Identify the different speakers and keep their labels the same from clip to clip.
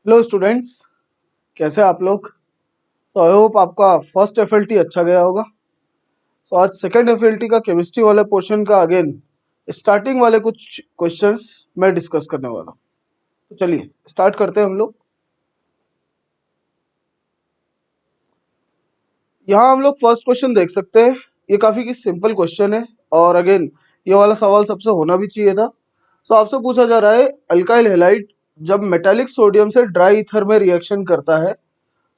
Speaker 1: Hello students, कैसे हैं आप लोग। तो आई होप आपका फर्स्ट एफएलटी अच्छा गया होगा। तो आज सेकंड एफएलटी का केमिस्ट्री वाले पोर्शन का अगेन स्टार्टिंग वाले कुछ क्वेश्चंस मैं डिस्कस करने वाला हूँ। तो चलिए स्टार्ट करते हैं हम लोग। यहाँ हम लोग फर्स्ट क्वेश्चन देख सकते हैं। ये काफी सिंपल क्वेश्चन है और अगेन ये वाला सवाल सबसे होना भी चाहिए था। तो आपसे पूछा जा रहा है अल्काइल हैलाइड जब मेटालिक सोडियम से ड्राई ईथर में रिएक्शन करता है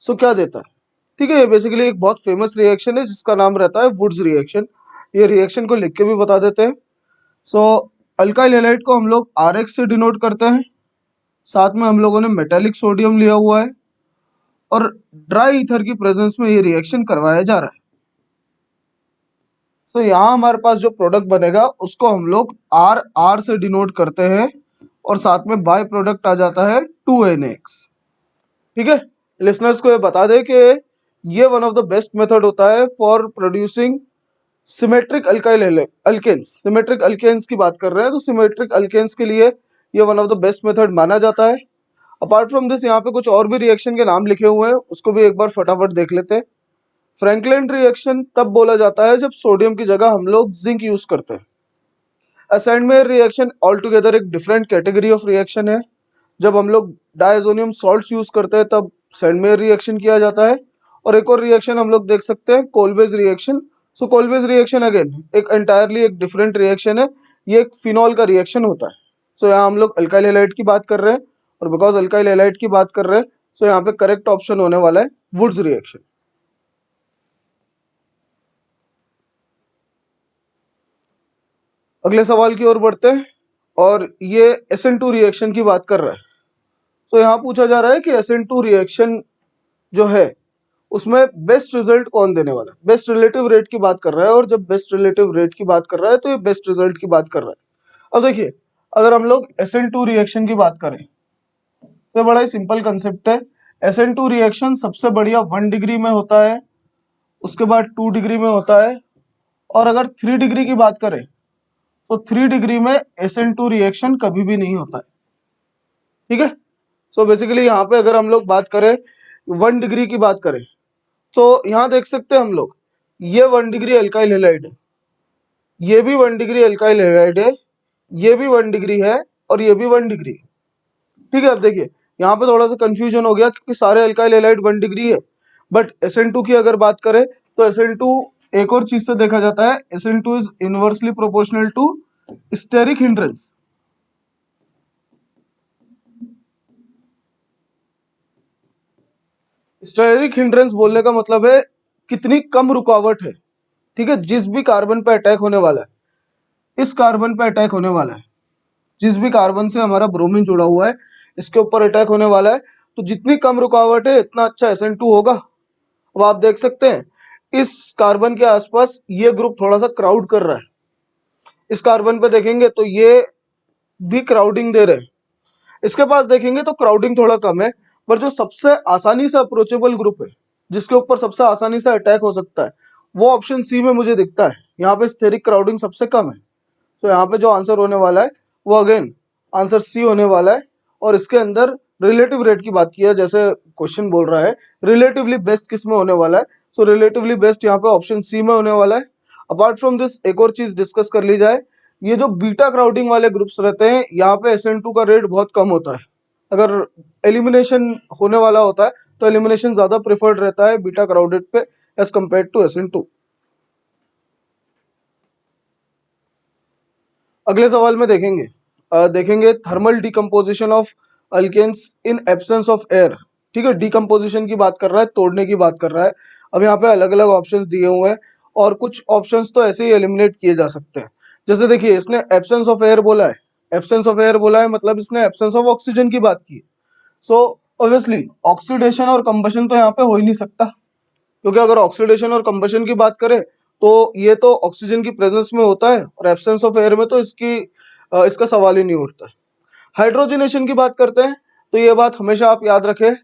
Speaker 1: सो क्या देता है। ठीक है, ये बेसिकली एक बहुत फेमस रिएक्शन है जिसका नाम रहता है वुड्स रिएक्शन। ये रिएक्शन को लिख के भी बता देते हैं। सो अल्काइल हैलाइड को हम लोग RX से डिनोट करते हैं। साथ में हम लोगों ने मेटालिक सोडियम लिया हुआ है और ड्राई ईथर की प्रेजेंस में ये रिएक्शन करवाया जा रहा है। सो यहाँ हमारे पास जो प्रोडक्ट बनेगा उसको हम लोग R से डिनोट करते हैं और साथ में बाय प्रोडक्ट आ जाता है 2NX। ठीक है, लिसनर्स को ये बता दें कि ये one of the best method होता है for producing symmetric alkyl alkanes. Symmetric alkanes की बात कर रहे हैं तो सिमेट्रिक अल्केन्स के लिए ये one of the best method माना जाता है। अपार्ट फ्रॉम दिस यहाँ पे कुछ और भी रिएक्शन के नाम लिखे हुए हैं, उसको भी एक बार फटाफट देख लेते हैं। फ्रैंकलिन रिएक्शन तब बोला जाता है जब सोडियम की जगह हम लोग जिंक यूज करते हैं। असेंडमेयर रिएक्शन ऑल टुगेदर एक डिफरेंट कैटेगरी ऑफ रिएक्शन है। जब हम लोग डायजोनियम सॉल्ट्स यूज करते हैं तब सैंडमेयर रिएक्शन किया जाता है। और एक और रिएक्शन हम लोग देख सकते हैं कोलबेज रिएक्शन। सो कोलबेज रिएक्शन अगेन एक एंटायरली एक डिफरेंट रिएक्शन है। ये एक फिनॉल का रिएक्शन होता है। सो यहाँ हम लोग अल्काइल हैलाइड की बात कर रहे हैं और बिकॉज अल्काइल हैलाइड की बात कर रहे हैं सो यहाँ पे करेक्ट ऑप्शन होने वाला है वुड्स रिएक्शन। अगले सवाल की ओर बढ़ते हैं और ये SN2 रिएक्शन की बात कर रहा है। तो यहाँ पूछा जा रहा है कि SN2 रिएक्शन जो है उसमें बेस्ट रिजल्ट कौन देने वाला है। बेस्ट रिलेटिव रेट की बात कर रहा है और जब बेस्ट रिलेटिव रेट की बात कर रहा है तो ये बेस्ट रिजल्ट की बात कर रहा है। अब देखिए, अगर हम लोग SN2 रिएक्शन की बात करें तो बड़ा ही सिंपल कंसेप्ट है। SN2 रिएक्शन सबसे बढ़िया 1 डिग्री में होता है, उसके बाद 2 डिग्री में होता है और अगर 3 डिग्री की बात करें तो 3 डिग्री में SN2 रिएक्शन कभी भी नहीं होता है। ठीक है, सो बेसिकली यहाँ पे अगर हम लोग बात करें 1 डिग्री की बात करें तो यहाँ देख सकते हैं हम लोग ये 1 डिग्री अल्काइल हैलाइड है, ये भी 1 डिग्री अल्काइल हैलाइड है, ये भी 1 डिग्री है और ये भी 1 डिग्री। ठीक है, अब देखिए यहाँ पे थोड़ा सा कंफ्यूजन हो गया क्योंकि सारे अल्काइल हैलाइड 1 डिग्री है। बट SN2 की अगर बात करें तो SN2 एक और चीज से देखा जाता है, SN2 is inversely proportional to steric hindrance. Steric hindrance बोलने का मतलब है कितनी कम रुकावट है। ठीक है, जिस भी कार्बन पे अटैक होने वाला है, इस कार्बन पे अटैक होने वाला है, जिस भी कार्बन से हमारा ब्रोमीन जुड़ा हुआ है इसके ऊपर अटैक होने वाला है, तो जितनी कम रुकावट है इतना अच्छा SN2 होगा। अब आप देख सकते हैं इस कार्बन के आसपास ये ग्रुप थोड़ा सा क्राउड कर रहा है, इस कार्बन पे देखेंगे तो ये भी क्राउडिंग दे रहे हैं, इसके पास देखेंगे तो क्राउडिंग थोड़ा कम है। पर जो सबसे आसानी से अप्रोचेबल ग्रुप है, जिसके ऊपर सबसे आसानी से अटैक हो सकता है, वो ऑप्शन सी में मुझे दिखता है। यहाँ पे स्टेरिक क्राउडिंग सबसे कम है, तो यहाँ पे जो आंसर होने वाला है वो अगेन आंसर सी होने वाला है। और इसके अंदर रिलेटिव रेट की बात की है, जैसे क्वेश्चन बोल रहा है रिलेटिवली बेस्ट किस में होने वाला है, सो रिलेटिवली बेस्ट यहाँ पे ऑप्शन सी में होने वाला है। अपार्ट फ्रॉम दिस एक और चीज डिस्कस कर ली जाए, ये जो बीटा क्राउडिंग वाले ग्रुप्स रहते हैं यहाँ पे SN2 का रेट बहुत कम होता है। अगर एलिमिनेशन होने वाला होता है तो एलिमिनेशन ज्यादा प्रेफर्ड रहता है बीटा क्राउडेड पे एज कम्पेयर टू SN2। अगले सवाल में देखेंगे thermal decomposition of alkanes in absence of air. ठीक है, डिकम्पोजिशन की बात कर रहा है, तोड़ने की बात कर रहा है। अब यहाँ पे अलग अलग ऑप्शंस दिए हुए हैं और कुछ ऑप्शंस तो ऐसे ही एलिमिनेट किए जा सकते हैं। जैसे देखिए इसने एब्सेंस ऑफ एयर बोला है, एब्सेंस ऑफ एयर बोला है मतलब इसने एब्सेंस ऑफ ऑक्सीजन की बात की। सो ऑब्वियसली ऑक्सीडेशन और कंबशन तो यहाँ पे हो ही नहीं सकता, क्योंकि अगर ऑक्सीडेशन और कंबशन की बात करें तो ये तो ऑक्सीजन की प्रेजेंस में होता है और एब्सेंस ऑफ एयर में तो इसका सवाल ही नहीं उठता है। हाइड्रोजनेशन की बात करते हैं तो ये बात हमेशा आप याद रखें,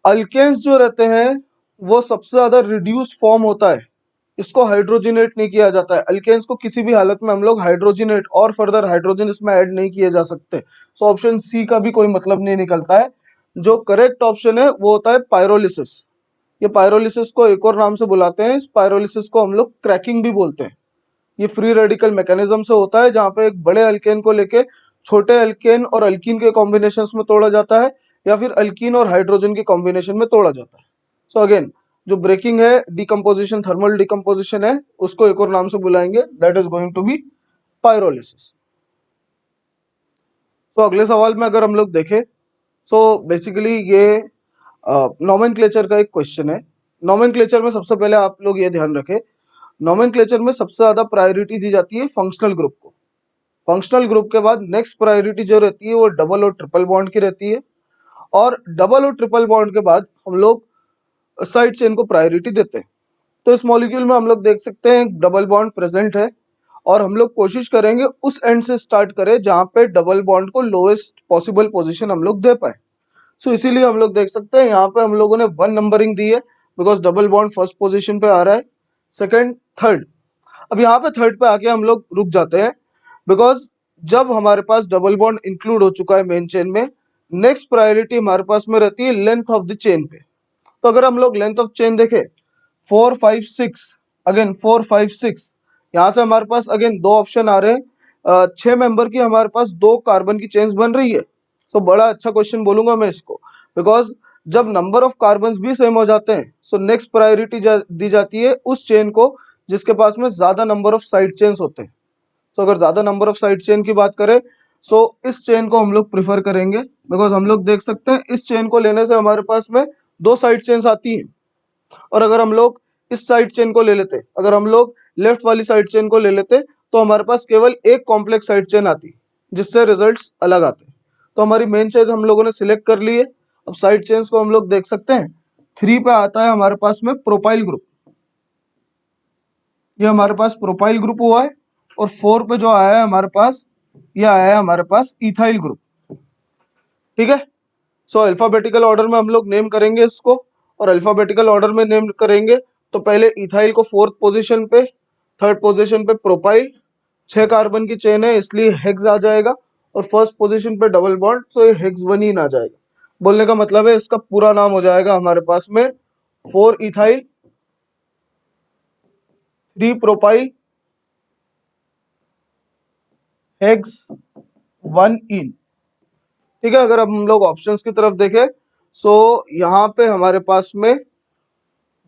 Speaker 1: अल्केन्स जो रहते हैं वो सबसे ज्यादा रिड्यूस्ड फॉर्म होता है, इसको हाइड्रोजनेट नहीं किया जाता है। अल्केन्स को किसी भी हालत में हम लोग हाइड्रोजनेट और फर्दर हाइड्रोजन इसमें ऐड नहीं किए जा सकते। सो ऑप्शन सी का भी कोई मतलब नहीं निकलता है। जो करेक्ट ऑप्शन है वो होता है पायरोलिसिस। ये पायरोलिसिस को एक और नाम से बुलाते हैं, इस पायरोलिसिस को हम लोग क्रैकिंग भी बोलते हैं। ये फ्री रेडिकल मैकेनिज्म से होता है, जहाँ पे एक बड़े अल्केन को लेके छोटे अल्केन और अल्कीन के कॉम्बिनेशंस में तोड़ा जाता है, या फिर अल्कीन और हाइड्रोजन के कॉम्बिनेशन में तोड़ा जाता है। सो अगेन, जो ब्रेकिंग है, डिकम्पोजिशन, थर्मल डिकम्पोजिशन है, उसको एक और नाम से बुलाएंगे, that is going to be pyrolysis. तो अगले सवाल में अगर हम लोग देखें, सो बेसिकली ये नॉमेनक्लेचर का एक क्वेश्चन है। नॉमेनक्लेचर में सबसे पहले आप लोग ये ध्यान रखें, नॉमेनक्लेचर में सबसे ज्यादा प्रायोरिटी दी जाती है फंक्शनल ग्रुप को। फंक्शनल ग्रुप के बाद नेक्स्ट प्रायोरिटी जो रहती है वो डबल और ट्रिपल बॉन्ड की रहती है, और डबल और ट्रिपल बॉन्ड के बाद हम लोग साइड चेन को प्रायोरिटी देते हैं। तो इस मॉलिक्यूल में हम लोग देख सकते हैं डबल बॉन्ड प्रेजेंट है, और हम लोग कोशिश करेंगे उस एंड से स्टार्ट करें जहां पे डबल बॉन्ड को लोएस्ट पॉसिबल पोजीशन हम लोग दे पाए। सो इसीलिए हम लोग देख सकते हैं यहाँ पे हम लोगों ने 1 नंबरिंग दी है, because double bond first position पे आ रहा है, सेकंड, थर्ड। अब यहाँ पे थर्ड पे आके हम लोग रुक जाते हैं, बिकॉज जब हमारे पास डबल बॉन्ड इंक्लूड हो चुका है मेन चेन में, नेक्स्ट प्रायोरिटी हमारे पास में रहती है लेंथ ऑफ द चेन पे। तो अगर हम लोग लेंथ ऑफ चेन देखें 4, 5, 6, अगेन 4, 5, 6, यहाँ से हमारे पास अगेन दो ऑप्शन आ रहे हैं, 6 मेंबर की हमारे पास 2 कार्बन की चेन्स बन रही है। सो बड़ा अच्छा क्वेश्चन बोलूंगा मैं इसको, बिकॉज जब नंबर ऑफ कार्बन भी सेम हो जाते हैं, सो नेक्स्ट प्रायोरिटी दी जाती है उस चेन को जिसके पास में ज्यादा नंबर ऑफ साइड चेन्स होते हैं। सो अगर ज्यादा नंबर ऑफ साइड चेन की बात करें, सो इस चेन को हम लोग प्रिफर करेंगे, बिकॉज हम लोग देख सकते हैं इस चेन को लेने से हमारे पास में 2 साइड चेन्स आती हैं। और अगर हम लोग इस साइड चेन को ले लेते, अगर हम लोग लेफ्ट वाली साइड चेन को ले लेते, तो हमारे पास केवल एक कॉम्प्लेक्स साइड चेन आती, जिससे रिजल्ट्स अलग आते। तो हमारी मेन चेन हम लोगों ने सिलेक्ट कर ली है। अब साइड चेन्स को हम लोग देख सकते हैं, 3 पे आता है हमारे पास में प्रोपाइल ग्रुप, ये हमारे पास प्रोपाइल ग्रुप हुआ है, और 4 पे जो आया है हमारे पास, ये आया है हमारे पास इथाइल ग्रुप। ठीक है, सो अल्फाबेटिकल ऑर्डर में हम लोग नेम करेंगे इसको, और अल्फाबेटिकल ऑर्डर में नेम करेंगे तो पहले इथाइल को 4th पोजीशन पे, 3rd पोजीशन पे प्रोपाइल, 6 कार्बन की चेन है इसलिए हेक्स आ जाएगा, और फर्स्ट पोजीशन पे डबल बॉन्ड, तो ये हेक्सवनीन आ जाएगा। बोलने का मतलब है इसका पूरा नाम हो जाएगा हमारे पास में 4 इथाइल, 3 प्रोपाइल, हेक्स 1इन। ठीक है, अगर अब हम लोग ऑप्शंस की तरफ देखें, सो यहाँ पे हमारे पास में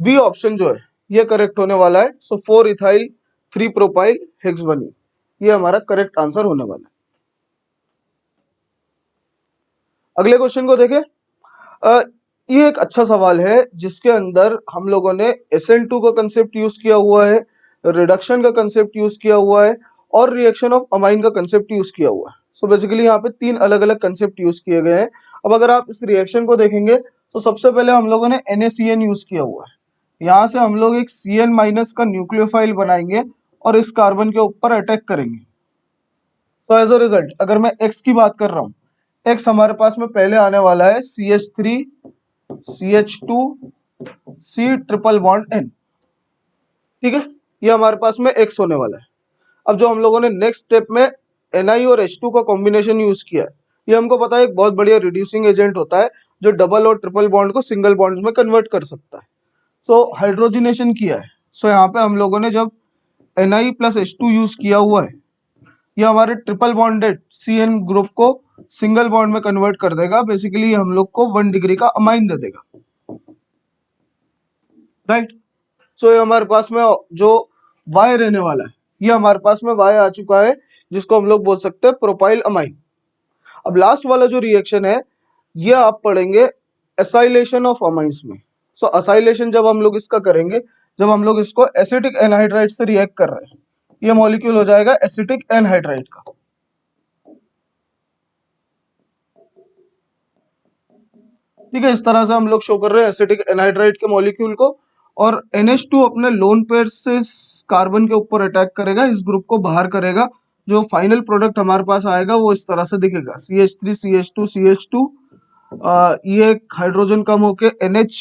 Speaker 1: बी ऑप्शन जो है ये करेक्ट होने वाला है। सो 4 इथाइल, 3 प्रोपाइल, हेक्स 1इन, ये हमारा करेक्ट आंसर होने वाला है। अगले क्वेश्चन को देखें, ये एक अच्छा सवाल है जिसके अंदर हम लोगों ने SN2 का कंसेप्ट यूज किया हुआ है, रिडक्शन का कंसेप्ट यूज किया हुआ है, और रिएक्शन ऑफ अमाइन का कंसेप्ट यूज किया हुआ है। सो बेसिकली यहाँ पे 3 अलग अलग कंसेप्ट यूज किए गए हैं। अब अगर आप इस रिएक्शन को देखेंगे, तो सबसे पहले हम लोगों ने NaCN यूज किया हुआ है। यहाँ से हम लोग एक Cn माइनस का न्यूक्लियोफाइल बनाएंगे और इस कार्बन के ऊपर अटैक करेंगे। तो एज अ रिजल्ट अगर मैं X की बात कर रहा हूँ, X हमारे पास में पहले आने वाला है CH3, CH2, C triple bond N। ठीक है, ये हमारे पास में X होने वाला है। अब जो हम लोगों ने नेक्स्ट स्टेप में Ni और H2 का कॉम्बिनेशन यूज किया है, ये हमको पता है एक बहुत बढ़िया रिड्यूसिंग एजेंट होता है, जो डबल और ट्रिपल बॉन्ड को सिंगल बॉन्ड में कन्वर्ट कर सकता है। सो हाइड्रोजिनेशन किया है। सो यहाँ पे हम लोगों ने जब Ni प्लस H2 यूज किया हुआ है, ये हमारे ट्रिपल बॉन्डेड CN ग्रुप को सिंगल बॉन्ड में कन्वर्ट कर देगा। बेसिकली हम लोग को 1 डिग्री का अमाइन दे देगा, राइट। सो ये हमारे पास में जो Y रहने वाला है, ये हमारे पास में Y आ चुका है, जिसको हम लोग बोल सकते हैं प्रोपाइल अमाइन। अब लास्ट वाला जो रिएक्शन है, ये आप पढ़ेंगे एसाइलेशन ऑफ अमाइंस में। सो असाइलेशन जब हम लोग इसका करेंगे, जब हम लोग इसको एसिटिक एनहाइड्राइड से रिएक्ट कर रहे हैं, ये मॉलिक्यूल हो जाएगा एसिटिक एनहाइड्राइड का। ठीक है, इस तरह से हम लोग शो कर रहे हैं एसिटिक एनहाइड्राइड के मॉलिक्यूल को, और NH2 अपने लोन पेयर से कार्बन के ऊपर अटैक करेगा, इस ग्रुप को बाहर करेगा। जो फाइनल प्रोडक्ट हमारे पास आएगा वो इस तरह से दिखेगा, CH3, CH2, CH2, ये हाइड्रोजन कम होके NH,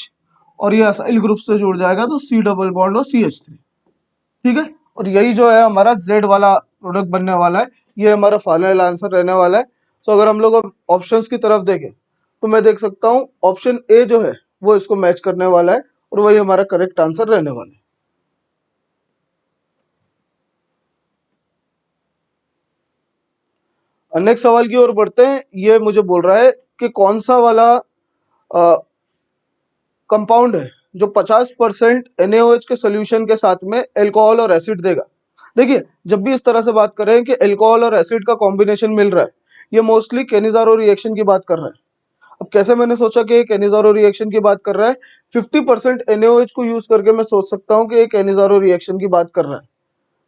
Speaker 1: और ये असाइल ग्रुप से जुड़ जाएगा तो C डबल बॉन्ड और CH3। ठीक है, और यही जो है हमारा Z वाला प्रोडक्ट बनने वाला है, ये हमारा फाइनल आंसर रहने वाला है। तो अगर हम लोग अब ऑप्शंस की तरफ देखें, तो मैं देख सकता हूँ ऑप्शन ए जो है वो इसको मैच करने वाला है और वही हमारा करेक्ट आंसर रहने वाला है। नेक्स्ट सवाल की ओर बढ़ते हैं। ये मुझे बोल रहा है कि कौन सा वाला कंपाउंड है जो 50% NaOH के सोल्यूशन के साथ में अल्कोहल और एसिड देगा। देखिए, जब भी इस तरह से बात करें कि अल्कोहल और एसिड का कॉम्बिनेशन मिल रहा है, ये मोस्टली केनिज़ारो रिएक्शन की बात कर रहा है। अब कैसे मैंने सोचा कि केनिज़ारो रिएक्शन की बात कर रहा है, 50% NaOH को यूज करके मैं सोच सकता हूँ कि एक केनिज़ारो रिएक्शन की बात कर रहा है।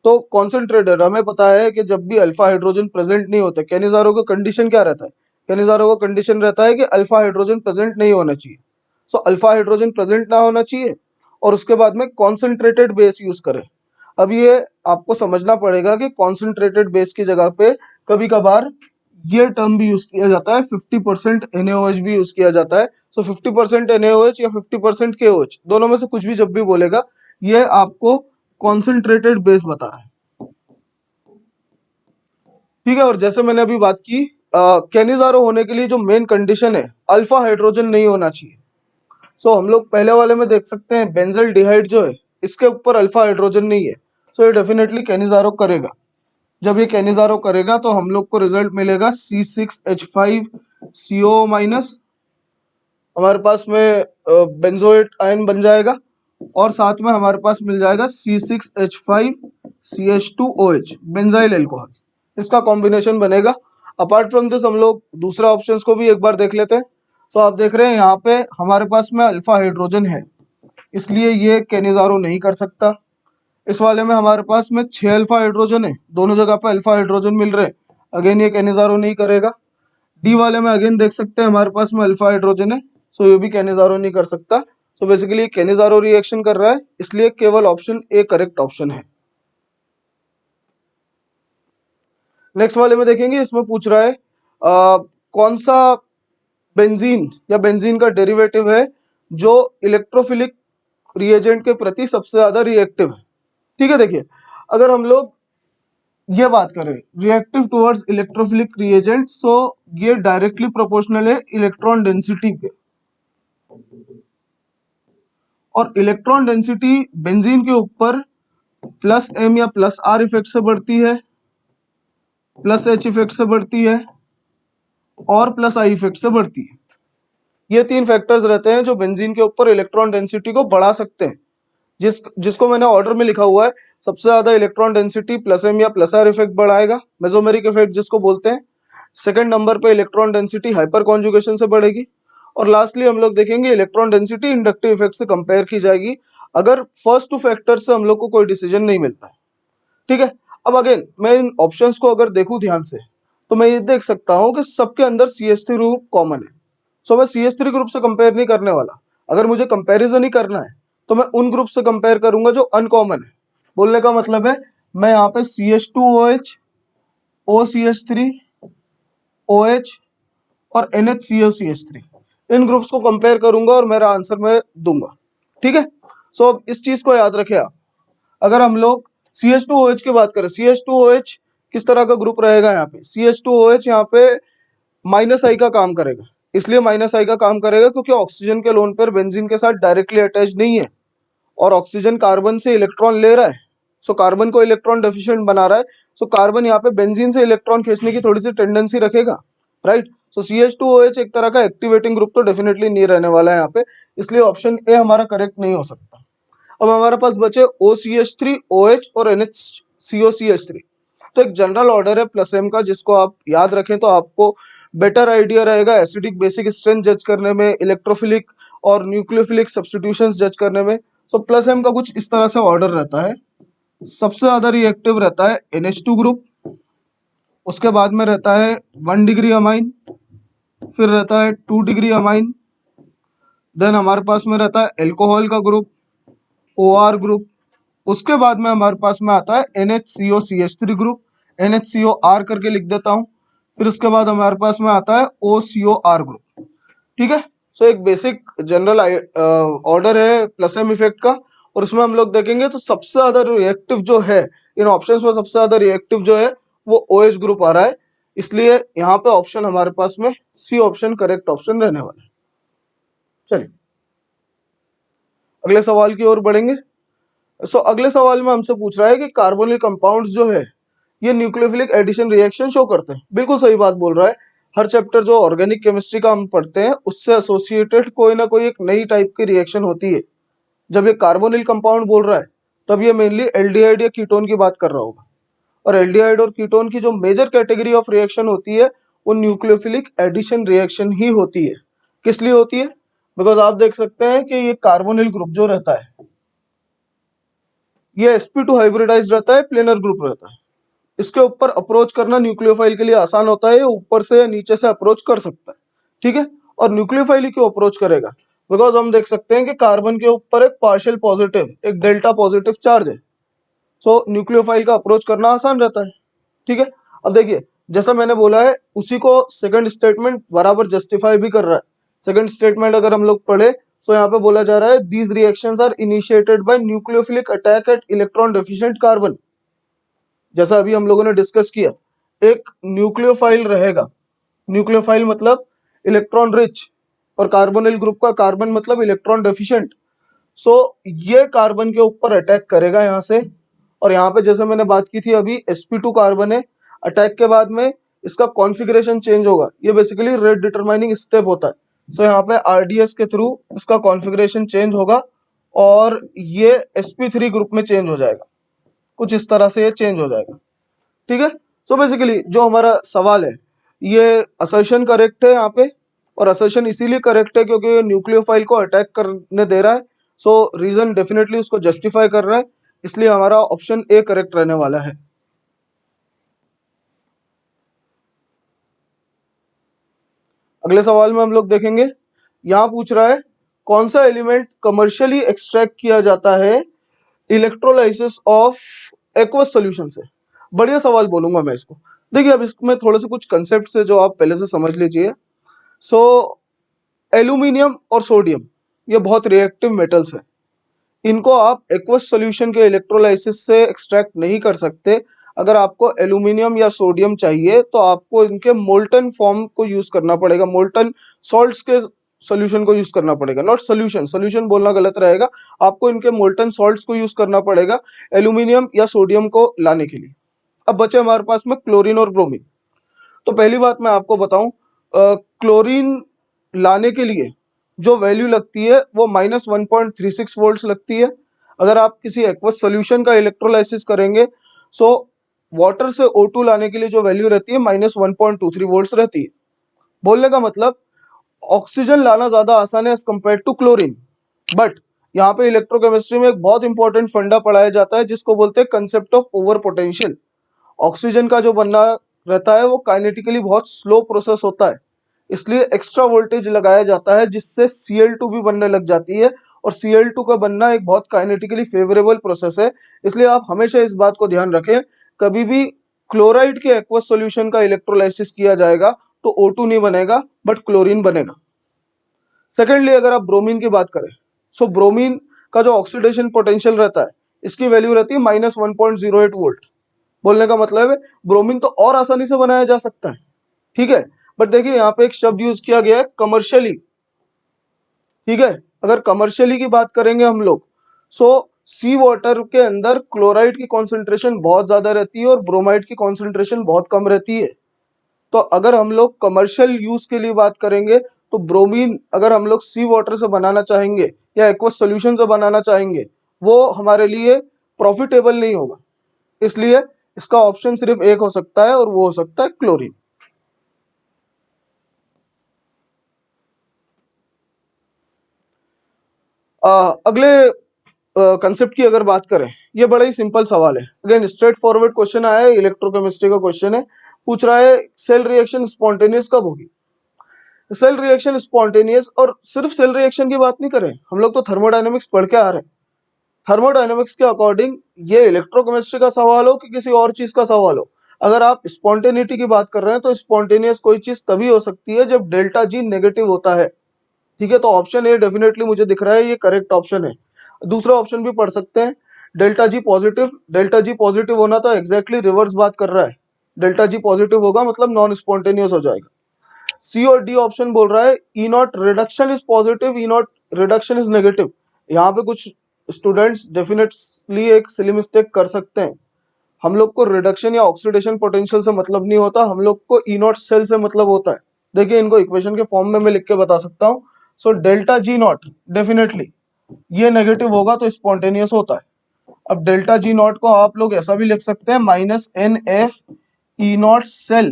Speaker 1: तो कॉन्सेंट्रेटेड, हमें पता है कि जब भी अल्फा हाइड्रोजन प्रेजेंट नहीं होता, केनिज़ारो का कंडीशन क्या रहता है? केनिज़ारो का कंडीशन रहता है कि अल्फा हाइड्रोजन प्रेजेंट नहीं होना चाहिए। सो अल्फा हाइड्रोजन प्रेजेंट ना होना चाहिए और उसके बाद में कॉन्सेंट्रेटेड बेस यूज करें। अब ये आपको समझना पड़ेगा कि कॉन्सेंट्रेटेड बेस की जगह पे कभी कभार ये टर्म भी यूज किया जाता है, 50% NaOH भी यूज किया जाता है। सो 50% NaOH या 50% KOH, दोनों में से कुछ भी जब भी बोलेगा, ये आपको कॉन्सेंट्रेटेड बेस बता रहा है। ठीक है, और जैसे मैंने अभी बात की, केनिज़ारो होने के लिए जो मेन कंडीशन है, अल्फा हाइड्रोजन नहीं होना चाहिए। सो हम लोग पहले वाले में देख सकते हैं बेंजल डिहाइड जो है, इसके ऊपर अल्फा हाइड्रोजन नहीं है। सो ये डेफिनेटली केनिज़ारो करेगा। जब ये केनिज़ारो करेगा तो हम लोग को रिजल्ट मिलेगा C6H5CO माइनस, हमारे पास में बेंजोएट आयन बन जाएगा और साथ में हमारे पास मिल जाएगा C6H5CH2OH, बेंजाइल अल्कोहल। इसका कॉम्बिनेशन बनेगा। अपार्ट फ्रॉम दिस हम लोग दूसरा ऑप्शंस को भी एक बार देख लेते हैं। तो आप देख रहे हैं यहाँ पे हमारे पास में अल्फा हाइड्रोजन है, इसलिए ये केनिज़ारो नहीं कर सकता। इस वाले में हमारे पास में 6 अल्फा हाइड्रोजन है, दोनों जगह पे अल्फा हाइड्रोजन मिल रहे हैं, अगेन ये केनिज़ारो नहीं करेगा। डी वाले में अगेन देख सकते हैं हमारे पास में अल्फा हाइड्रोजन है, सो ये भी केनिज़ारो नहीं कर सकता। सो बेसिकली केनिज़ारो रिएक्शन कर रहा है, इसलिए केवल ऑप्शन ए करेक्ट ऑप्शन है। नेक्स्ट वाले में देखेंगे, इसमें पूछ रहा है कौन सा बेंजीन या बेंजीन का डेरिवेटिव है जो इलेक्ट्रोफिलिक रिएजेंट के प्रति सबसे ज्यादा रिएक्टिव है। ठीक है, देखिए, अगर हम लोग ये बात करें रिएक्टिव टुवर्ड्स इलेक्ट्रोफिलिक रिएजेंट, सो ये डायरेक्टली प्रोपोर्शनल है इलेक्ट्रॉन डेंसिटी के, और इलेक्ट्रॉन डेंसिटी बेंजीन के ऊपर प्लस एम या प्लस आर इफेक्ट से बढ़ती है, प्लस एच इफेक्ट से बढ़ती है और प्लस आई इफेक्ट से बढ़ती है। ये तीन फैक्टर्स रहते हैं जो बेंजीन के ऊपर इलेक्ट्रॉन डेंसिटी को बढ़ा सकते हैं। जिसको मैंने ऑर्डर में लिखा हुआ है, सबसे ज्यादा इलेक्ट्रॉन डेंसिटी प्लस एम या प्लस आर इफेक्ट बढ़ाएगा, मेसोमेरिक इफेक्ट जिसको बोलते हैं। सेकंड नंबर पे इलेक्ट्रॉन डेंसिटी हाइपर कॉन्जुगेशन से बढ़ेगी, और लास्टली हम लोग देखेंगे इलेक्ट्रॉन डेंसिटी इंडक्टिव इफेक्ट से कंपेयर की जाएगी, अगर फर्स्ट टू फैक्टर से हम लोग को कोई डिसीजन नहीं मिलता है। ठीक है, अब अगेन मैं इन ऑप्शंस को अगर देखूं ध्यान से, तो मैं ये देख सकता हूं कि सबके अंदर CH3 ग्रुप कॉमन है। सो मैं CH3 ग्रुप से कंपेयर नहीं करने वाला। अगर मुझे कंपैरिजन ही करना है तो मैं उन ग्रुप से कंपेयर करूंगा जो अनकॉमन है। बोलने का मतलब है मैं यहाँ पे CH2OH, OCH3, OH और NHCOCH3, इन ग्रुप्स को कंपेयर करूंगा और मेरा आंसर मैं दूंगा। ठीक है, सो अब इस चीज को याद रखें आप। अगर हम लोग CH2OH की बात करें, CH2OH किस तरह का ग्रुप रहेगा? यहाँ पे CH2OH यहाँ पे माइनस आई का काम करेगा। इसलिए माइनस आई का काम करेगा क्योंकि ऑक्सीजन के लोन पर बेंजीन के साथ डायरेक्टली अटैच नहीं है और ऑक्सीजन कार्बन से इलेक्ट्रॉन ले रहा है। सो कार्बन को इलेक्ट्रॉन डेफिशिएंट बना रहा है। सो कार्बन यहाँ पे बेंजीन से इलेक्ट्रॉन खींचने की थोड़ी सी टेंडेंसी रखेगा, राइट। सो CH2OH एक तरह का एक्टिवेटिंग ग्रुप तो डेफिनेटली नहीं रहने वाला है यहाँ पे, इसलिए ऑप्शन ए हमारा करेक्ट नहीं हो सकता। अब हमारे पास बचे OCH3, OH और NHCOCH3। तो एक जनरल ऑर्डर है प्लस एम का, जिसको आप याद रखें तो आपको बेटर आइडिया रहेगा एसिडिक बेसिक स्ट्रेंथ जज करने में, इलेक्ट्रोफिलिक और न्यूक्लियोफिलिक सब्स्टिट्यूशंस जज करने में। सो प्लस एम का कुछ इस तरह से ऑर्डर रहता है। सबसे ज्यादा रिएक्टिव रहता है NH2 ग्रुप, उसके बाद में रहता है 1 डिग्री अमाइन, फिर रहता है 2 डिग्री अमाइन, देन हमारे पास में रहता है एल्कोहल का ग्रुप, OR ग्रुप, उसके बाद में हमारे पास में आता है NHCOCH3 ग्रुप, NHCOR करके लिख देता हूं, फिर उसके बाद हमारे पास में आता है OCOR ग्रुप। ठीक है, सो एक बेसिक जनरल ऑर्डर है प्लस एम इफेक्ट का, और उसमें हम लोग देखेंगे तो सबसे ज्यादा रिएक्टिव जो है इन ऑप्शंस में, सबसे ज्यादा रिएक्टिव जो है वो OH ग्रुप आ रहा है। इसलिए यहाँ पे ऑप्शन हमारे पास में सी ऑप्शन करेक्ट ऑप्शन रहने वाला है। चलिए अगले सवाल की ओर बढ़ेंगे। अगले सवाल में हमसे पूछ रहा है कि कार्बोनिल कंपाउंड्स जो है ये न्यूक्लियोफिलिक एडिशन रिएक्शन शो करते हैं। बिल्कुल सही बात बोल रहा है। हर चैप्टर जो ऑर्गेनिक केमिस्ट्री का हम पढ़ते हैं उससे एसोसिएटेड कोई ना कोई एक नई टाइप की रिएक्शन होती है। जब ये कार्बोनिल कंपाउंड बोल रहा है तब ये मेनली एल्डिहाइड या कीटोन की बात कर रहा होगा, और एल्डिहाइड और कीटोन की जो मेजर कैटेगरी ऑफ रिएक्शन होती है वो न्यूक्लियोफिलिक एडिशन रिएक्शन ही होती है। किस लिए होती है? बिकॉज आप देख सकते हैं कि ये कार्बोनिल ग्रुप जो रहता है ये sp2 हाइब्रिडाइज रहता है, प्लेनर ग्रुप रहता है। इसके ऊपर अप्रोच करना न्यूक्लियोफाइल के लिए आसान होता है, ये ऊपर से या नीचे से अप्रोच कर सकता है, ठीक है। और न्यूक्लियोफाइल ही क्यों अप्रोच करेगा? बिकॉज हम देख सकते हैं कि कार्बन के ऊपर एक पार्शियल पॉजिटिव, एक डेल्टा पॉजिटिव चार्ज है। सो न्यूक्लियोफाइल का अप्रोच करना आसान रहता है, ठीक है। अब देखिए जैसा मैंने बोला है उसी को सेकंड स्टेटमेंट बराबर जस्टिफाई भी कर रहा है। सेकंड स्टेटमेंट अगर हम लोग पढ़े तो यहाँ पे बोला जा रहा है these reactions are initiated by nucleophilic attack at electron deficient carbon. जैसा अभी हम लोगों ने डिस्कस किया, एक न्यूक्लियोफाइल रहेगा, न्यूक्लियोफाइल मतलब इलेक्ट्रॉन रिच, और कार्बोनिल ग्रुप का कार्बन मतलब इलेक्ट्रॉन डेफिशिएंट। सो ये कार्बन के ऊपर अटैक करेगा यहाँ से, और यहाँ पे जैसे मैंने बात की थी अभी sp2 कार्बन है, अटैक के बाद में इसका कॉन्फ़िगरेशन चेंज होगा। ये बेसिकली रेट डिटरमाइनिंग स्टेप होता है। सो यहाँ पे RDS के थ्रू इसका कॉन्फ़िगरेशन चेंज होगा और ये sp3 ग्रुप में चेंज हो जाएगा, कुछ इस तरह से ये चेंज हो जाएगा, ठीक है। सो बेसिकली जो हमारा सवाल है ये असर्शन करेक्ट है यहाँ पे, और असर्शन इसीलिए करेक्ट है क्योंकि ये न्यूक्लियोफाइल को अटैक करने दे रहा है। सो रीजन डेफिनेटली उसको जस्टिफाई कर रहा है, इसलिए हमारा ऑप्शन ए करेक्ट रहने वाला है। अगले सवाल में हम लोग देखेंगे, यहाँ पूछ रहा है कौन सा एलिमेंट कमर्शियली एक्सट्रैक्ट किया जाता है इलेक्ट्रोलाइसिस ऑफ एक्वस सॉल्यूशन से। बढ़िया सवाल बोलूंगा मैं इसको। देखिए अब इसमें थोड़े से कुछ कंसेप्ट है जो आप पहले से समझ लीजिए। सो एल्यूमिनियम और सोडियम ये बहुत रिएक्टिव मेटल्स हैं, इनको आप एक्वस सॉल्यूशन के इलेक्ट्रोलाइसिस से एक्सट्रैक्ट नहीं कर सकते। अगर आपको एल्यूमिनियम या सोडियम चाहिए तो आपको इनके मोल्टन फॉर्म को यूज करना पड़ेगा, मोल्टन सॉल्ट्स के सॉल्यूशन को यूज करना पड़ेगा, नॉट सॉल्यूशन, सॉल्यूशन बोलना गलत रहेगा। आपको इनके मोल्टन सॉल्ट्स को यूज करना पड़ेगा एल्यूमिनियम या सोडियम को लाने के लिए। अब बचे हमारे पास में क्लोरीन और ब्रोमीन। तो पहली बात मैं आपको बताऊं, क्लोरीन लाने के लिए जो वैल्यू लगती है वो -1.36 वोल्ट्स लगती है। अगर आप किसी एक्वस सॉल्यूशन का इलेक्ट्रोलाइसिस करेंगे सो वाटर से O2 लाने के लिए जो वैल्यू रहती है -1.23 वोल्ट्स रहती है। बोलने का मतलब ऑक्सीजन लाना ज्यादा आसान है as compare to chlorine. But यहाँ पे इलेक्ट्रोकेमिस्ट्री में एक बहुत इंपॉर्टेंट फंडा पढ़ाया जाता है जिसको बोलते हैं concept of over potential. Oxygen का जो बनना रहता है वो काइनेटिकली बहुत स्लो प्रोसेस होता है, इसलिए एक्स्ट्रा वोल्टेज लगाया जाता है जिससे Cl2 भी बनने लग जाती है, और Cl2 का बनना एक बहुत काइनेटिकली फेवरेबल प्रोसेस है। इसलिए आप हमेशा इस बात को ध्यान रखें, कभी भी क्लोराइड के एक्वस सॉल्यूशन का इलेक्ट्रोलाइसिस किया जाएगा तो O2 नहीं बनेगा बट क्लोरीन बनेगा। सेकेंडली अगर आप ब्रोमीन की बात करें, सो ब्रोमीन का जो ऑक्सीडेशन पोटेंशियल रहता है इसकी वैल्यू रहती है -1.08 वोल्ट। बोलने का मतलब है ब्रोमीन तो और आसानी से बनाया जा सकता है, ठीक है। बट देखिए यहाँ पे एक शब्द यूज किया गया है कमर्शियली, ठीक है। अगर कमर्शियली की बात करेंगे हम लोग, सो सी वाटर के अंदर क्लोराइड की कॉन्सेंट्रेशन बहुत ज्यादा रहती है और ब्रोमाइड की कॉन्सेंट्रेशन बहुत कम रहती है। तो अगर हम लोग कमर्शियल यूज के लिए बात करेंगे तो ब्रोमीन अगर हम लोग सी वाटर से बनाना चाहेंगे या एक्वस सॉल्यूशन से बनाना चाहेंगे वो हमारे लिए प्रॉफिटेबल नहीं होगा, इसलिए इसका ऑप्शन सिर्फ एक हो सकता है और वो हो सकता है क्लोरीन। अगले कंसेप्ट की अगर बात करें, ये बड़ा ही सिंपल सवाल है, अगेन स्ट्रेट फॉरवर्ड क्वेश्चन आया है, इलेक्ट्रोकेमिस्ट्री का क्वेश्चन है। पूछ रहा है सेल रिएक्शन स्पॉन्टेनियस कब होगी। सेल रिएक्शन स्पॉन्टेनियस, और सिर्फ सेल रिएक्शन की बात नहीं करें, हम लोग तो थर्मोडायनेमिक्स पढ़ के आ रहे हैं। थर्मोडायनेमिक्स के अकॉर्डिंग ये इलेक्ट्रोकेमिस्ट्री का सवाल हो कि किसी और चीज का सवाल हो, अगर आप स्पॉन्टेनिटी की बात कर रहे हैं तो स्पॉन्टेनियस कोई चीज तभी हो सकती है जब डेल्टा जी नेगेटिव होता है, ठीक है। तो ऑप्शन ए डेफिनेटली मुझे दिख रहा है ये करेक्ट ऑप्शन है। दूसरा ऑप्शन भी पढ़ सकते हैं, delta G positive. Delta G positive होना तो एग्जैक्टली रिवर्स बात कर रहा है, डेल्टा जी पॉजिटिव होगा मतलब नॉन स्पॉन्टेनियस हो जाएगा। सी और डी ऑप्शन बोल रहा है E naught reduction is positive, E naught reduction is negative. यहाँ पे कुछ स्टूडेंट्स डेफिनेटली एक सिली मिस्टेक कर सकते हैं। हम लोग को रिडक्शन या ऑक्सीडेशन पोटेंशियल से मतलब नहीं होता, हम लोग को ई नॉट सेल से मतलब होता है। देखिए इनको इक्वेशन के फॉर्म में मैं लिख के बता सकता हूँ। So delta G not definitely ये नेगेटिव होगा तो स्पॉन्टेनियस होता है। अब डेल्टा जी नॉट को आप लोग ऐसा भी लिख सकते हैं minus n F E naught cell.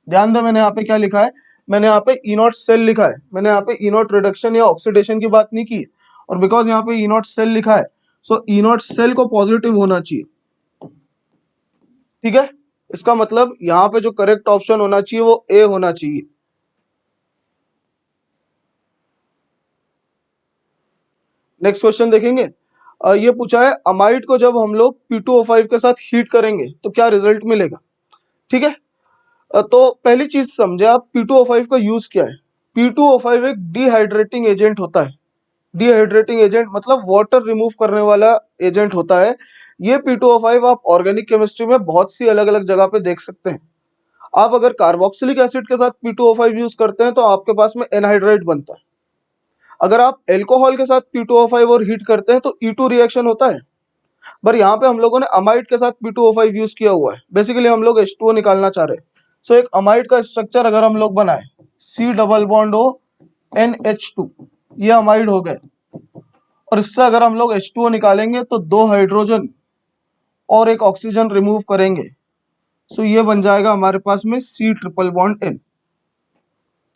Speaker 1: ध्यान दे मैंने यहाँ पे क्या लिखा है, मैंने यहाँ पे ई नॉट सेल लिखा है, मैंने यहाँ पे ई नॉट रिडक्शन या ऑक्सीडेशन की बात नहीं की। और बिकॉज यहाँ पे ई नॉट सेल लिखा है सो ई नॉट सेल को पॉजिटिव होना चाहिए। ठीक है, इसका मतलब यहाँ पे जो करेक्ट ऑप्शन होना चाहिए वो ए होना चाहिए। नेक्स्ट क्वेश्चन देखेंगे। ये पूछा है अमाइड को जब हम लोग P2O5 के साथ हीट करेंगे तो क्या रिजल्ट मिलेगा। ठीक है, तो पहली चीज समझे आप P2O5 का यूज क्या है। P2O5 एक डिहाइड्रेटिंग एजेंट होता है। डिहाइड्रेटिंग एजेंट मतलब वाटर रिमूव करने वाला एजेंट होता है। ये P2O5 आप ऑर्गेनिक केमिस्ट्री में बहुत सी अलग अलग जगह पे देख सकते हैं। आप अगर कार्बोक्सिलिक एसिड के साथ P2O5 यूज करते हैं तो आपके पास में एनहाइड्राइड बनता है। अगर आप एल्कोहल के साथ P2O5 और हीट करते हैं तो E2 रिएक्शन होता है। पर यहाँ पे हम लोगों ने अमाइड के साथ P2O5 यूज किया हुआ है। बेसिकली हम लोग H2O निकालना चाह रहे हैं। सो एक अमाइड का स्ट्रक्चर अगर हम लोग बनाए C double bond O NH2, ये अमाइड हो गए। और इससे अगर हम लोग H2O निकालेंगे तो 2 हाइड्रोजन और एक ऑक्सीजन रिमूव करेंगे। सो ये बन जाएगा हमारे पास में C ट्रिपल बॉन्ड N।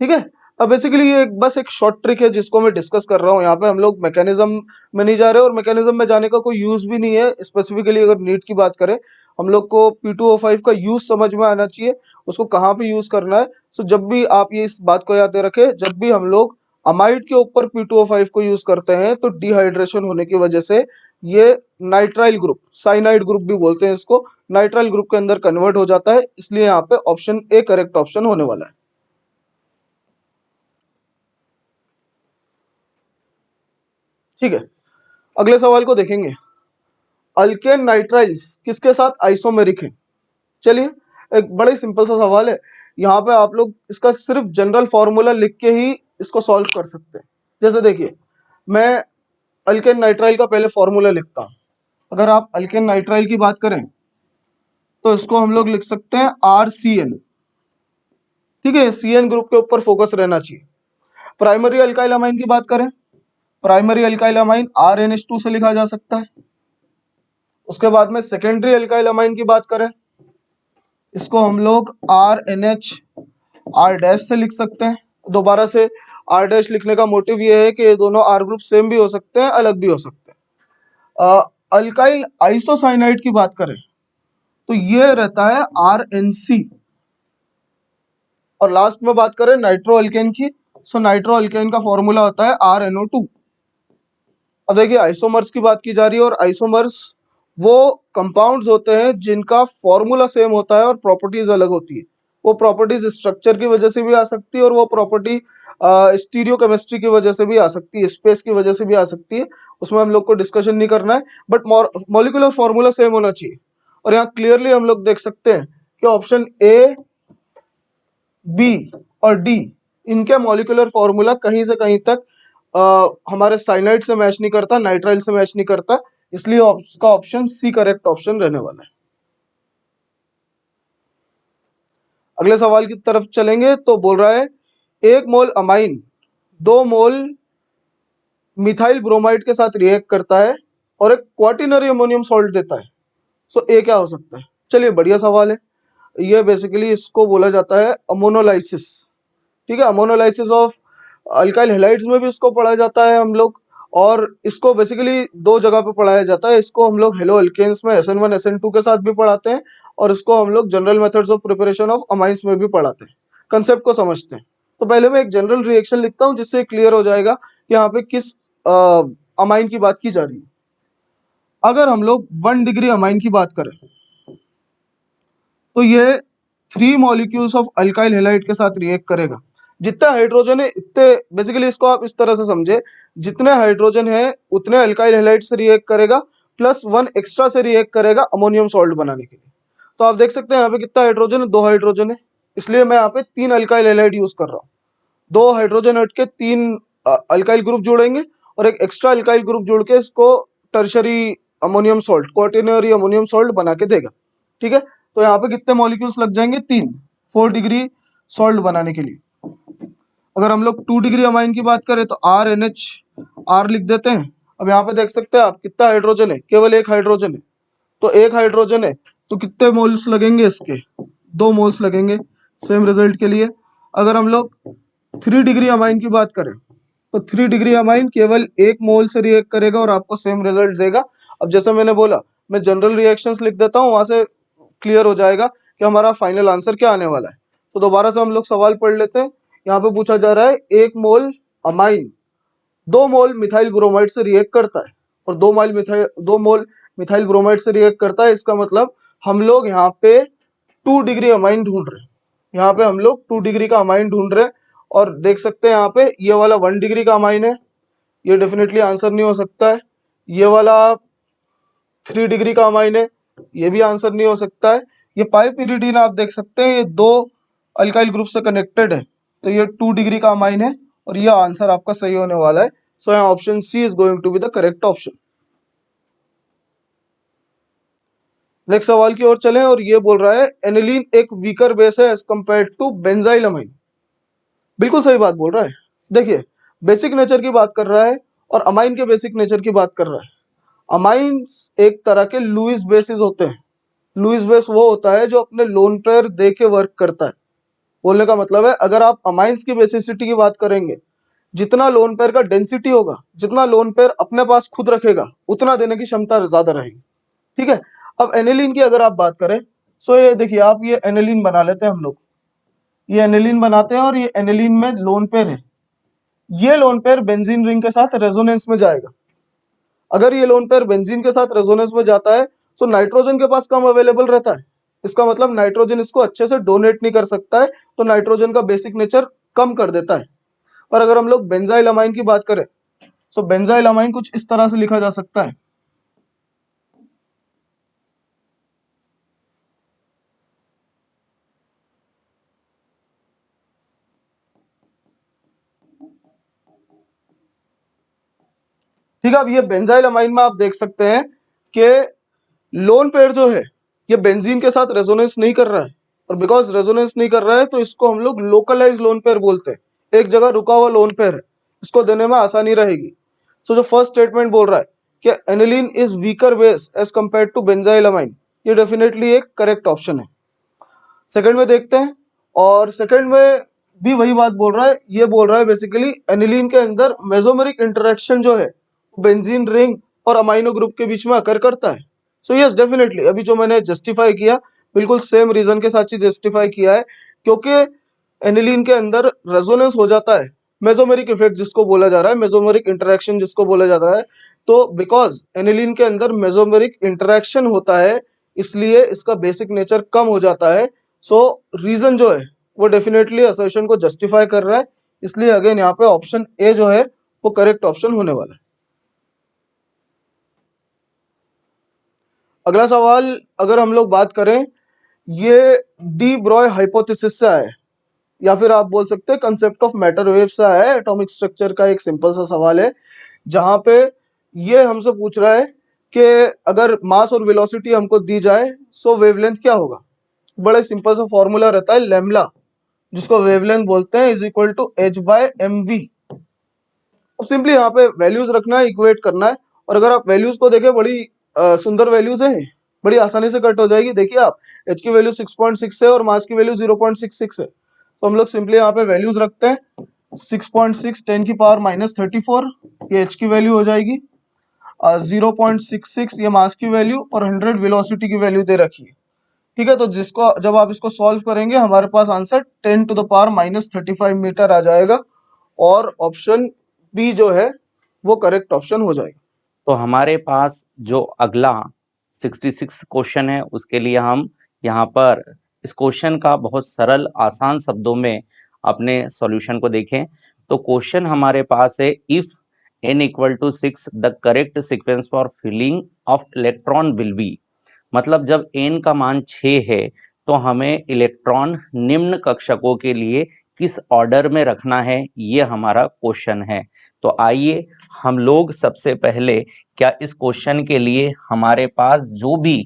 Speaker 1: ठीक है, अब बेसिकली ये बस एक शॉर्ट ट्रिक है जिसको मैं डिस्कस कर रहा हूँ। यहाँ पे हम लोग मैकेनिज्म में नहीं जा रहे और मैकेनिज्म में जाने का कोई यूज भी नहीं है। स्पेसिफिकली अगर नीट की बात करें हम लोग को P2O5 का यूज समझ में आना चाहिए, उसको कहाँ पे यूज करना है। सो जब भी आप ये इस बात को याद रखें, जब भी हम लोग अमाइड के ऊपर P2O5 को यूज करते हैं तो डिहाइड्रेशन होने की वजह से ये नाइट्राइल ग्रुप, साइनाइड ग्रुप भी बोलते हैं इसको, नाइट्राइल ग्रुप के अंदर कन्वर्ट हो जाता है। इसलिए यहाँ पे ऑप्शन ए करेक्ट ऑप्शन होने वाला है। ठीक है, अगले सवाल को देखेंगे। अल्केन नाइट्राइल्स किसके साथ आइसोमेरिक है। चलिए, एक बड़ा ही सिंपल सा सवाल है। यहाँ पे आप लोग इसका सिर्फ जनरल फॉर्मूला लिख के ही इसको सॉल्व कर सकते हैं। जैसे देखिए, मैं अल्केन नाइट्राइल का पहले फॉर्मूला लिखता हूँ। अगर आप अल्केन नाइट्राइल की बात करें तो इसको हम लोग लिख सकते हैं RCN। ठीक है, CN ग्रुप के ऊपर फोकस रहना चाहिए। प्राइमरी अल्काइल अमाइन की बात करें, प्राइमरी अल्काइल अमाइन RNH2 से लिखा जा सकता है। उसके बाद में सेकेंडरी अल्काइल अमाइन की बात करें, इसको हम लोग RNH R डैश से लिख सकते हैं। दोबारा से R डैश लिखने का मोटिव ये है कि ये दोनों R ग्रुप सेम भी हो सकते हैं, अलग भी हो सकते हैं। अल्काइल आइसोसाइनाइड की बात करें तो ये रहता है RNC। और लास्ट में बात करें नाइट्रो अल्केन की, सो नाइट्रो अल्केन का फॉर्मूला होता है RNO2। अब देखिए आइसोमर्स की बात की जा रही है और आइसोमर्स वो कंपाउंड्स होते हैं जिनका फॉर्मूला सेम होता है और प्रॉपर्टीज अलग होती है। वो प्रॉपर्टीज स्ट्रक्चर की वजह से भी आ सकती है और वो प्रॉपर्टी स्टीरियो केमिस्ट्री की वजह से भी आ सकती है, स्पेस की वजह से भी आ सकती है। उसमें हम लोग को डिस्कशन नहीं करना है, बट मॉलिक्यूलर फॉर्मूला सेम होना चाहिए। और यहाँ क्लियरली हम लोग देख सकते हैं कि ऑप्शन ए, बी और डी, इनके मॉलिक्यूलर फॉर्मूला कहीं से कहीं तक हमारे साइनाइड से मैच नहीं करता, नाइट्राइल से मैच नहीं करता। इसलिए उसका ऑप्शन सी करेक्ट ऑप्शन रहने वाला है। अगले सवाल की तरफ चलेंगे तो बोल रहा है 1 मोल अमाइन 2 मोल मिथाइल ब्रोमाइड के साथ रिएक्ट करता है और एक क्वार्टिनरी अमोनियम सॉल्ट देता है। सो ए क्या हो सकता है। चलिए बढ़िया सवाल है। ये बेसिकली इसको बोला जाता है अमोनोलाइसिस। ठीक है, अमोनोलाइसिस ऑफ अल्काइल हैलाइड्स में भी इसको पढ़ा जाता है हम लोग। और इसको बेसिकली 2 जगह पे पढ़ाया जाता है। इसको हम लोग हेलो अल्केन्स में SN1 SN2 के साथ भी पढ़ाते हैं और इसको हम लोग general methods of preparation of amines में भी पढ़ाते हैं। कंसेप्ट को समझते हैं तो पहले मैं एक जनरल रिएक्शन लिखता हूँ जिससे क्लियर हो जाएगा कि यहाँ पे किस अमाइन की बात की जा रही है। अगर हम लोग 1 डिग्री अमाइन की बात करें तो ये 3 मॉलिक्यूल्स ऑफ अल्काइल हैलाइड के साथ रिएक्ट करेगा। जितने हाइड्रोजन है इतने, बेसिकली इसको आप इस तरह से समझे, जितने हाइड्रोजन है उतने अल्काइल हैलाइड से रिएक्ट करेगा, +1 एक्स्ट्रा से रिएक्ट करेगा अमोनियम सॉल्ट बनाने के लिए। तो आप देख सकते हैं यहाँ पे कितना हाइड्रोजन है, 2 हाइड्रोजन है, इसलिए मैं यहाँ पे 3 अल्काइल हैलाइड यूज कर रहा हूँ। 2 हाइड्रोजन हट के 3 अल्काइल ग्रुप जुड़ेंगे और एक एक्स्ट्रा अल्काइल ग्रुप जुड़ के इसको tertiary ammonium salt, quaternary ammonium salt बना के देगा। ठीक है, तो यहाँ पे कितने मॉलिक्यूल्स लग जाएंगे, 3, 4 डिग्री सॉल्ट बनाने के लिए। अगर हम लोग 2 डिग्री अमाइन की बात करें तो RNH लिख देते हैं। अब यहाँ पे देख सकते हैं आप कितना हाइड्रोजन है, केवल 1 हाइड्रोजन है, तो 1 हाइड्रोजन है तो कितने मोल्स लगेंगे इसके, 2 मोल्स लगेंगे सेम रिजल्ट के लिए। अगर हम लोग 3 डिग्री अमाइन की बात करें तो 3 डिग्री अमाइन केवल 1 मोल से रिएक्ट करेगा और आपको सेम रिजल्ट देगा। अब जैसे मैंने बोला, मैं जनरल रिएक्शंस लिख देता हूँ, वहां से क्लियर हो जाएगा कि हमारा फाइनल आंसर क्या आने वाला है। तो दोबारा से हम लोग सवाल पढ़ लेते हैं। यहाँ पे पूछा जा रहा है 1 मोल अमाइन 2 मोल मिथाइल ब्रोमाइड से रिएक्ट करता है और 2 मोल मिथाइल ब्रोमाइड से रिएक्ट करता है। इसका मतलब हम लोग यहाँ पे 2 डिग्री अमाइन ढूंढ रहे हैं, यहाँ पे हम लोग 2 डिग्री का अमाइन ढूंढ रहे हैं। और देख सकते हैं यहाँ पे ये वाला 1 डिग्री का अमाइन है, ये डेफिनेटली आंसर नहीं हो सकता है। ये वाला 3 डिग्री का अमाइन है, ये भी आंसर नहीं हो सकता है। ये पाइपिरिडीन आप देख सकते हैं, ये 2 अल्काइल ग्रुप से कनेक्टेड है, तो ये 2 डिग्री का अमाइन है और ये आंसर आपका सही होने वाला है। सो यहाँ option C is going to be the correct option. Next सवाल की ओर चलें और ये बोल रहा है एनिलीन एक वीकर बेस है as compare to benzyl amine. बिल्कुल सही बात बोल रहा है। देखिए, बेसिक नेचर की बात कर रहा है और अमाइन के बेसिक नेचर की बात कर रहा है। अमाइंस एक तरह के लुईस बेसिस होते हैं। लुईस बेस वो होता है जो अपने लोन पेयर दे के वर्क करता है। बोलने का मतलब है, अगर आप अमाइंस की बेसिसिटी की बात करेंगे, जितना लोन पेयर का डेंसिटी होगा, जितना लोन पेयर अपने पास खुद रखेगा, उतना देने की क्षमता ज्यादा रहेगी। ठीक है, अब एनिलीन की अगर आप बात करें, सो ये देखिए आप, ये एनिलीन बना लेते हैं हम लोग, ये एनिलीन बनाते हैं और ये एनिलीन में लोन पेयर है। ये लोन पेयर बेंजीन रिंग के साथ रेजोनेंस में जाएगा। अगर ये लोन पेयर बेंजीन के साथ रेजोनेंस में जाता है तो नाइट्रोजन के पास कम अवेलेबल रहता है। इसका मतलब नाइट्रोजन इसको अच्छे से डोनेट नहीं कर सकता है, तो नाइट्रोजन का बेसिक नेचर कम कर देता है। पर अगर हम लोग बेंजाइल अमाइन की बात करें, तो बेंजाइल अमाइन कुछ इस तरह से लिखा जा सकता है। ठीक है, अब ये बेंजाइल अमाइन में आप देख सकते हैं कि लोन पेयर जो है ये बेंजीन के साथ रेजोनेंस नहीं कर रहा है, और बिकॉज रेजोनेंस नहीं कर रहा है तो इसको हम लोग लोकलाइज लोन पेयर बोलते हैं। एक जगह रुका हुआ लोन पेयर है, इसको देने में आसानी रहेगी। सो जो फर्स्ट स्टेटमेंट बोल रहा है कि aniline is weaker base as compare to benzyl amine, ये डेफिनेटली एक करेक्ट ऑप्शन है। सेकंड में देखते हैं, और सेकंड में भी वही बात बोल रहा है। ये बोल रहा है बेसिकली एनिलीन के अंदर मेसोमेरिक इंटरेक्शन जो है बेंजीन रिंग और अमाइनो ग्रुप के बीच में अकर करता है। सो यस डेफिनेटली, अभी जो मैंने जस्टिफाई किया बिल्कुल सेम रीजन के साथ ही जस्टिफाई किया है, क्योंकि एनिलीन के अंदर रेजोनेंस हो जाता है, मेसोमेरिक इफेक्ट जिसको बोला जा रहा है, मेसोमेरिक इंटरेक्शन जिसको बोला जा रहा है। तो बिकॉज एनिलीन के अंदर मेसोमेरिक इंटरेक्शन होता है, इसलिए इसका बेसिक नेचर कम हो जाता है। सो रीजन जो है वो डेफिनेटली असर्शन को जस्टिफाई कर रहा है, इसलिए अगेन यहाँ पे ऑप्शन ए जो है वो करेक्ट ऑप्शन होने वाला है। अगला सवाल अगर हम लोग बात करें, ये डी ब्रॉय हाइपोथेसिस से आया है, या फिर आप बोल सकते हैं कंसेप्ट ऑफ मैटर वेव से आया है। एटॉमिक स्ट्रक्चर का एक सिंपल सा सवाल है, जहां पे ये हमसे पूछ रहा है कि अगर मास और वेलोसिटी हमको दी जाए सो वेवलेंथ क्या होगा। बड़ा सिंपल सा फॉर्मूला रहता है लैम्ब्डा, जिसको वेवलेंथ बोलते हैं, इज इक्वल टू h/mv। अब सिंपली यहाँ पे वैल्यूज रखना है, इक्वेट करना है। और अगर आप वैल्यूज को देखें, बड़ी सुंदर वैल्यूज है, बड़ी आसानी से कट हो जाएगी। देखिए आप, h की वैल्यू 6.6 है और मास की वैल्यू 0.66 है, तो हम लोग सिंपली यहाँ पे वैल्यूज रखते हैं। 6.6 10 की पावर -34 ये h की वैल्यू हो जाएगी, 0.66 ये मास की वैल्यू, और 100 वेलोसिटी की वैल्यू दे रखी है। ठीक है, तो जिसको जब आप इसको सॉल्व करेंगे हमारे पास answer 10 to the power -35 metre आ जाएगा, और ऑप्शन बी जो है वो करेक्ट ऑप्शन हो जाएगा।
Speaker 2: तो हमारे पास जो अगला 66 क्वेश्चन है, उसके लिए हम यहाँ पर इस क्वेश्चन का बहुत सरल आसान शब्दों में अपने सॉल्यूशन को देखें। तो क्वेश्चन हमारे पास है, if n = 6 the correct sequence for filling of electron will be. मतलब जब n का मान 6 है तो हमें इलेक्ट्रॉन निम्न कक्षकों के लिए किस ऑर्डर में रखना है, ये हमारा क्वेश्चन है। तो आइए हम लोग सबसे पहले क्या इस क्वेश्चन के लिए हमारे पास जो भी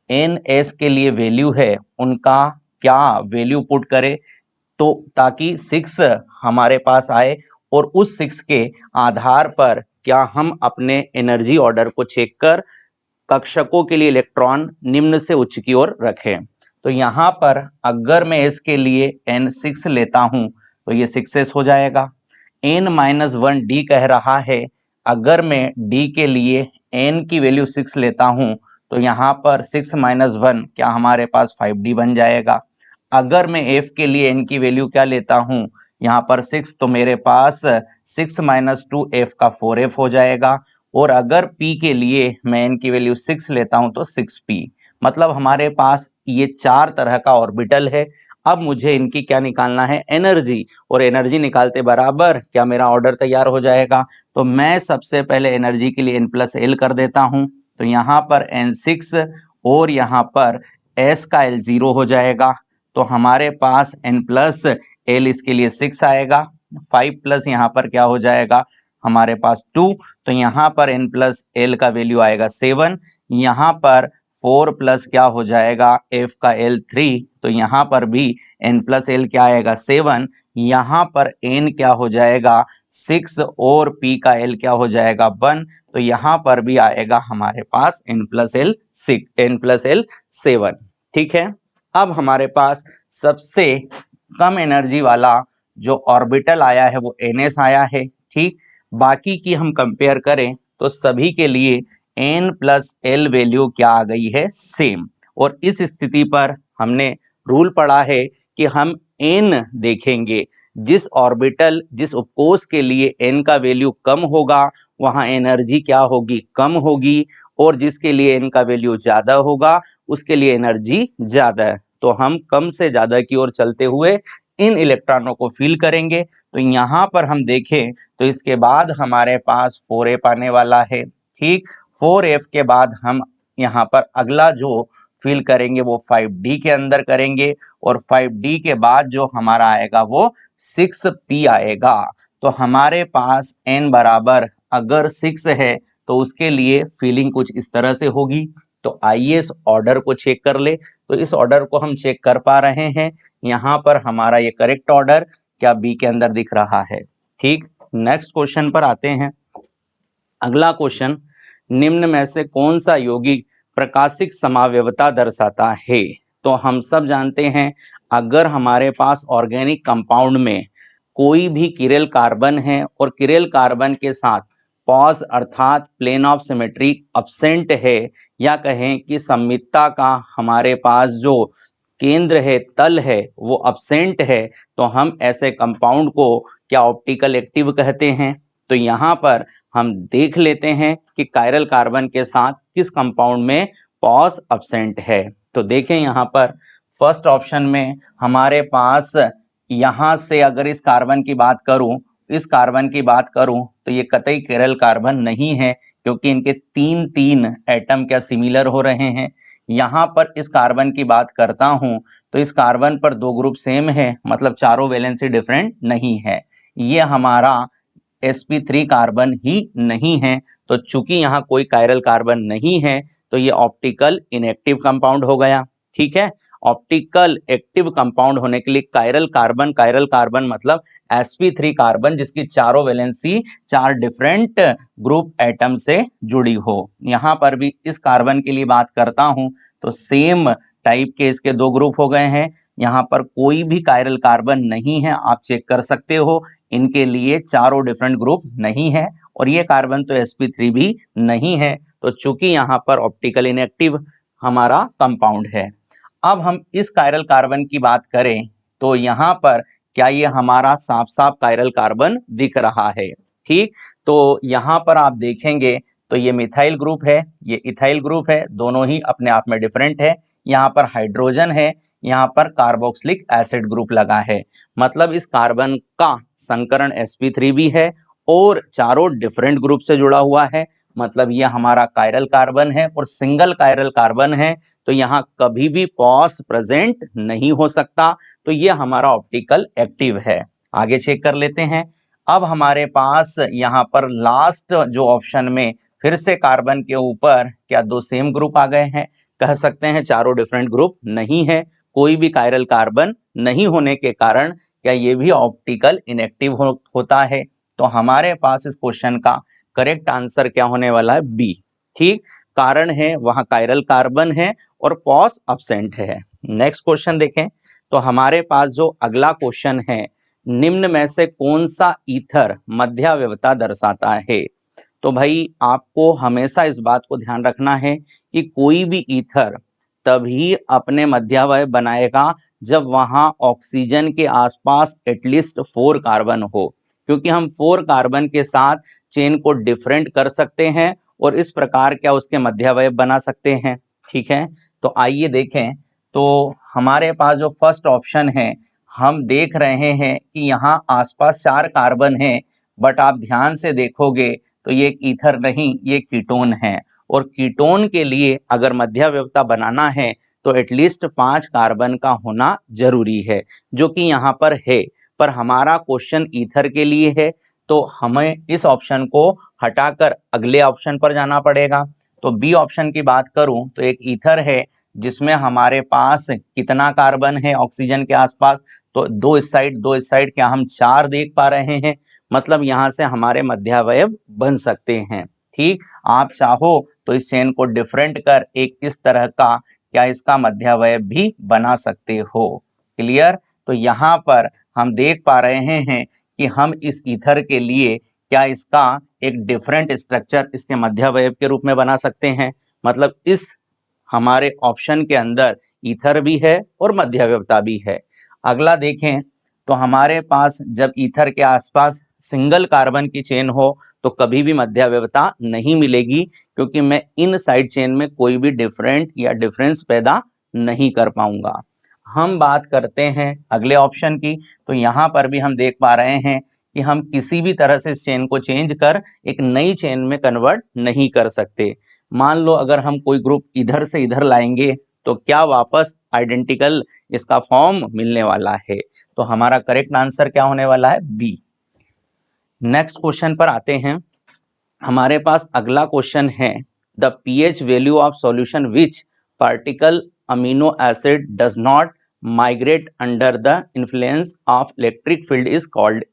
Speaker 2: ns के लिए वैल्यू है उनका क्या वैल्यू पुट करें, तो ताकि 6 हमारे पास आए और उस 6 के आधार पर क्या हम अपने एनर्जी ऑर्डर को चेक कर कक्षकों के लिए इलेक्ट्रॉन निम्न से उच्च की ओर रखें। तो यहाँ पर अगर मैं इसके लिए n6 लेता हूं तो ये 6s हो जाएगा। n-1 d कह रहा है, अगर मैं d के लिए n की वैल्यू 6 लेता हूं तो यहाँ पर 6 - 1 क्या हमारे पास 5d बन जाएगा। अगर मैं f के लिए n की वैल्यू क्या लेता हूं, यहाँ पर 6, तो मेरे पास 6 - 2 f का 4f हो जाएगा। और अगर p के लिए मैं n की वैल्यू 6 लेता हूं तो 6p। मतलब हमारे पास ये 4 तरह का ऑर्बिटल है। अब मुझे इनकी क्या निकालना है, एनर्जी, और एनर्जी निकालते बराबर क्या मेरा ऑर्डर तैयार हो जाएगा। तो मैं सबसे पहले एनर्जी के लिए n+l कर देता हूं, तो यहाँ पर n6 और यहाँ पर s का l 0 हो जाएगा। तो हमारे पास n+l इसके लिए 6 आएगा, 5 प्लस यहाँ पर क्या हो जाएगा हमारे पास 2, तो यहाँ पर n+l का वैल्यू आएगा 7। यहाँ पर 4 प्लस क्या हो जाएगा f का l 3, तो यहाँ पर भी n+l क्या आएगा 7। यहाँ पर n क्या हो जाएगा 6 और p का l क्या हो जाएगा 1, तो यहाँ पर भी आएगा हमारे पास n+l 7। ठीक है। अब हमारे पास सबसे कम एनर्जी वाला जो ऑर्बिटल आया है वो ns आया है। ठीक, बाकी की हम कंपेयर करें तो सभी के लिए n+l वैल्यू क्या आ गई है, सेम। और इस स्थिति पर हमने रूल पढ़ा है कि हम n देखेंगे, जिस ऑर्बिटल जिस उपकोष के लिए n का वैल्यू कम होगा वहां एनर्जी क्या होगी, कम होगी, और जिसके लिए n का वैल्यू ज्यादा होगा उसके लिए एनर्जी ज्यादा है। तो हम कम से ज्यादा की ओर चलते हुए इन इलेक्ट्रॉनों को फील करेंगे। तो यहाँ पर हम देखें तो इसके बाद हमारे पास 4f आने वाला है। ठीक, 4f के बाद हम यहाँ पर अगला जो फील करेंगे वो 5d के अंदर करेंगे, और 5d के बाद जो हमारा आएगा वो 6p आएगा। तो हमारे पास n बराबर अगर 6 है तो उसके लिए फीलिंग कुछ इस तरह से होगी। तो आइए इस ऑर्डर को चेक कर ले। तो इस ऑर्डर को हम चेक कर पा रहे हैं, यहाँ पर हमारा ये करेक्ट ऑर्डर क्या बी के अंदर दिख रहा है। ठीक, नेक्स्ट क्वेश्चन पर आते हैं। अगला क्वेश्चन, निम्न में से कौन सा यौगिक प्रकाशिक समावयवता दर्शाता है। तो हम सब जानते हैं अगर हमारे पास ऑर्गेनिक कंपाउंड में कोई भी किरेल कार्बन है और किरेल कार्बन के साथ पॉज अर्थात प्लेन ऑफ सिमेट्री अब्सेंट है, या कहें कि सममितता का हमारे पास जो केंद्र है, तल है, वो अब्सेंट है, तो हम ऐसे कंपाउंड को क्या ऑप्टिकल एक्टिव कहते हैं। तो यहाँ पर हम देख लेते हैं कि कायरल कार्बन के साथ किस कंपाउंड में पॉज अब्सेंट है। तो देखें यहाँ पर फर्स्ट ऑप्शन में हमारे पास यहाँ से अगर इस कार्बन की बात करूं, इस कार्बन की बात करूं तो ये कतई कायरल कार्बन नहीं है, क्योंकि इनके 3 एटम क्या सिमिलर हो रहे हैं। यहाँ पर इस कार्बन की बात करता हूं तो इस कार्बन पर 2 ग्रुप सेम है, मतलब चारों वैलेंसी डिफरेंट नहीं है। ये हमारा sp3 कार्बन ही नहीं है। तो चूंकि यहाँ कोई कायरल कार्बन नहीं है तो ये ऑप्टिकल इनएक्टिव कंपाउंड हो गया। ठीक है, ऑप्टिकल एक्टिव कंपाउंड होने के लिए कायरल कार्बन मतलब sp3 कार्बन जिसकी चारों वैलेंसी 4 डिफरेंट ग्रुप एटम से जुड़ी हो। यहाँ पर भी इस कार्बन के लिए बात करता हूं तो सेम टाइप के इसके 2 ग्रुप हो गए हैं। यहाँ पर कोई भी कायरल कार्बन नहीं है, आप चेक कर सकते हो, इनके लिए चारों डिफरेंट ग्रुप नहीं है, और ये कार्बन तो sp3 भी नहीं है। तो चूंकि यहाँ पर ऑप्टिकल इनएक्टिव हमारा कंपाउंड है। अब हम इस कायरल कार्बन की बात करें तो यहाँ पर क्या ये हमारा साफ साफ कायरल कार्बन दिख रहा है। ठीक, तो यहाँ पर आप देखेंगे तो ये मिथाइल ग्रुप है, ये इथाइल ग्रुप है, दोनों ही अपने आप में डिफरेंट है। यहाँ पर हाइड्रोजन है, यहाँ पर कार्बोक्सिलिक एसिड ग्रुप लगा है, मतलब इस कार्बन का संकरण sp3 भी है और चारों डिफरेंट ग्रुप से जुड़ा हुआ है। मतलब ये हमारा कायरल कार्बन है और सिंगल कायरल कार्बन है, तो यहाँ कभी भी पॉस प्रेजेंट नहीं हो सकता, तो ये हमारा ऑप्टिकल एक्टिव है। आगे चेक कर लेते हैं। अब हमारे पास यहाँ पर लास्ट जो ऑप्शन में फिर से कार्बन के ऊपर क्या दो सेम ग्रुप आ गए हैं, कह सकते हैं चारों डिफरेंट ग्रुप नहीं है, कोई भी कायरल कार्बन नहीं होने के कारण क्या ये भी ऑप्टिकल इनएक्टिव होता है। तो हमारे पास इस क्वेश्चन का करेक्ट आंसर क्या होने वाला है, बी। ठीक, कारण है वहां कायरल कार्बन है और पॉस अब्सेंट है। नेक्स्ट क्वेश्चन देखें, तो हमारे पास जो अगला क्वेश्चन है, निम्न में से कौन सा ईथर मध्यावयवता दर्शाता है। तो भाई आपको हमेशा इस बात को ध्यान रखना है कि कोई भी ईथर तभी अपने मध्यावयव बनाएगा जब वहां ऑक्सीजन के आसपास एटलीस्ट 4 कार्बन हो, क्योंकि हम 4 कार्बन के साथ चेन को डिफरेंट कर सकते हैं और इस प्रकार क्या उसके मध्यावयव बना सकते हैं। ठीक है, तो आइए देखें। तो हमारे पास जो फर्स्ट ऑप्शन है, हम देख रहे हैं कि यहाँ आसपास 4 कार्बन हैं, बट आप ध्यान से देखोगे तो ये एक ईथर नहीं, ये कीटोन है, और कीटोन के लिए अगर मध्यावयवता बनाना है तो एटलीस्ट 5 कार्बन का होना जरूरी है, जो कि यहाँ पर है। पर हमारा क्वेश्चन ईथर के लिए है, तो हमें इस ऑप्शन को हटाकर अगले ऑप्शन पर जाना पड़ेगा। तो बी ऑप्शन की बात करूं तो एक ईथर है जिसमें हमारे पास कितना कार्बन है ऑक्सीजन के आसपास, तो 2 इस साइड 2 इस साइड, क्या हम 4 देख पा रहे हैं, मतलब यहाँ से हमारे मध्यावयव बन सकते हैं। ठीक, आप चाहो तो इस चेन को डिफरेंट कर एक इस तरह का क्या इसका मध्यावयव भी बना सकते हो। क्लियर, तो यहाँ पर हम देख पा रहे हैं कि हम इस ईथर के लिए क्या इसका एक डिफरेंट स्ट्रक्चर इसके मध्यावयव के रूप में बना सकते हैं, मतलब इस हमारे ऑप्शन के अंदर ईथर भी है और मध्यावयवता भी है। अगला देखें, तो हमारे पास जब ईथर के आसपास सिंगल कार्बन की चेन हो तो कभी भी मध्यावयवता नहीं मिलेगी, क्योंकि मैं इन साइड चेन में कोई भी डिफरेंट या डिफरेंस पैदा नहीं कर पाऊंगा। हम बात करते हैं अगले ऑप्शन की, तो यहाँ पर भी हम देख पा रहे हैं कि हम किसी भी तरह से इस चेन को चेंज कर एक नई चेन में कन्वर्ट नहीं कर सकते। मान लो अगर हम कोई ग्रुप इधर से इधर लाएंगे तो क्या वापस आइडेंटिकल इसका फॉर्म मिलने वाला है, तो हमारा करेक्ट आंसर क्या होने वाला है, बी। नेक्स्ट क्वेश्चन पर आते हैं। हमारे पास अगला क्वेश्चन है, the pH value of solution which particle amino acid does not migrate under the influence of electric field is called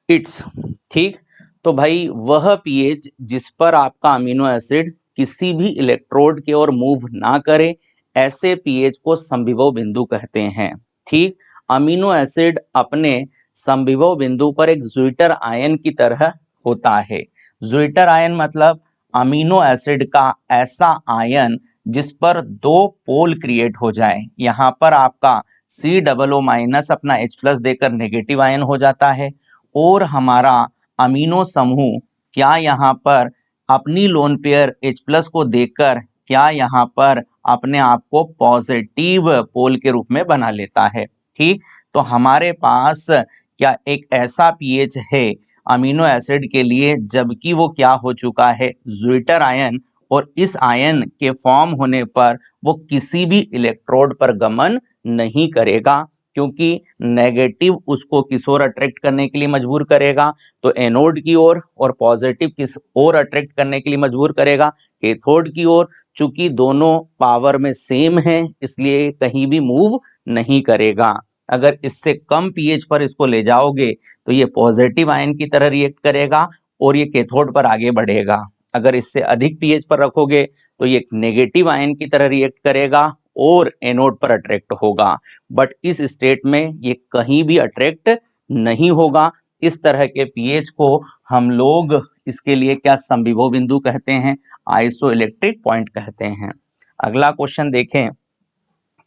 Speaker 2: its. ठीक, तो भाई वह पीएच जिस पर आपका अमीनो एसिड किसी भी इलेक्ट्रोड की ओर मूव ना करे, ऐसे पीएच को समविभव बिंदु कहते हैं। ठीक, अमीनो एसिड अपने समविभव बिंदु पर एक ज्विटर आयन की तरह होता है। ज्विटर आयन मतलब अमीनो एसिड का ऐसा आयन जिस पर 2 पोल क्रिएट हो जाए। यहाँ पर आपका COO माइनस अपना H+ देकर नेगेटिव आयन हो जाता है, और हमारा अमीनो समूह क्या यहाँ पर अपनी लोन पेयर H+ को देकर क्या यहाँ पर अपने आप को पॉजिटिव पोल के रूप में बना लेता है। ठीक, तो हमारे पास क्या एक ऐसा पीएच है अमीनो एसिड के लिए जबकि वो क्या हो चुका है, ज्विटर आयन, और इस आयन के फॉर्म होने पर वो किसी भी इलेक्ट्रोड पर गमन नहीं करेगा, क्योंकि नेगेटिव उसको किस ओर अट्रैक्ट करने के लिए मजबूर करेगा, तो एनोड की ओर, और पॉजिटिव किस ओर अट्रैक्ट करने के लिए मजबूर करेगा, कैथोड की ओर। चूंकि दोनों पावर में सेम है इसलिए कहीं भी मूव नहीं करेगा। अगर इससे कम पीएच पर इसको ले जाओगे तो ये पॉजिटिव आयन की तरह रिएक्ट करेगा और ये कैथोड पर आगे बढ़ेगा। अगर इससे अधिक पीएच पर रखोगे तो ये नेगेटिव आयन की तरह रिएक्ट करेगा और एनोड पर अट्रैक्ट होगा, बट इस स्टेट में ये कहीं भी अट्रैक्ट नहीं होगा। इस तरह के पीएच को हम लोग इसके लिए क्या समविभव बिंदु कहते हैं, आइसोइलेक्ट्रिक पॉइंट कहते हैं। अगला क्वेश्चन देखें,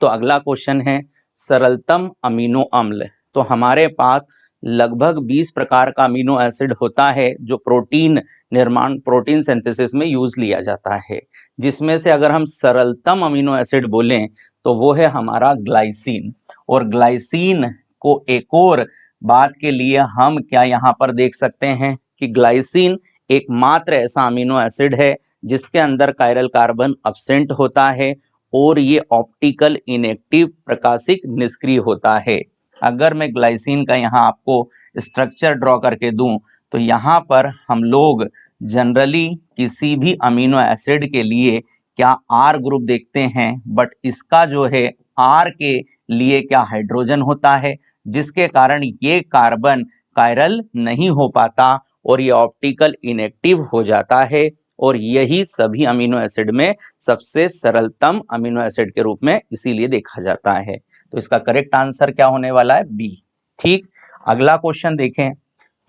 Speaker 2: तो अगला क्वेश्चन है सरलतम अमीनो अम्ल। तो हमारे पास लगभग 20 प्रकार का अमीनो एसिड होता है जो प्रोटीन निर्माण, प्रोटीन सिंथेसिस में यूज लिया जाता है, जिसमें से अगर हम सरलतम अमीनो एसिड बोलें तो वो है हमारा ग्लाइसिन। और ग्लाइसिन को एक और बात के लिए हम क्या यहाँ पर देख सकते हैं कि ग्लाइसिन एकमात्र ऐसा अमीनो एसिड है जिसके अंदर कायरल कार्बन अब्सेंट होता है और ये ऑप्टिकल इनएक्टिव प्रकाशिक निष्क्रिय होता है। अगर मैं ग्लाइसिन का यहाँ आपको स्ट्रक्चर ड्रॉ करके दूं तो यहाँ पर हम लोग जनरली किसी भी अमीनो एसिड के लिए क्या आर ग्रुप देखते हैं, बट इसका जो है आर के लिए क्या हाइड्रोजन होता है, जिसके कारण ये कार्बन कायरल नहीं हो पाता और ये ऑप्टिकल इनएक्टिव हो जाता है और यही सभी अमीनो एसिड में सबसे सरलतम अमीनो एसिड के रूप में इसीलिए देखा जाता है। तो इसका करेक्ट आंसर क्या होने वाला है? बी। ठीक, अगला क्वेश्चन देखें।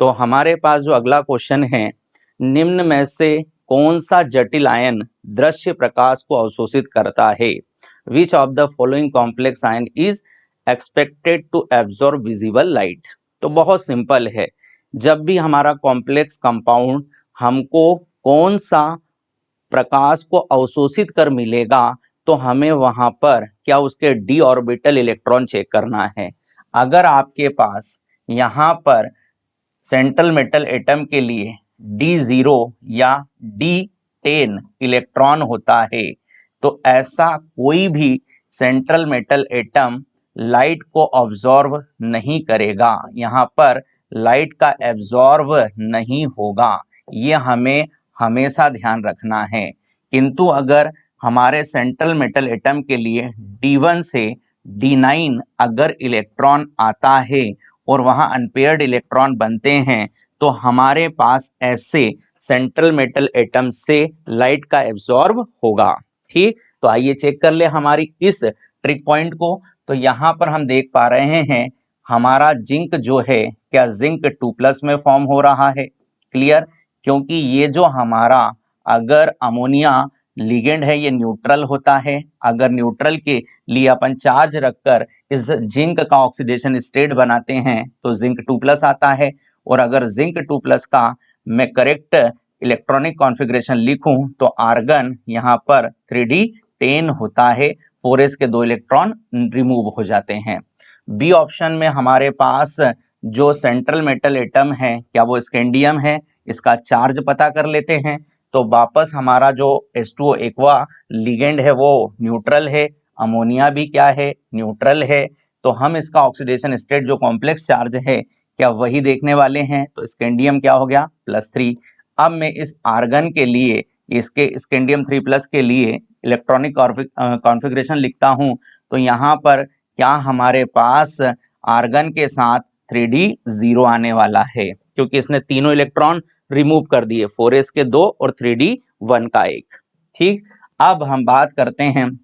Speaker 2: तो हमारे पास जो अगला क्वेश्चन है, निम्न में से कौन सा जटिल आयन दृश्य प्रकाश को अवशोषित करता है? Which of the following complex ion is expected to absorb visible light? तो बहुत सिंपल है, जब भी हमारा कॉम्प्लेक्स कंपाउंड हमको कौन सा प्रकाश को अवशोषित कर मिलेगा तो हमें वहां पर क्या उसके डी ऑर्बिटल इलेक्ट्रॉन चेक करना है। अगर आपके पास यहाँ पर सेंट्रल मेटल एटम के लिए D0 या D10 इलेक्ट्रॉन होता है तो ऐसा कोई भी सेंट्रल मेटल एटम लाइट को ऑब्जॉर्व नहीं करेगा, यहाँ पर लाइट का एब्जॉर्व नहीं होगा, ये हमें हमेशा ध्यान रखना है। किंतु अगर हमारे सेंट्रल मेटल एटम के लिए D1 से D9 अगर इलेक्ट्रॉन आता है और वहां अनपेयर्ड इलेक्ट्रॉन बनते हैं तो हमारे पास ऐसे सेंट्रल मेटल एटम से लाइट का एब्जॉर्ब होगा। ठीक, तो आइए चेक कर ले हमारी इस ट्रिक पॉइंट को। तो यहाँ पर हम देख पा रहे हैं हमारा जिंक जो है क्या जिंक 2+ में फॉर्म हो रहा है। क्लियर, क्योंकि ये जो हमारा अगर अमोनिया लिगेंड है ये न्यूट्रल होता है, अगर न्यूट्रल के लिए अपन चार्ज रखकर इस जिंक का ऑक्सीडेशन स्टेट बनाते हैं तो जिंक 2+ आता है, और अगर जिंक 2+ का मैं करेक्ट इलेक्ट्रॉनिक कॉन्फ़िगरेशन लिखूं तो आर्गन यहाँ पर 3D10 होता है, 4s के 2 इलेक्ट्रॉन रिमूव हो जाते हैं। बी ऑप्शन में हमारे पास जो सेंट्रल मेटल एटम है क्या वो स्कैंडियम है, इसका चार्ज पता कर लेते हैं। तो वापस हमारा जो H2O एक्वा लिगेंड है वो न्यूट्रल है, अमोनिया भी क्या है, न्यूट्रल है, तो हम इसका ऑक्सीडेशन स्टेट जो कॉम्प्लेक्स चार्ज है क्या वही देखने वाले हैं। तो स्कैंडियम क्या हो गया +3। अब मैं इस आर्गन के लिए इसके स्कैंडियम 3+ के लिए इलेक्ट्रॉनिक कॉन्फ़िगरेशन लिखता हूं तो यहाँ पर क्या हमारे पास आर्गन के साथ 3D0 आने वाला है, क्योंकि इसने तीनों इलेक्ट्रॉन रिमूव कर दिए, 4s के 2 और 3D1 का 1। ठीक, अब हम बात करते हैं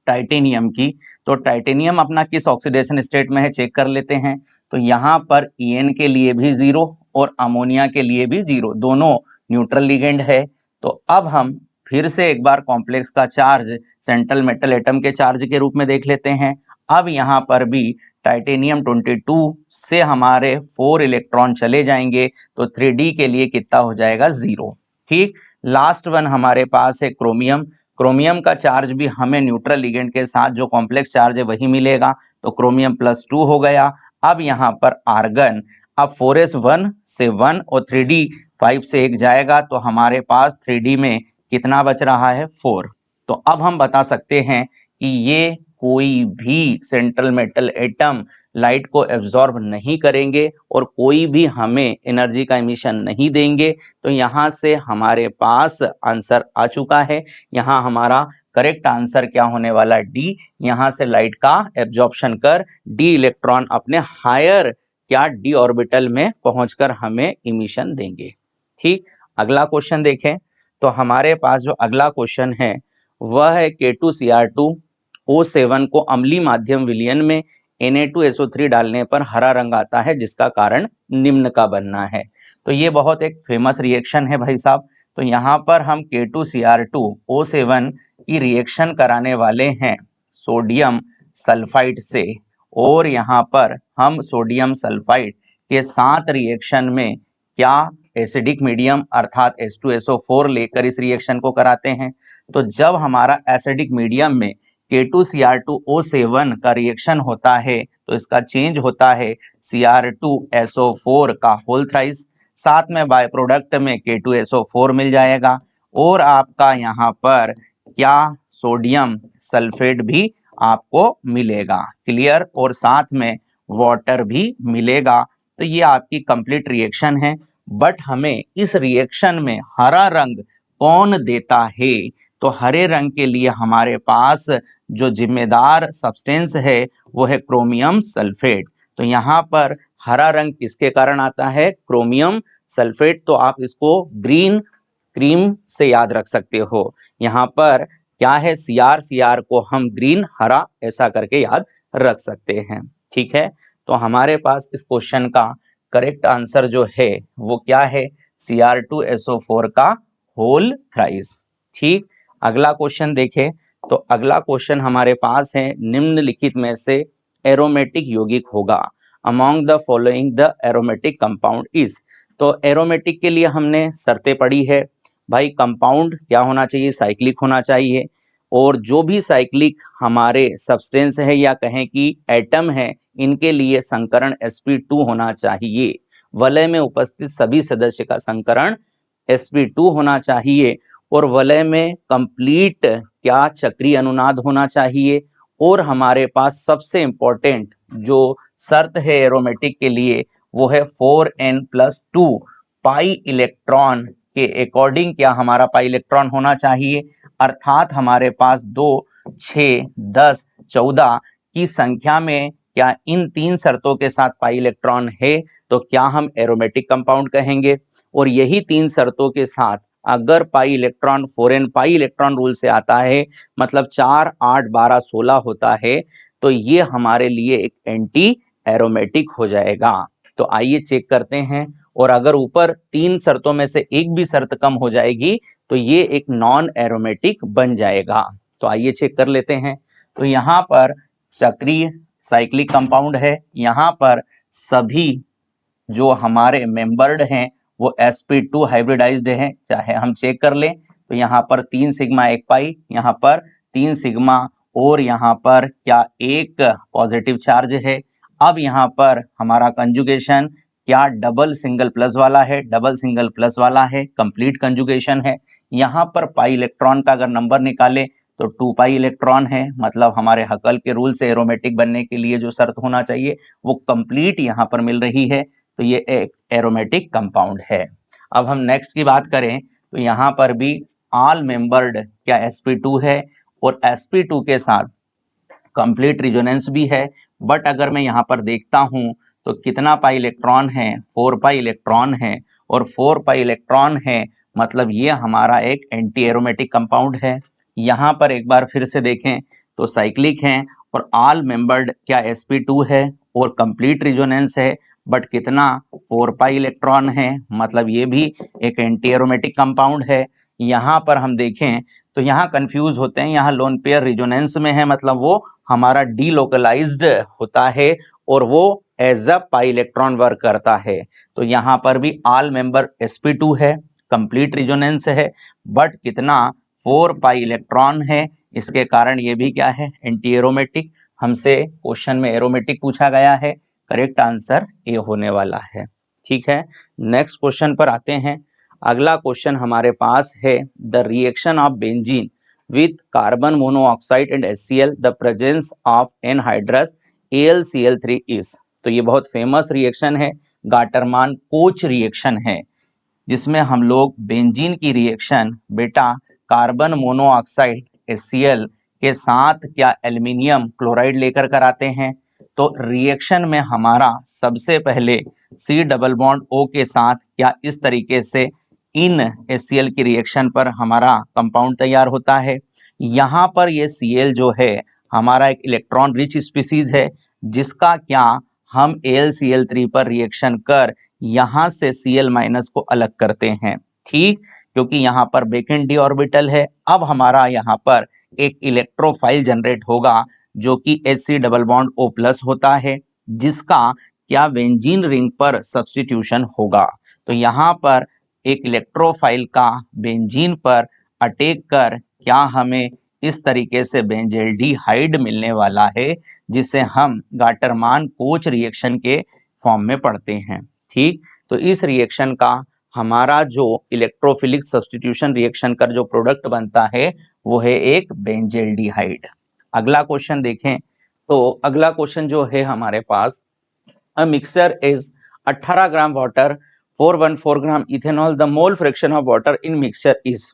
Speaker 2: टाइटेनियम की। तो टाइटेनियम अपना किस ऑक्सीडेशन स्टेट में है चेक कर लेते हैं। तो यहाँ पर En के लिए भी 0 और अमोनिया के लिए भी 0, दोनों न्यूट्रल लिगेंड है। तो अब हम फिर से एक बार कॉम्प्लेक्स का चार्ज सेंट्रल मेटल एटम के चार्ज के रूप में देख लेते हैं। अब यहाँ पर भी टाइटेनियम 22 से हमारे 4 इलेक्ट्रॉन चले जाएंगे तो 3D के लिए कितना हो जाएगा 0। ठीक, लास्ट वन हमारे पास है क्रोमियम। क्रोमियम का चार्ज भी हमें न्यूट्रल लिगेंड के साथ जो कॉम्प्लेक्स चार्ज है वही मिलेगा, तो क्रोमियम +2 हो गया। अब यहाँ पर आर्गन, अब 4s 1 से 1 और 3D 5 से 1 जाएगा तो हमारे पास 3D में कितना बच रहा है 4। तो अब हम बता सकते हैं कि ये कोई भी सेंट्रल मेटल एटम लाइट को एब्जॉर्ब नहीं करेंगे और कोई भी हमें एनर्जी का इमिशन नहीं देंगे। तो यहाँ से हमारे पास आंसर आ चुका है। यहाँ हमारा करेक्ट आंसर क्या होने वाला है डी। यहाँ से लाइट का एब्जॉर्प्शन कर डी इलेक्ट्रॉन अपने हायर क्या डी ऑर्बिटल में पहुंचकर हमें इमिशन देंगे। ठीक, अगला क्वेश्चन देखें। तो हमारे पास जो अगला क्वेश्चन है वह है K2Cr2O7 को अम्लीय माध्यम विलयन में Na2SO3 डालने पर हरा रंग आता है जिसका कारण निम्न का बनना है। तो ये बहुत एक फेमस रिएक्शन है भाई साहब। तो यहाँ पर हम K2Cr2O7 की रिएक्शन कराने वाले हैं सोडियम सल्फाइड से, और यहाँ पर हम सोडियम सल्फाइड के साथ रिएक्शन में क्या एसिडिक मीडियम अर्थात H2SO4 लेकर इस रिएक्शन को कराते हैं। तो जब हमारा एसिडिक मीडियम में K2Cr2O7 का रिएक्शन होता है तो इसका चेंज होता है Cr2SO4 का होल थ्राइस। साथ में बाय प्रोडक्ट में K2SO4 मिल जाएगा और आपका यहाँ पर क्या सोडियम सल्फेट भी आपको मिलेगा, क्लियर, और साथ में वाटर भी मिलेगा। तो ये आपकी कंप्लीट रिएक्शन है। बट हमें इस रिएक्शन में हरा रंग कौन देता है? तो हरे रंग के लिए हमारे पास जो जिम्मेदार सब्सटेंस है वो है क्रोमियम सल्फेट। तो यहाँ पर हरा रंग किसके कारण आता है? Chromium sulphate. तो आप इसको ग्रीन क्रीम से याद रख सकते हो। यहाँ पर क्या है? CR को हम ग्रीन हरा ऐसा करके याद रख सकते हैं। ठीक है, तो हमारे पास इस क्वेश्चन का करेक्ट आंसर जो है वो क्या है? Cr2SO4 का होल थ्राइस। ठीक, अगला क्वेश्चन देखें। तो अगला क्वेश्चन हमारे पास है, निम्नलिखित में से एरोमेटिक यौगिक होगा। Among the following the aromatic compound is. तो एरोमेटिक के लिए हमने शर्तें पढ़ी है भाई, कंपाउंड क्या होना चाहिए? साइक्लिक होना चाहिए। और जो भी साइक्लिक हमारे सब्सटेंस है या कहें कि एटम है, इनके लिए संकरण sp2 होना चाहिए। वलय में उपस्थित सभी सदस्य का संकरण sp2 होना चाहिए। और वलय में कंप्लीट क्या चक्रीय अनुनाद होना चाहिए। और हमारे पास सबसे इंपॉर्टेंट जो शर्त है एरोमेटिक के लिए वो है 4n+2 पाई इलेक्ट्रॉन के अकॉर्डिंग क्या हमारा पाई इलेक्ट्रॉन होना चाहिए। अर्थात हमारे पास 2, 6, 10, 14 की संख्या में क्या इन तीन शर्तों के साथ पाई इलेक्ट्रॉन है तो क्या हम एरोमेटिक कंपाउंड कहेंगे। और यही तीन शर्तों के साथ अगर pi electron 4n pi electron rule से आता है, मतलब 4, 8, 12, 16 होता है, तो ये हमारे लिए एक एंटी एरोमेटिक हो जाएगा। तो आइए चेक करते हैं। और अगर ऊपर तीन शर्तों में से एक भी शर्त कम हो जाएगी तो ये एक नॉन एरोमेटिक बन जाएगा। तो आइए चेक कर लेते हैं। तो यहाँ पर चक्रीय साइक्लिक कंपाउंड है, यहाँ पर सभी जो हमारे मेंबर्ड हैं वो sp2 हाइब्रिडाइज्ड है। चाहे हम चेक कर लें तो यहाँ पर 3 सिग्मा 1 पाई, यहाँ पर 3 सिग्मा और यहाँ पर क्या एक पॉजिटिव चार्ज है। अब यहाँ पर हमारा कंजुगेशन क्या डबल सिंगल प्लस वाला है, डबल सिंगल प्लस वाला है, कंप्लीट कंजुगेशन है। यहाँ पर पाई इलेक्ट्रॉन का अगर नंबर निकाले तो 2 पाई इलेक्ट्रॉन है, मतलब हमारे हकल के रूल से एरोमेटिक बनने के लिए जो शर्त होना चाहिए वो कंप्लीट यहाँ पर मिल रही है। तो ये एक एरोमेटिक कंपाउंड है। अब हम नेक्स्ट की बात करें तो यहाँ पर भी ऑल मेंबर्ड क्या sp2 है और sp2 के साथ कंप्लीट रिजोनेंस भी है। बट अगर मैं यहाँ पर देखता हूँ तो कितना पाई इलेक्ट्रॉन है? 4 पाई इलेक्ट्रॉन है। और 4 पाई इलेक्ट्रॉन है मतलब ये हमारा एक एंटी एरोमेटिक कंपाउंड है। यहाँ पर एक बार फिर से देखें तो साइक्लिक है और ऑल मेंबर्ड क्या sp2 है और कंप्लीट रिजोनेंस है। बट कितना? 4 पाई इलेक्ट्रॉन है, मतलब ये भी एक एंटी एरोमेटिक कंपाउंड है। यहाँ पर हम देखें तो यहाँ कंफ्यूज होते हैं, यहाँ लोन पेयर रिजोनेंस में है, मतलब वो हमारा डीलोकलाइज्ड होता है और वो as a pi electron work करता है। तो यहाँ पर भी ऑल मेंबर sp2 है, कंप्लीट रिजोनेंस है, बट कितना? 4 पाई इलेक्ट्रॉन है। इसके कारण ये भी क्या है? Anti aromatic. हमसे क्वेश्चन में एरोमेटिक पूछा गया है, करेक्ट आंसर ए होने वाला है। ठीक है, नेक्स्ट क्वेश्चन पर आते हैं। अगला क्वेश्चन हमारे पास है, the reaction of benzene with carbon monoxide and HCl the presence of anhydrous AlCl3 is. तो ये बहुत फेमस रिएक्शन है, गाटरमान कोच रिएक्शन है, जिसमें हम लोग बेंजीन की रिएक्शन बेटा कार्बन मोनोऑक्साइड HCl के साथ क्या एल्युमिनियम क्लोराइड लेकर कराते हैं। तो रिएक्शन में हमारा सबसे पहले C डबल बॉन्ड O के साथ क्या इस तरीके से इन HCl की रिएक्शन पर हमारा कंपाउंड तैयार होता है। यहाँ पर ये Cl जो है हमारा एक इलेक्ट्रॉन रिच स्पीसीज है, जिसका क्या हम AlCl3 पर रिएक्शन कर यहाँ से Cl- को अलग करते हैं। ठीक, क्योंकि यहाँ पर वैकेंट डी ऑर्बिटल है। अब हमारा यहाँ पर एक इलेक्ट्रोफाइल जनरेट होगा जो कि Hc डबल बॉन्ड O+ होता है, जिसका क्या बेंजीन रिंग पर सब्स्टिट्यूशन होगा। तो यहाँ पर एक इलेक्ट्रोफाइल का बेंजीन पर अटैक कर क्या हमें इस तरीके से बेंजल्डिहाइड मिलने वाला है, जिसे हम गाटरमान कोच रिएक्शन के फॉर्म में पढ़ते हैं। ठीक, तो इस रिएक्शन का हमारा जो इलेक्ट्रोफिलिक सब्स्टिट्यूशन रिएक्शन का जो प्रोडक्ट बनता है वो है एक बेंजेल्डिहाइड। अगला क्वेश्चन देखें तो अगला क्वेश्चन जो है हमारे पास, a mixture is 18 gram water 414 gram ethanol, the mole fraction of water in mixture is.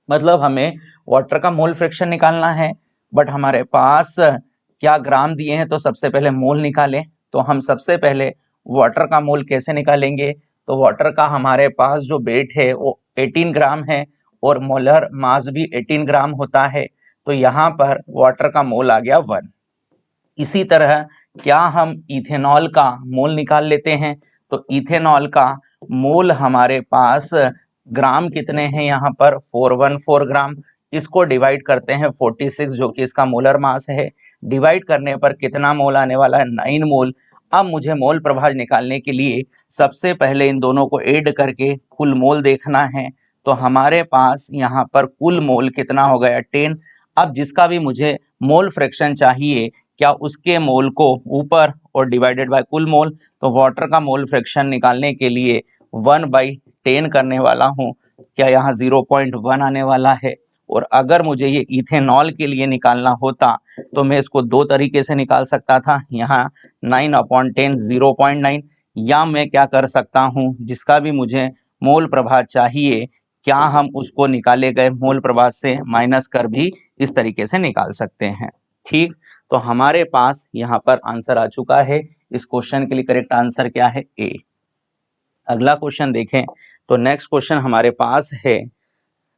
Speaker 2: मतलब हमें वाटर का मोल फ्रैक्शन निकालना है, बट हमारे पास क्या ग्राम दिए हैं, तो सबसे पहले मोल निकालें। तो हम सबसे पहले वाटर का मोल कैसे निकालेंगे, तो वाटर का हमारे पास जो वेट है वो 18 ग्राम है और मोलर मास भी 18 ग्राम होता है। तो यहाँ पर वाटर का मोल आ गया 1। इसी तरह क्या हम इथेनॉल का मोल निकाल लेते हैं, तो इथेनॉल का मोल हमारे पास ग्राम कितने हैं, यहाँ पर 414 ग्राम। इसको डिवाइड करते हैं 46 जो कि इसका मोलर मास है, डिवाइड करने पर कितना मोल आने वाला है, 9 मोल। अब मुझे मोल प्रभाव निकालने के लिए सबसे पहले इन दोनों को ऐड करके कुल मोल देखना है। तो हमारे पास यहाँ पर कुल मोल कितना हो गया, 10। अब जिसका भी मुझे मोल फ्रैक्शन चाहिए, क्या उसके मोल को ऊपर और डिवाइडेड बाय कुल मोल, तो वाटर का मोल फ्रैक्शन निकालने के लिए 1/10 करने वाला हूँ, क्या यहाँ 0.1 आने वाला है। और अगर मुझे ये इथेनॉल के लिए निकालना होता तो मैं इसको दो तरीके से निकाल सकता था, यहाँ 9/10 0.9, या मैं क्या कर सकता हूँ, जिसका भी मुझे मोल प्रभाव चाहिए, क्या हम उसको निकाले गए मोल प्रभाव से माइनस कर भी इस तरीके से निकाल सकते हैं। ठीक, तो हमारे पास यहाँ पर आंसर आ चुका है। इस क्वेश्चन के लिए करेक्ट आंसर क्या है, ए। अगला क्वेश्चन देखें तो नेक्स्ट क्वेश्चन हमारे पास है,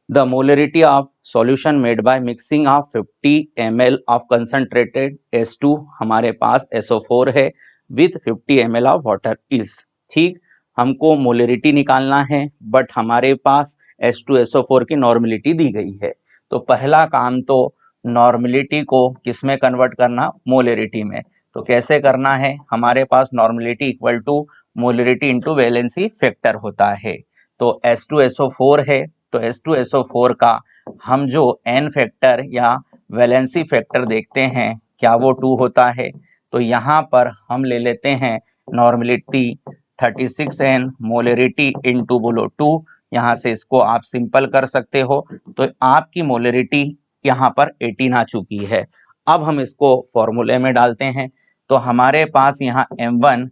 Speaker 2: the molarity of solution made by mixing of 50 ml of concentrated S2, हमारे पास SO4 है, with 50 ml of water is. ठीक, हमको मोलरिटी निकालना है, बट हमारे पास H2SO4 की नॉर्मलिटी दी गई है। तो पहला काम तो नॉर्मलिटी को किस में कन्वर्ट करना, मोलरिटी में। तो कैसे करना है, हमारे पास normality equal to molarity into valency factor होता है। तो H2SO4 है, तो H2SO4 का हम जो n फैक्टर या वैलेंसी फैक्टर देखते हैं, क्या वो 2 होता है। तो यहाँ पर हम ले लेते हैं नॉर्मलिटी 36n, मोलरिटी इंटू बोलो 2, यहाँ से इसको आप सिंपल कर सकते हो। तो आपकी मोलरिटी यहाँ पर 18 आ चुकी है। अब हम इसको फॉर्मूले में डालते हैं, तो हमारे पास यहाँ M1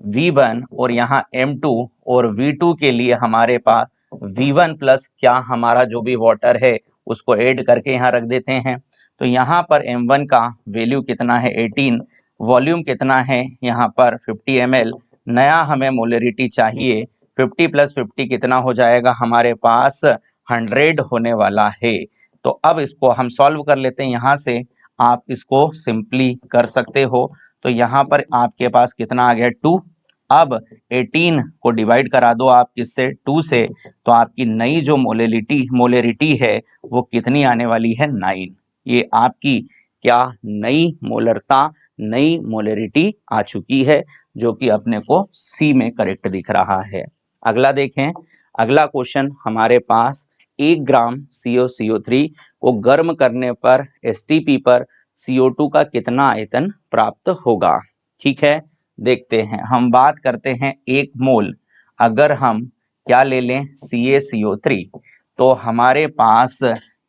Speaker 2: V1 और यहाँ M2 और V2 के लिए हमारे पास V1 प्लस क्या हमारा जो भी वाटर है उसको ऐड करके यहाँ रख देते हैं। तो यहाँ पर M1 का वैल्यू कितना है, 18, वॉल्यूम कितना है यहाँ पर 50 ml, नया हमें मोलरिटी चाहिए, 50 प्लस 50 कितना हो जाएगा, हमारे पास 100 होने वाला है। तो अब इसको हम सॉल्व कर लेते हैं, यहाँ से आप इसको सिंपली कर सकते हो। तो यहाँ पर आपके पास कितना आ गया, 2। अब 18 को डिवाइड करा दो आप किससे, 2 से, तो आपकी नई जो मोलरिटी है वो कितनी आने वाली है, 9। ये आपकी क्या नई मोलरता, नई मोलरिटी आ चुकी है, जो कि अपने को सी में करेक्ट दिख रहा है। अगला देखें, अगला क्वेश्चन हमारे पास, 1 ग्राम COCO3 को गर्म करने पर STP पर CO2 का कितना आयतन प्राप्त होगा। ठीक है, देखते हैं। हम बात करते हैं 1 मोल, अगर हम क्या ले लें, CaCO3, तो हमारे पास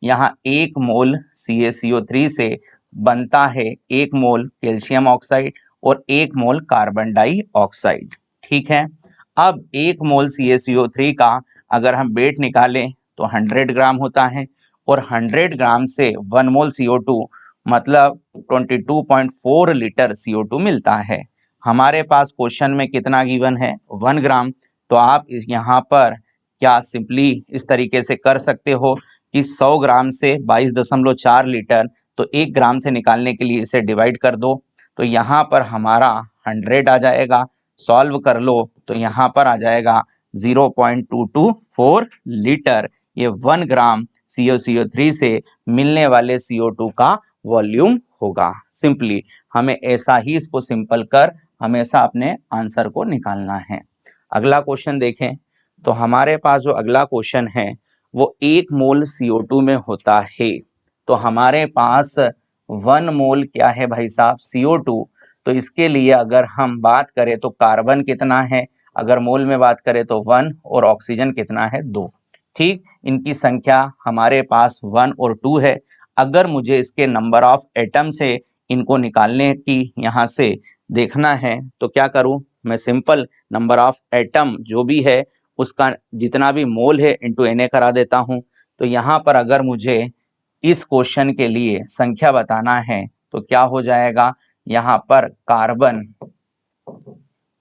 Speaker 2: यहाँ 1 मोल CaCO3 से बनता है 1 मोल कैल्शियम ऑक्साइड और 1 मोल कार्बन डाइऑक्साइड। ठीक है, अब 1 मोल CaCO3 का अगर हम वेट निकालें तो 100 ग्राम होता है, और 100 ग्राम से 1 मोल CO2 मतलब 22.4 लीटर CO2 मिलता है। हमारे पास क्वेश्चन में कितना गिवन है, 1 ग्राम। तो आप यहाँ पर क्या सिंपली इस तरीके से कर सकते हो कि 100 ग्राम से 22.4 लीटर, तो 1 ग्राम से निकालने के लिए इसे डिवाइड कर दो, तो यहाँ पर हमारा 100 आ जाएगा। सॉल्व कर लो तो यहाँ पर आ जाएगा 0.224 लीटर। ये 1 ग्राम COCO3 से मिलने वाले CO2 का वॉल्यूम होगा। सिंपली हमें ऐसा ही इसको सिंपल कर हमेशा अपने आंसर को निकालना है। अगला क्वेश्चन देखें, तो हमारे पास जो अगला क्वेश्चन है वो 1 मोल CO2 में होता है। तो हमारे पास 1 मोल क्या है भाई साहब, CO2। तो इसके लिए अगर हम बात करें तो कार्बन कितना है, अगर मोल में बात करें तो 1 और ऑक्सीजन कितना है 2। ठीक, इनकी संख्या हमारे पास 1 और 2 है। अगर मुझे इसके नंबर ऑफ एटम से इनको निकालने की यहाँ से देखना है तो क्या करूं, मैं सिंपल नंबर ऑफ एटम जो भी है उसका जितना भी मोल है इनटू Na करा देता हूं। तो यहाँ पर अगर मुझे इस क्वेश्चन के लिए संख्या बताना है तो क्या हो जाएगा, यहाँ पर कार्बन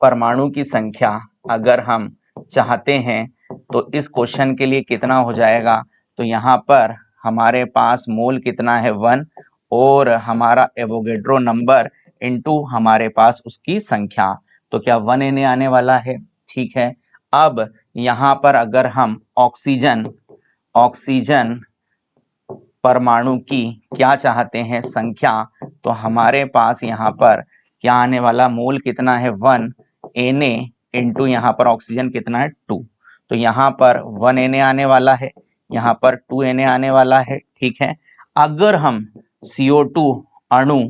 Speaker 2: परमाणु की संख्या अगर हम चाहते हैं तो इस क्वेश्चन के लिए कितना हो जाएगा, तो यहाँ पर हमारे पास मोल कितना है 1 और हमारा एवोगेड्रो नंबर इनटू हमारे पास उसकी संख्या, तो क्या 1 Na आने वाला है। ठीक है, अब यहाँ पर अगर हम ऑक्सीजन परमाणु की क्या चाहते हैं संख्या, तो हमारे पास यहाँ पर क्या आने वाला, मोल कितना है 1 Na इंटू यहाँ पर ऑक्सीजन कितना है 2, तो यहाँ पर 1 Na आने वाला है, यहाँ पर 2 Na आने वाला है। ठीक है, अगर हम CO2 अणु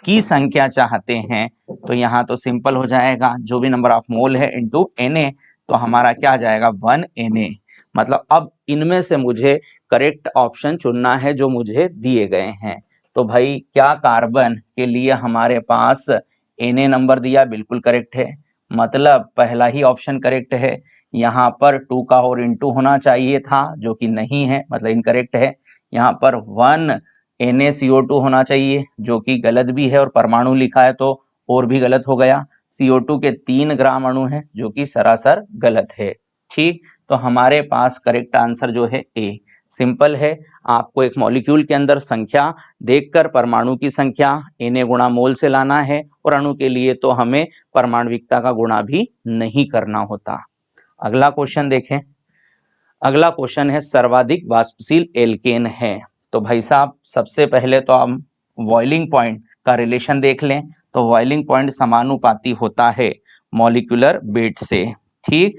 Speaker 2: की संख्या चाहते हैं तो यहाँ तो सिंपल हो जाएगा, जो भी नंबर ऑफ मोल है इनटू Na, तो हमारा क्या आ जाएगा 1 Na। मतलब अब इनमें से मुझे करेक्ट ऑप्शन चुनना है जो मुझे दिए गए हैं। तो भाई क्या कार्बन के लिए हमारे पास Na नंबर दिया, बिल्कुल करेक्ट है, मतलब पहला ही ऑप्शन करेक्ट है। यहाँ पर 2 का और इनटू होना चाहिए था जो कि नहीं है, मतलब इनकरेक्ट है। यहाँ पर 1 NaCO2 होना चाहिए जो कि गलत भी है, और परमाणु लिखा है तो और भी गलत हो गया। CO2 के 3 ग्राम अणु हैं जो कि सरासर गलत है। ठीक, तो हमारे पास करेक्ट आंसर जो है ए। सिंपल है, आपको एक मॉलिक्यूल के अंदर संख्या देखकर परमाणु की संख्या Na गुणा मोल से लाना है, और अणु के लिए तो हमें परमाणविकता का गुणा भी नहीं करना होता। अगला क्वेश्चन देखें। अगला क्वेश्चन है सर्वाधिक वाष्पशील एल्केन है। तो भाई साहब सबसे पहले तो हम बॉइलिंग पॉइंट का रिलेशन देख लें, तो बॉइलिंग पॉइंट समानुपाती होता है मॉलिक्यूलर वेट से। ठीक,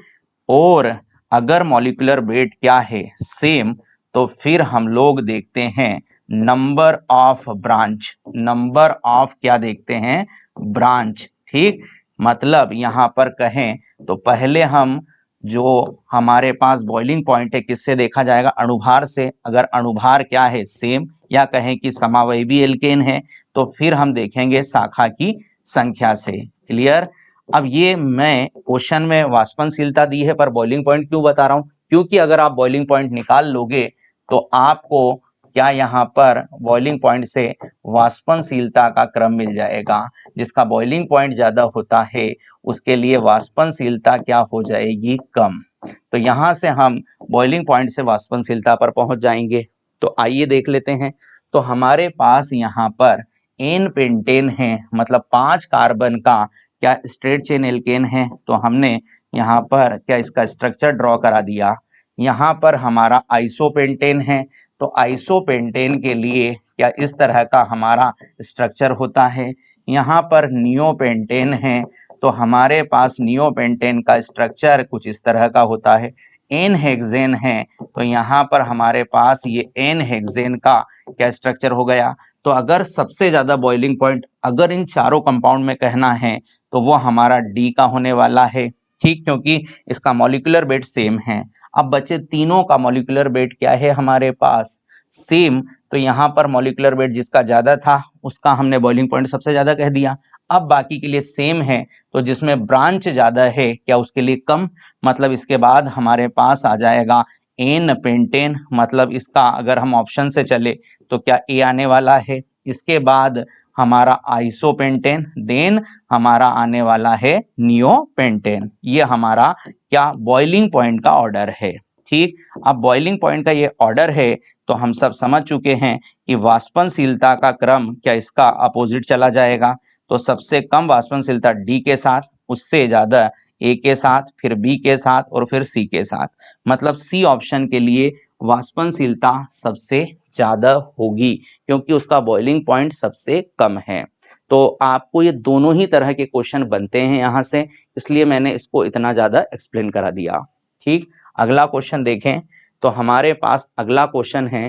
Speaker 2: और अगर मॉलिक्यूलर वेट क्या है सेम, तो फिर हम लोग देखते हैं number of branch, number of क्या देखते हैं, ब्रांच। ठीक, मतलब यहाँ पर कहें तो पहले हम जो हमारे पास बॉइलिंग पॉइंट है किससे देखा जाएगा, अणुभार से। अगर अणुभार क्या है सेम, या कहें कि समावयवी एल्केन है, तो फिर हम देखेंगे शाखा की संख्या से। क्लियर। अब ये मैं क्वेश्चन में वाष्पनशीलता दी है पर बॉइलिंग पॉइंट क्यों बता रहा हूं, क्योंकि अगर आप बॉइलिंग पॉइंट निकाल लोगे तो आपको क्या यहाँ पर बॉइलिंग पॉइंट से वाष्पनशीलता का क्रम मिल जाएगा। जिसका बॉइलिंग पॉइंट ज्यादा होता है उसके लिए वाष्पनशीलता क्या हो जाएगी, कम। तो यहाँ से हम बॉइलिंग पॉइंट से वाष्पनशीलता पर पहुंच जाएंगे। तो आइए देख लेते हैं। तो हमारे पास यहाँ पर एन पेंटेन है, मतलब 5 कार्बन का क्या स्ट्रेट चेन एल्केन है। तो हमने यहाँ पर क्या इसका स्ट्रक्चर ड्रॉ करा दिया। यहाँ पर हमारा आइसोपेंटेन है, तो आइसोपेंटेन के लिए क्या इस तरह का हमारा स्ट्रक्चर होता है। यहाँ पर नियोपेंटेन है, तो हमारे पास नियोपेंटेन का स्ट्रक्चर कुछ इस तरह का होता है। एन हेक्सेन है, तो यहाँ पर हमारे पास ये एन हेक्सेन का क्या स्ट्रक्चर हो गया। तो अगर सबसे ज्यादा बॉइलिंग पॉइंट अगर इन चारों कंपाउंड में कहना है तो वो हमारा डी का होने वाला है। ठीक, क्योंकि इसका मॉलिक्यूलर वेट सेम है। अब बचे तीनों का मॉलिक्यूलर वेट क्या है हमारे पास, सेम। तो यहाँ पर मॉलिक्यूलर वेट जिसका ज्यादा था उसका हमने बॉइलिंग पॉइंट सबसे ज्यादा कह दिया। अब बाकी के लिए सेम है, तो जिसमें ब्रांच ज्यादा है क्या उसके लिए कम। मतलब इसके बाद हमारे पास आ जाएगा एन पेंटेन, मतलब इसका अगर हम ऑप्शन से चले तो क्या ए आने वाला है। इसके बाद हमारा आइसोपेंटेन, देन हमारा आने वाला है नियोपेंटेन। ये हमारा क्या बॉइलिंग पॉइंट का ऑर्डर है। ठीक, अब बॉइलिंग पॉइंट का ये ऑर्डर है तो हम सब समझ चुके हैं कि वाष्पनशीलता का क्रम क्या इसका अपोजिट चला जाएगा। तो सबसे कम वाष्पनशीलता डी के साथ, उससे ज्यादा ए के साथ, फिर बी के साथ और फिर सी के साथ। मतलब सी ऑप्शन के लिए वाष्पनशीलता सबसे ज्यादा होगी क्योंकि उसका बॉइलिंग पॉइंट सबसे कम है। तो आपको ये दोनों ही तरह के क्वेश्चन बनते हैं यहाँ से, इसलिए मैंने इसको इतना ज्यादा एक्सप्लेन करा दिया। ठीक, अगला क्वेश्चन देखें। तो हमारे पास अगला क्वेश्चन है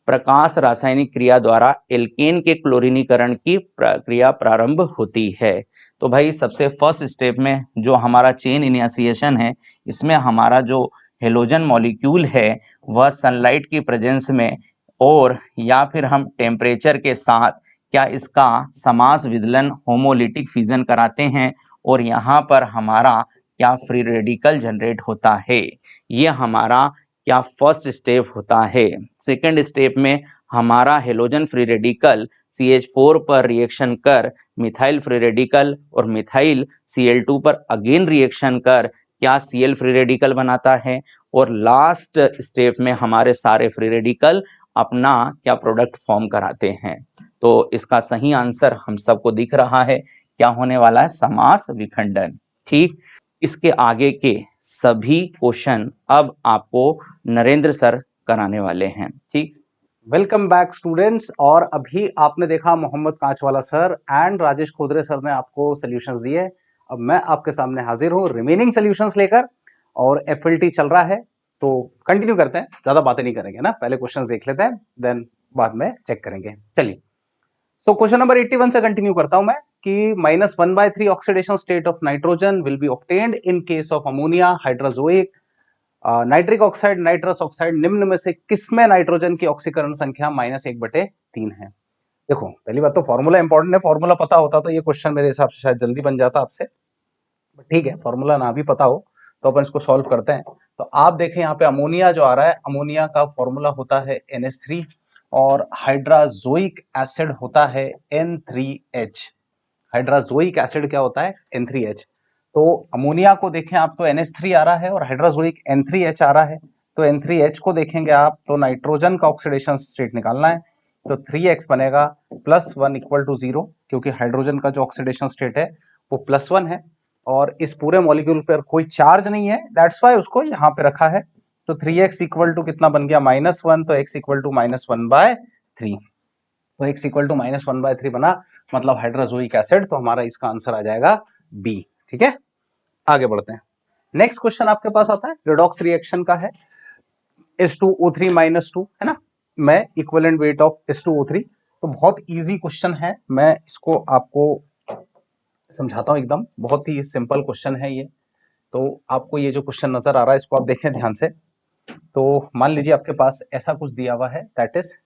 Speaker 2: प्रकाश रासायनिक क्रिया द्वारा एल्केन के क्लोरीनीकरण की प्रक्रिया प्रारंभ होती है। तो भाई सबसे फर्स्ट स्टेप में जो हमारा चेन इनिशिएशन है, इसमें हमारा जो हेलोजन मॉलिक्यूल है वह सनलाइट की प्रेजेंस में और या फिर हम टेम्परेचर के साथ क्या इसका समास विदलन होमोलिटिक फिजन कराते हैं और यहाँ पर हमारा क्या फ्री रेडिकल जनरेट होता है। ये हमारा क्या फर्स्ट स्टेप होता है। सेकंड स्टेप में हमारा हेलोजन फ्री रेडिकल CH4 पर रिएक्शन कर मिथाइल फ्री रेडिकल और मिथाइल Cl2 पर अगेन रिएक्शन कर क्या Cl फ्री रेडिकल बनाता है और लास्ट स्टेप में हमारे सारे फ्री रेडिकल अपना क्या प्रोडक्ट फॉर्म कराते हैं। तो इसका सही आंसर हम सबको दिख रहा है, क्या होने वाला है, समास विखंडन। ठीक, इसके आगे के सभी क्वेश्चन अब आपको नरेंद्र सर कराने वाले हैं। ठीक,
Speaker 3: वेलकम बैक स्टूडेंट्स। और अभी आपने देखा Mohammad Kanchwala sir and Rajesh Khodre sir ने आपको सॉल्यूशंस दिए। अब मैं आपके सामने हाजिर हूँ रिमेनिंग सॉल्यूशंस लेकर, और FLT चल रहा है तो कंटिन्यू करते हैं, ज्यादा बातें नहीं करेंगे ना, पहले क्वेश्चंस देख लेते हैं देन बाद में चेक करेंगे। चलिए, सो क्वेश्चन नंबर 81 से कंटिन्यू करता हूं मैं कि -1/3 oxidation state of nitrogen will be obtained in case of ammonia hydrazoic nitric oxide nitrous oxide निम्न में से किसमें नाइट्रोजन की ऑक्सीकरण संख्या -1/3 है। देखो, पहली बात तो फॉर्मूला इंपॉर्टेंट है, फॉर्मूला पता होता तो ये क्वेश्चन मेरे हिसाब से शायद जल्दी बन जाता आपसे, बट ठीक है, फॉर्मूला ना भी पता हो तो अपन इसको सॉल्व करते हैं। तो आप देखें यहाँ पे अमोनिया जो आ रहा है, अमोनिया का फॉर्मूला होता है NH3 और हाइड्राजोइक एसिड होता है N3H। हाइड्राजोइक एसिड क्या होता है, N3H। तो अमोनिया को देखें आप तो NH3 आ रहा है और हाइड्राजोइक N3H आ रहा है। तो N3H को देखेंगे आप तो नाइट्रोजन का ऑक्सीडेशन स्टेट निकालना है, तो 3x बनेगा +1 = 0, क्योंकि हाइड्रोजन का जो ऑक्सीडेशन स्टेट है वो +1 है और इस पूरे मॉलिक्यूल पर कोई चार्ज नहीं है, दैट्स वाई उसको यहाँ पे रखा है। तो 3x = कितना बन गया, -1, तो x = -1/3। तो x = -1/3 बना, मतलब हाइड्रोजोइक एसिड। तो हमारा इसका आंसर आ जाएगा B। ठीक है, आगे बढ़ते हैं। नेक्स्ट क्वेश्चन आपके पास आता है रिडॉक्स रिएक्शन का है, H2O3 - 2 है ना, मैं इक्विवेलेंट वेट ऑफ H2O3। तो बहुत इजी क्वेश्चन है, मैं इसको आपको समझाता हूं, एकदम बहुत ही सिंपल क्वेश्चन है ये। तो आपको ये जो क्वेश्चन नजर आ रहा है इसको आप देखें ध्यान से। तो मान लीजिए आपके पास ऐसा कुछ दिया हुआ है, दैट इज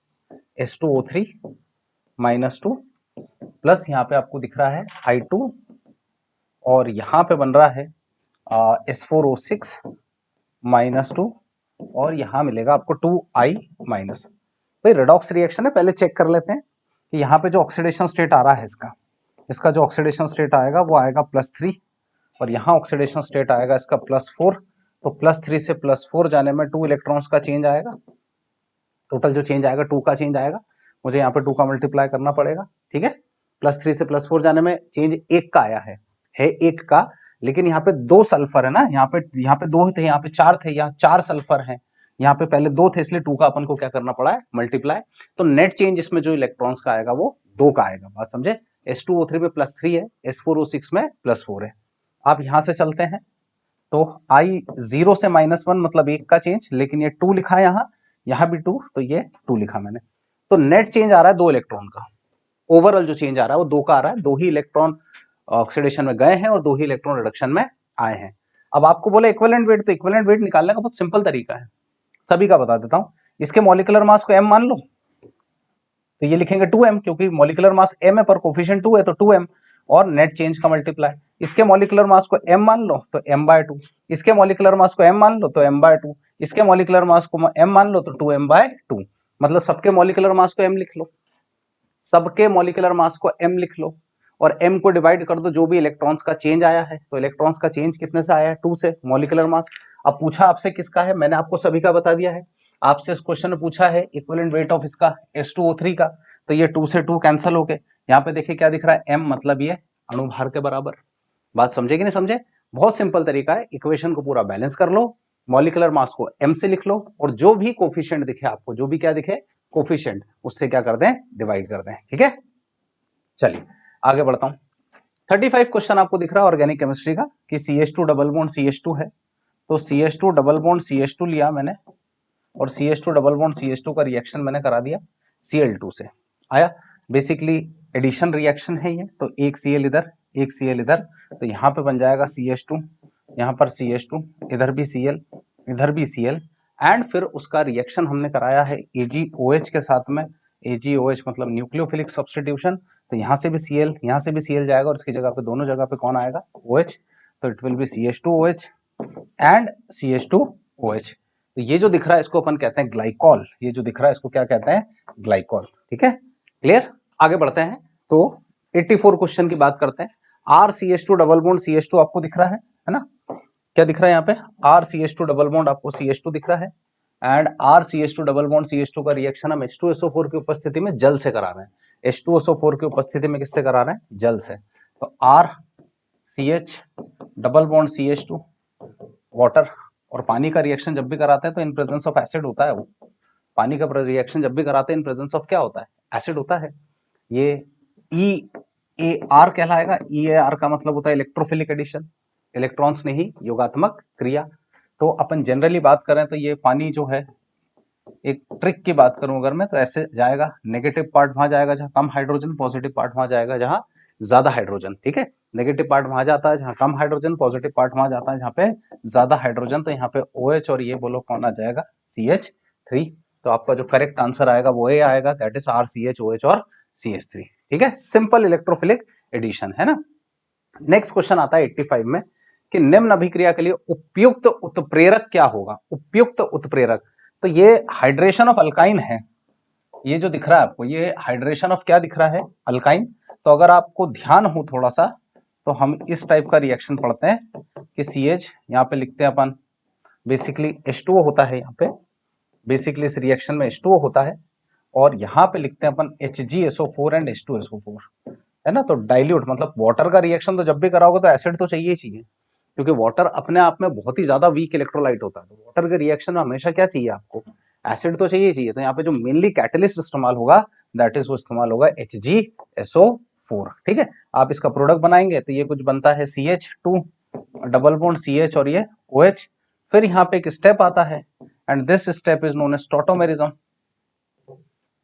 Speaker 3: H2O3 - 2 प्लस यहाँ पे आपको दिख रहा है I2 और यहाँ पे बन रहा है S4O6 - 2 और यहाँ मिलेगा आपको 2I-। भाई रिडॉक्स रिएक्शन है, पहले चेक कर लेते हैं कि यहाँ पे जो ऑक्सीडेशन स्टेट आ रहा है इसका जो ऑक्सीडेशन स्टेट आएगा वो आएगा +3 और यहाँ ऑक्सीडेशन स्टेट आएगा इसका +4। तो +3 से +4 जाने में 2 इलेक्ट्रॉन्स का चेंज आएगा, टोटल जो चेंज आएगा 2 का चेंज आएगा, मुझे यहाँ पे 2 का मल्टीप्लाई करना पड़ेगा। ठीक है, +3 से +4 जाने में चेंज 1 का आया है 1 का, लेकिन यहाँ पे 2 सल्फर है ना, यहाँ पे 2 थे, यहाँ पे 4 थे, यहाँ 4 सल्फर हैं, यहाँ पे पहले 2 थे, इसलिए 2 का अपन को क्या करना पड़ा है, मल्टीप्लाई। तो नेट चेंज इसमें जो इलेक्ट्रॉन्स का आएगा वो 2 का आएगा, बात समझे। H2O3 में +3 है, S4O6 में +4 है। आप यहां से चलते हैं तो I0 से -1 मतलब 1 का चेंज, लेकिन ये 2 लिखा है यहाँ भी 2, तो ये 2 लिखा मैंने। तो नेट चेंज आ रहा है 2 इलेक्ट्रॉन का, ओवरऑल जो चेंज आ रहा है वो 2 का आ रहा है, 2 ही इलेक्ट्रॉन ऑक्सीडेशन में गए हैं और 2 ही इलेक्ट्रॉन रिडक्शन में आए हैं। अब आपको बोले इक्विवेलेंट वेट, तो इक्विवेलेंट वेट निकालने का बहुत सिंपल तरीका है, सभी का बता देता हूं। इसके मॉलिक्यूलर मास को m मान लो, तो ये लिखेंगे 2m, क्योंकि मॉलिक्यूलर मास m है पर कोफिशिएंट 2 है, तो 2m और नेट चेंज का मल्टीप्लाई। इसके मॉलिक्यूलर मास को m मान लो तो m/2, इसके मॉलिक्यूलर मास को m मान लो तो m/2, इसके मॉलिक्यूलर मास को m मान लो तो 2m/2, मतलब सबके मॉलिक्यूलर मास को m लिख लो, सबके मॉलिक्यूलर मास को m लिख लो और m को डिवाइड कर दो जो भी इलेक्ट्रॉन्स का चेंज आया है। तो इलेक्ट्रॉन्स का चेंज कितने से आया है, 2 से, मॉलिक्यूलर मास। अब पूछा आपसे किसका है, मैंने आपको सभी का बता दिया है। आपसे इस क्वेश्चन में पूछा है इक्विवेलेंट वेट ऑफ इसका H2O3 का, तो ये 2 से 2 कैंसिल हो गए। यहाँ पे देखिए क्या दिख रहा है, m, मतलब ये अणुभार के बराबर। बात समझे कि नहीं समझे, बहुत सिंपल तरीका है, इक्वेशन को पूरा बैलेंस कर लो, मॉलिक्यूलर मास को m से लिख लो और जो भी कोफिशिएंट दिखे आपको, जो भी क्या दिखे कोफिशिएंट, उससे क्या कर दें, डिवाइड कर दें। ठीक है, चलिए आगे बढ़ता हूं। 35 क्वेश्चन आपको दिख रहा है ऑर्गेनिक केमिस्ट्री का कि CH2 डबल बॉन्ड CH2 है, तो CH2 डबल बॉन्ड CH2 लिया मैंने और CH2 डबल बॉन्ड CH2 का रिएक्शन मैंने करा दिया Cl2 से, आया बेसिकली एडिशन रिएक्शन है ये, तो एक Cl इधर एक Cl इधर, तो यहाँ पे बन जाएगा CH2, यहाँ पर CH2, इधर भी Cl, इधर भी Cl, एंड फिर उसका रिएक्शन हमने कराया है AgOH के साथ में। AgOH मतलब न्यूक्लियोफिलिक सब्स्टिट्यूशन, तो यहाँ से भी Cl, यहाँ से भी Cl जाएगा और इसकी जगह पे दोनों जगह पे कौन आएगा, OH, तो it will be CH2OH and CH2OH। तो ये जो दिख रहा है इसको अपन कहते हैं ग्लाइकॉल, ये जो दिख रहा है इसको क्या कहते हैं, ग्लाइकॉल। ठीक है, क्लियर। आगे बढ़ते हैं, तो 84 क्वेश्चन की बात करते हैं। RCH2 डबल बॉन्ड CH2 आपको दिख रहा है ना, क्या दिख रहा है यहाँ पे, RCH2 डबल बॉन्ड आपको CH2 दिख रहा है, and RCH2 double bond CH2 का रिएक्शन हम H2SO4 की उपस्थिति में जल से करा रहे हैं। H2SO4 की उपस्थिति में किससे करा रहे हैं, जल से। तो RCH double bond CH2 water, और पानी का रिएक्शन जब भी कराते हैं तो इन प्रेजेंस ऑफ एसिड होता है, वो पानी का रिएक्शन जब भी कराते हैं इन प्रेजेंस ऑफ क्या होता है, एसिड होता है। ये EAR कहलाएगा। EAR का मतलब होता है इलेक्ट्रोफिलिक एडिशन, इलेक्ट्रॉन्स नहीं, योगात्मक क्रिया। तो अपन जनरली बात करें तो ये पानी जो है, एक ट्रिक की बात करूं अगर मैं, तो ऐसे जाएगा, नेगेटिव पार्ट वहां जाएगा जहां कम हाइड्रोजन, पॉजिटिव पार्ट वहां जाएगा जहां ज्यादा हाइड्रोजन। ठीक है, नेगेटिव पार्ट वहां जाता है जहां कम हाइड्रोजन, पॉजिटिव पार्ट वहां जाता है जहां पे ज्यादा हाइड्रोजन। तो यहाँ पे OH और ये बोलो कौन आ जाएगा, CH3। तो आपका जो करेक्ट आंसर आएगा वो ये आएगा, दैट इज RCHOH और CH3। ठीक है, सिंपल इलेक्ट्रोफिलिक एडिशन है ना। नेक्स्ट क्वेश्चन आता है 85 में कि निम्न अभिक्रिया के लिए उपयुक्त उत्प्रेरक क्या होगा। उपयुक्त उत्प्रेरक, तो ये हाइड्रेशन ऑफ अल्काइन है, ये जो दिख रहा है आपको, ये हाइड्रेशन ऑफ क्या दिख रहा है, अल्काइन। तो अगर आपको ध्यान हो थोड़ा सा, तो हम इस टाइप का रिएक्शन पढ़ते हैं कि CH यहाँ पे लिखते हैं अपन, बेसिकली H2O होता है यहाँ पे, बेसिकली इस रिएक्शन में H2O होता है, और यहाँ पे लिखते हैं अपन HgSO4 एंड H2SO4, है ना। तो डाइल्यूट मतलब वाटर का रिएक्शन तो जब भी कराओगे तो एसिड तो चाहिए ही चाहिए, क्योंकि वाटर अपने आप में बहुत ही ज्यादा वीक इलेक्ट्रोलाइट होता है। तो वाटर के रिएक्शन में हमेशा क्या चाहिए आपको, एसिड तो चाहिए चाहिए। तो यहाँ पे जो मेनली कैटलिस्ट इस्तेमाल होगा, दैट इज वो इस्तेमाल होगा HgSO4। ठीक है, आप इसका प्रोडक्ट बनाएंगे तो ये कुछ बनता है CH2 डबल बॉन्ड CH और ये OH। फिर यहाँ पे एक स्टेप आता है, and this step is known as tautomerism.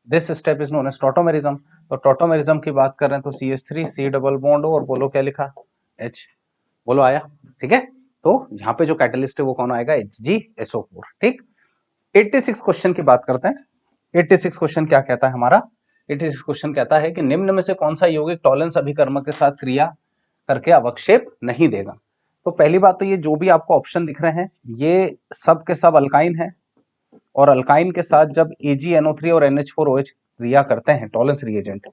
Speaker 3: This step is known as tautomerism. तो टॉटोमेरिज्म की बात करें तो CH3 C डबल बॉन्ड और बोलो क्या लिखा, H, बोलो आया। ठीक है, तो यहाँ पे जो कैटलिस्ट है वो कौन आएगा, HgSO4। ठीक, 86 क्वेश्चन की बात करते हैं। 86 क्वेश्चन क्या कहता है हमारा, 86 क्वेश्चन कहता है कि निम्न में से कौन सा यौगिक टॉलेंस अभिकर्मक के साथ क्रिया करके अवक्षेप नहीं देगा। तो पहली बात तो ये जो भी आपको ऑप्शन दिख रहे हैं ये सब के सब अल्काइन है, और अल्काइन के साथ जब AgNO3 और NH4OH क्रिया करते हैं, टॉलेंस रिएजेंट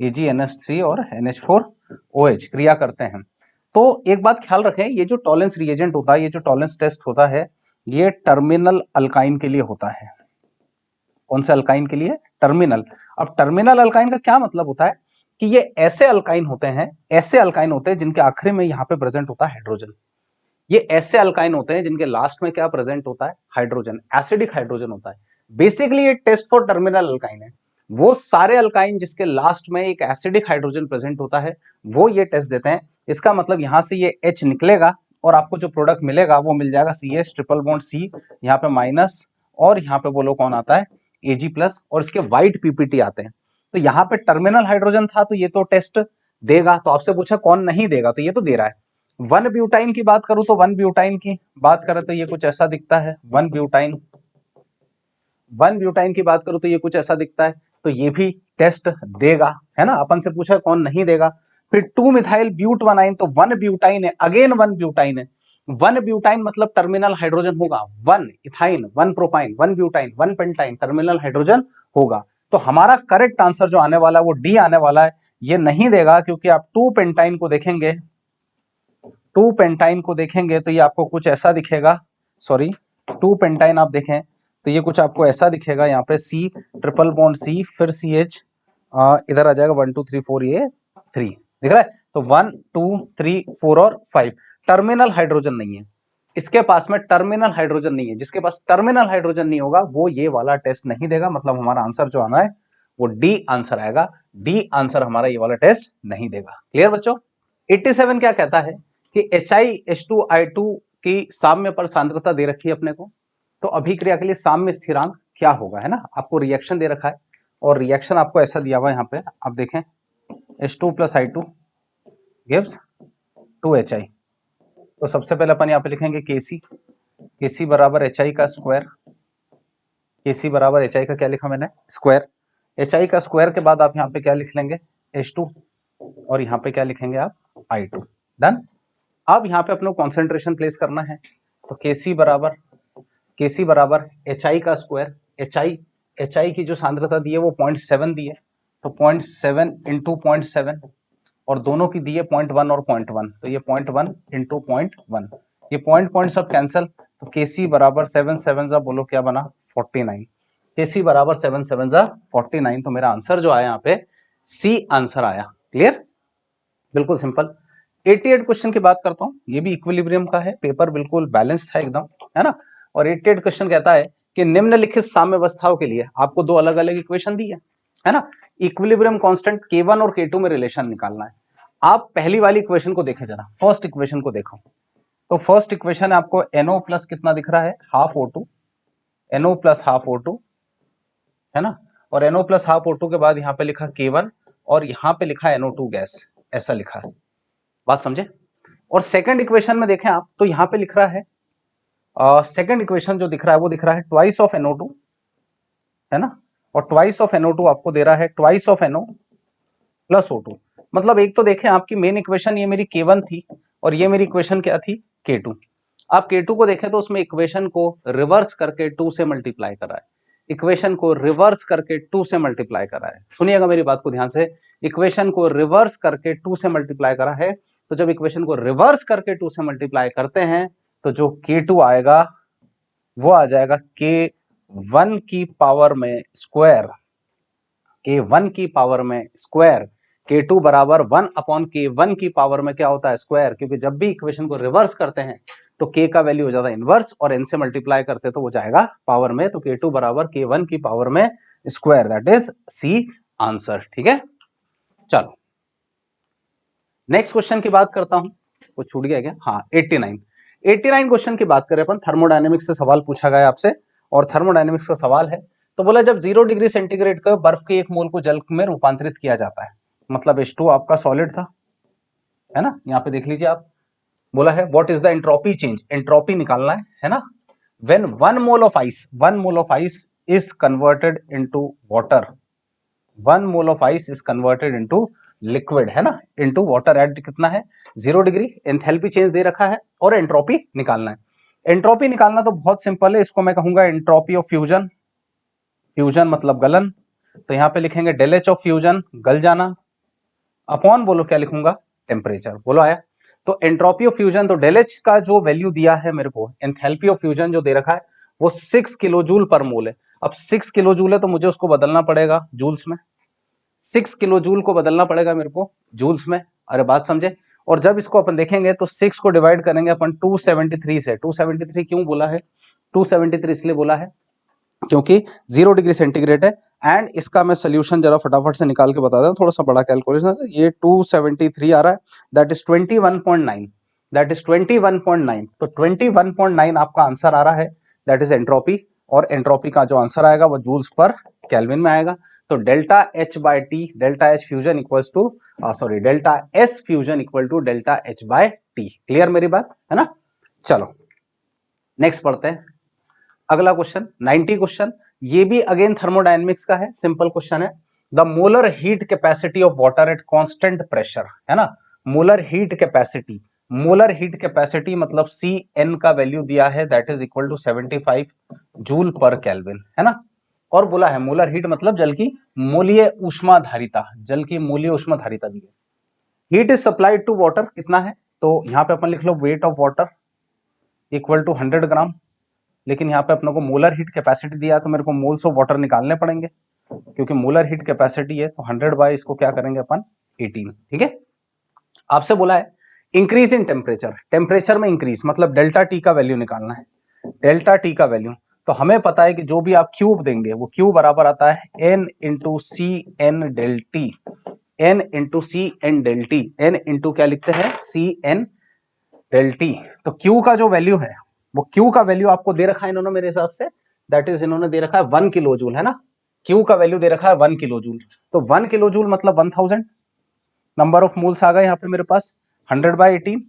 Speaker 3: AgNH3 और NH4OH क्रिया करते हैं, तो एक बात ख्याल रखें, ये जो टॉलेंस रिएजेंट होता है, ये जो टॉलेंस टेस्ट होता है, ये टर्मिनल अल्काइन के लिए होता है। कौन से अल्काइन के लिए, टर्मिनल। अब टर्मिनल अल्काइन का क्या मतलब होता है कि ये ऐसे अल्काइन होते हैं, ऐसे अल्काइन होते हैं जिनके आखिरी में यहाँ पे प्रेजेंट होता है हाइड्रोजन। ये ऐसे अल्काइन होते हैं जिनके लास्ट में क्या प्रेजेंट होता है, हाइड्रोजन, एसिडिक हाइड्रोजन होता है। बेसिकली ये टेस्ट फॉर टर्मिनल अल्काइन है। वो सारे अल्काइन जिसके लास्ट में एक एसिडिक हाइड्रोजन प्रेजेंट होता है, वो ये टेस्ट देते हैं। इसका मतलब यहां से ये H निकलेगा और आपको जो प्रोडक्ट मिलेगा वो मिल जाएगा CH ट्रिपल बॉन्ड C, यहाँ पे माइनस, और यहाँ पे बोलो कौन आता है, Ag प्लस, और इसके व्हाइट PPT आते हैं। तो यहाँ पे टर्मिनल हाइड्रोजन था तो ये तो टेस्ट देगा। तो आपसे पूछा कौन नहीं देगा, तो ये तो दे रहा है। 1 ब्यूटाइन की बात करूं तो 1 ब्यूटाइन की बात करें तो ये कुछ ऐसा दिखता है, 1 ब्यूटाइन। 1 ब्यूटाइन की बात करूं तो ये कुछ ऐसा दिखता है, तो ये भी टेस्ट देगा, है ना। अपन से पूछा कौन नहीं देगा। फिर 2 मिथाइल ब्यूटवानाइन, तो 1 ब्यूटाइन है, अगेन 1 ब्यूटाइन है। 1 ब्यूटाइन मतलब टर्मिनल हाइड्रोजन होगा, 1 ethyne, 1 propyne, 1 butyne, 1 pentyne, terminal hydrogen होगा। तो हमारा करेक्ट आंसर जो आने वाला है वो डी आने वाला है। ये नहीं देगा क्योंकि आप 2 पेंटाइन को देखेंगे, 2 पेंटाइन को देखेंगे तो ये आपको कुछ ऐसा दिखेगा, सॉरी 2 पेंटाइन आप देखें तो ये कुछ आपको ऐसा दिखेगा, यहाँ पे C ट्रिपल बॉन्ड C, फिर CH इधर आ जाएगा 1 2 3 4, ये 3 दिख रहा है। तो 1 2 3 4 और 5 टर्मिनल हाइड्रोजन नहीं है, इसके पास में टर्मिनल हाइड्रोजन नहीं है। जिसके पास टर्मिनल हाइड्रोजन नहीं होगा वो ये वाला टेस्ट नहीं देगा। मतलब हमारा आंसर जो आना है वो डी आंसर आएगा। डी आंसर हमारा ये वाला टेस्ट नहीं देगा। क्लियर बच्चों। 87 क्या कहता है कि HiH2I2 की साम्य पर सांद्रता दे रखी है अपने को, तो अभिक्रिया के लिए साम्य स्थिरांक क्या होगा, है ना। आपको रिएक्शन दे रखा है और रिएक्शन आपको ऐसा दिया हुआ है, यहाँ पे आप देखें H2 + I2 गिव्स 2HI। तो सबसे पहले अपन यहाँ पे लिखेंगे KC बराबर HI का स्क्वायर। KC बराबर HI का क्या लिखा मैंने, स्क्वायर। HI का स्क्वायर के बाद आप यहाँ पे क्या लिख लेंगे, H2, और यहाँ पे क्या लिखेंगे आप, I2। डन। अब यहाँ पे अपने को कॉन्सेंट्रेशन प्लेस करना है, तो KC बराबर HI का स्क्वायर। HI की जो सांद्रता दी है वो 0.7 दी है, तो 0.7 इंटू 0.7, और दोनों की दी है 0.1 और 0.1, तो ये 0.1 इंटू 0.1, ये पॉइंट सब कैंसिल, तो KC बराबर 7 7 जा बोलो क्या बना, 49। KC बराबर 7 7 जा 49, तो मेरा आंसर जो आया यहाँ पे C आंसर आया। क्लियर, बिल्कुल सिंपल। 88 क्वेश्चन की बात करता हूँ, ये भी इक्विलिब्रियम का है, पेपर बिल्कुल बैलेंस्ड है एकदम, है ना। और 88 क्वेश्चन कहता है कि निम्नलिखित साम्यावस्थाओं के लिए आपको दो अलग अलग इक्वेशन दी है ना। इक्विलिब्रियम कांस्टेंट K1 और K2 में रिलेशन निकालना है। आप पहली वाली इक्वेशन को देखें जरा, फर्स्ट इक्वेशन को देखो, तो फर्स्ट इक्वेशन आपको NO प्लस कितना दिख रहा है, half O2, NO plus half O2, है ना। और NO प्लस हाफ O2 के बाद यहाँ पे लिखा K1 और यहाँ पे लिखा NO2 गैस, ऐसा लिखा है, बात समझे। और सेकंड इक्वेशन में देखें आप, तो यहाँ पे लिख रहा है, सेकंड इक्वेशन जो दिख रहा है वो दिख रहा है ट्वाइस ऑफ NO2, है ना। और ट्वाइस ऑफ NO2 आपको दे रहा है twice of NO plus O2। मतलब एक तो देखें आपकी मेन इक्वेशन ये मेरी K1 थी और ये मेरी इक्वेशन क्या थी, K2। आप K2 को देखें तो उसमें इक्वेशन को रिवर्स करके 2 से मल्टीप्लाई करा है, इक्वेशन को रिवर्स करके 2 से मल्टीप्लाई करा है। सुनिएगा मेरी बात को ध्यान से, इक्वेशन को रिवर्स करके 2 से मल्टीप्लाई करा है। तो जब इक्वेशन को रिवर्स करके 2 से मल्टीप्लाई करते हैं तो जो K2 आएगा वो आ जाएगा K1 की पावर में स्क्वायर, K1 की पावर में स्क्वायर। K2 बराबर 1 अपॉन K1 की पावर में क्या होता है, स्क्वायर, क्योंकि जब भी इक्वेशन को रिवर्स करते हैं तो K का वैल्यू हो जाता है इनवर्स और n से मल्टीप्लाई करते तो वो जाएगा पावर में, तो K2 बराबर K1 की पावर में square, that is C answer. ठीक है, चलो नेक्स्ट क्वेश्चन की बात करता हूं, कुछ छूट गया क्या, हाँ 89 क्वेश्चन की बात करें अपन, थर्मोडायनेमिक्स से सवाल पूछा गया आपसे, और थर्मोडायनेमिक्स का सवाल है। तो बोला जब 0 डिग्री सेंटीग्रेड का बर्फ के 1 मोल को जल में रूपांतरित किया जाता है, मतलब H2 आपका सॉलिड था, है ना, यहाँ पे देख लीजिए आप, बोला है what is the entropy change, entropy निकालना है ना। When 1 mole of ice is converted into water, 1 mole of ice is converted into liquid, है ना, इनटू वाटर एट कितना है 0 डिग्री, एंथैल्पी चेंज दे रखा है और एंट्रोपी निकालना है। एंट्रोपी निकालना तो बहुत सिंपल है, इसको मैं कहूंगा एंट्रोपी ऑफ फ्यूजन, फ्यूजन मतलब गलन, तो यहाँ पे लिखेंगे डेल एच ऑफ फ्यूजन, गल जाना, अपॉन बोलो क्या लिखूंगा, टेम्परेचर, बोलो आया। तो एंट्रोपी ऑफ फ्यूजन, तो डेल एच का जो वैल्यू दिया है मेरे को, एंथैल्पी ऑफ फ्यूजन जो दे रखा है वो 6 किलो जूल पर मोल है। अब 6 किलो जूल है तो मुझे उसको बदलना पड़ेगा जूल्स में, 6 किलो जूल को बदलना पड़ेगा मेरे को जूल्स में, अरे बात समझे। और जब इसको अपन देखेंगे तो 6 को डिवाइड करेंगे अपन 273 से, 273 क्यों बोला है, 273 इसलिए बोला है क्योंकि 0 डिग्री सेंटीग्रेड है। एंड इसका मैं सोल्यूशन जरा फटाफट से निकाल के बता दूं, थोड़ा सा बड़ा कैलकुलेशन, ये 273 आ रहा है, दैट इज 21.9, दैट इज 21.9, तो 21.9 आपका आंसर आ रहा है, दैट इज एंट्रोपी। और एंट्रोपी का जो आंसर आएगा वो जूल्स पर केल्विन में आएगा। तो delta H by T, delta H fusion equals to sorry delta S fusion equal to delta H by T. Clear मेरी बात, है ना। चलो नेक्स्ट पढ़ते हैं अगला क्वेश्चन, 90 क्वेश्चन, ये भी अगेन थर्मोडायनेमिक्स का है, सिंपल क्वेश्चन है। The molar heat capacity of water at constant pressure, है ना, molar heat capacity, molar heat capacity मतलब Cn का वैल्यू दिया है, that is equal to 75 joule per kelvin, है ना। और बोला है मोलर हीट मतलब जल की मूलीय ऊष्माधारिता, जल की मूलीय ऊष्माधारिता दी है। Heat is supplied to water कितना है, तो यहाँ पे अपन लिख लो weight of water equal to 100 gram, लेकिन यहाँ पे अपने को मोलर हीट कैपेसिटी दिया है तो मेरे को मोल्स ऑफ वाटर निकालने पड़ेंगे, क्योंकि मोलर हीट कैपेसिटी है तो 100 बाय इसको क्या करेंगे अपन 18। ठीक है, आपसे बोला है इंक्रीज इन टेम्परेचर, टेम्परेचर में इंक्रीज मतलब डेल्टा टी का वैल्यू निकालना है, डेल्टा टी का वैल्यू। तो हमें पता है कि जो भी आप क्यूब देंगे वो क्यूब बराबर आता है n into C N del T, n into C N del T, n into क्या लिखते हैं सी एन डेल टी। तो Q का जो वैल्यू है वो Q का वैल्यू आपको दे रखा है इन्होंने मेरे हिसाब से, दैट इज इन्होंने दे रखा है 1 किलो जूल, है ना। Q का वैल्यू दे रखा है 1 किलो जूल, तो 1 किलो जूल मतलब 1000, नंबर ऑफ मोल्स आ गए यहाँ पे मेरे पास 100/18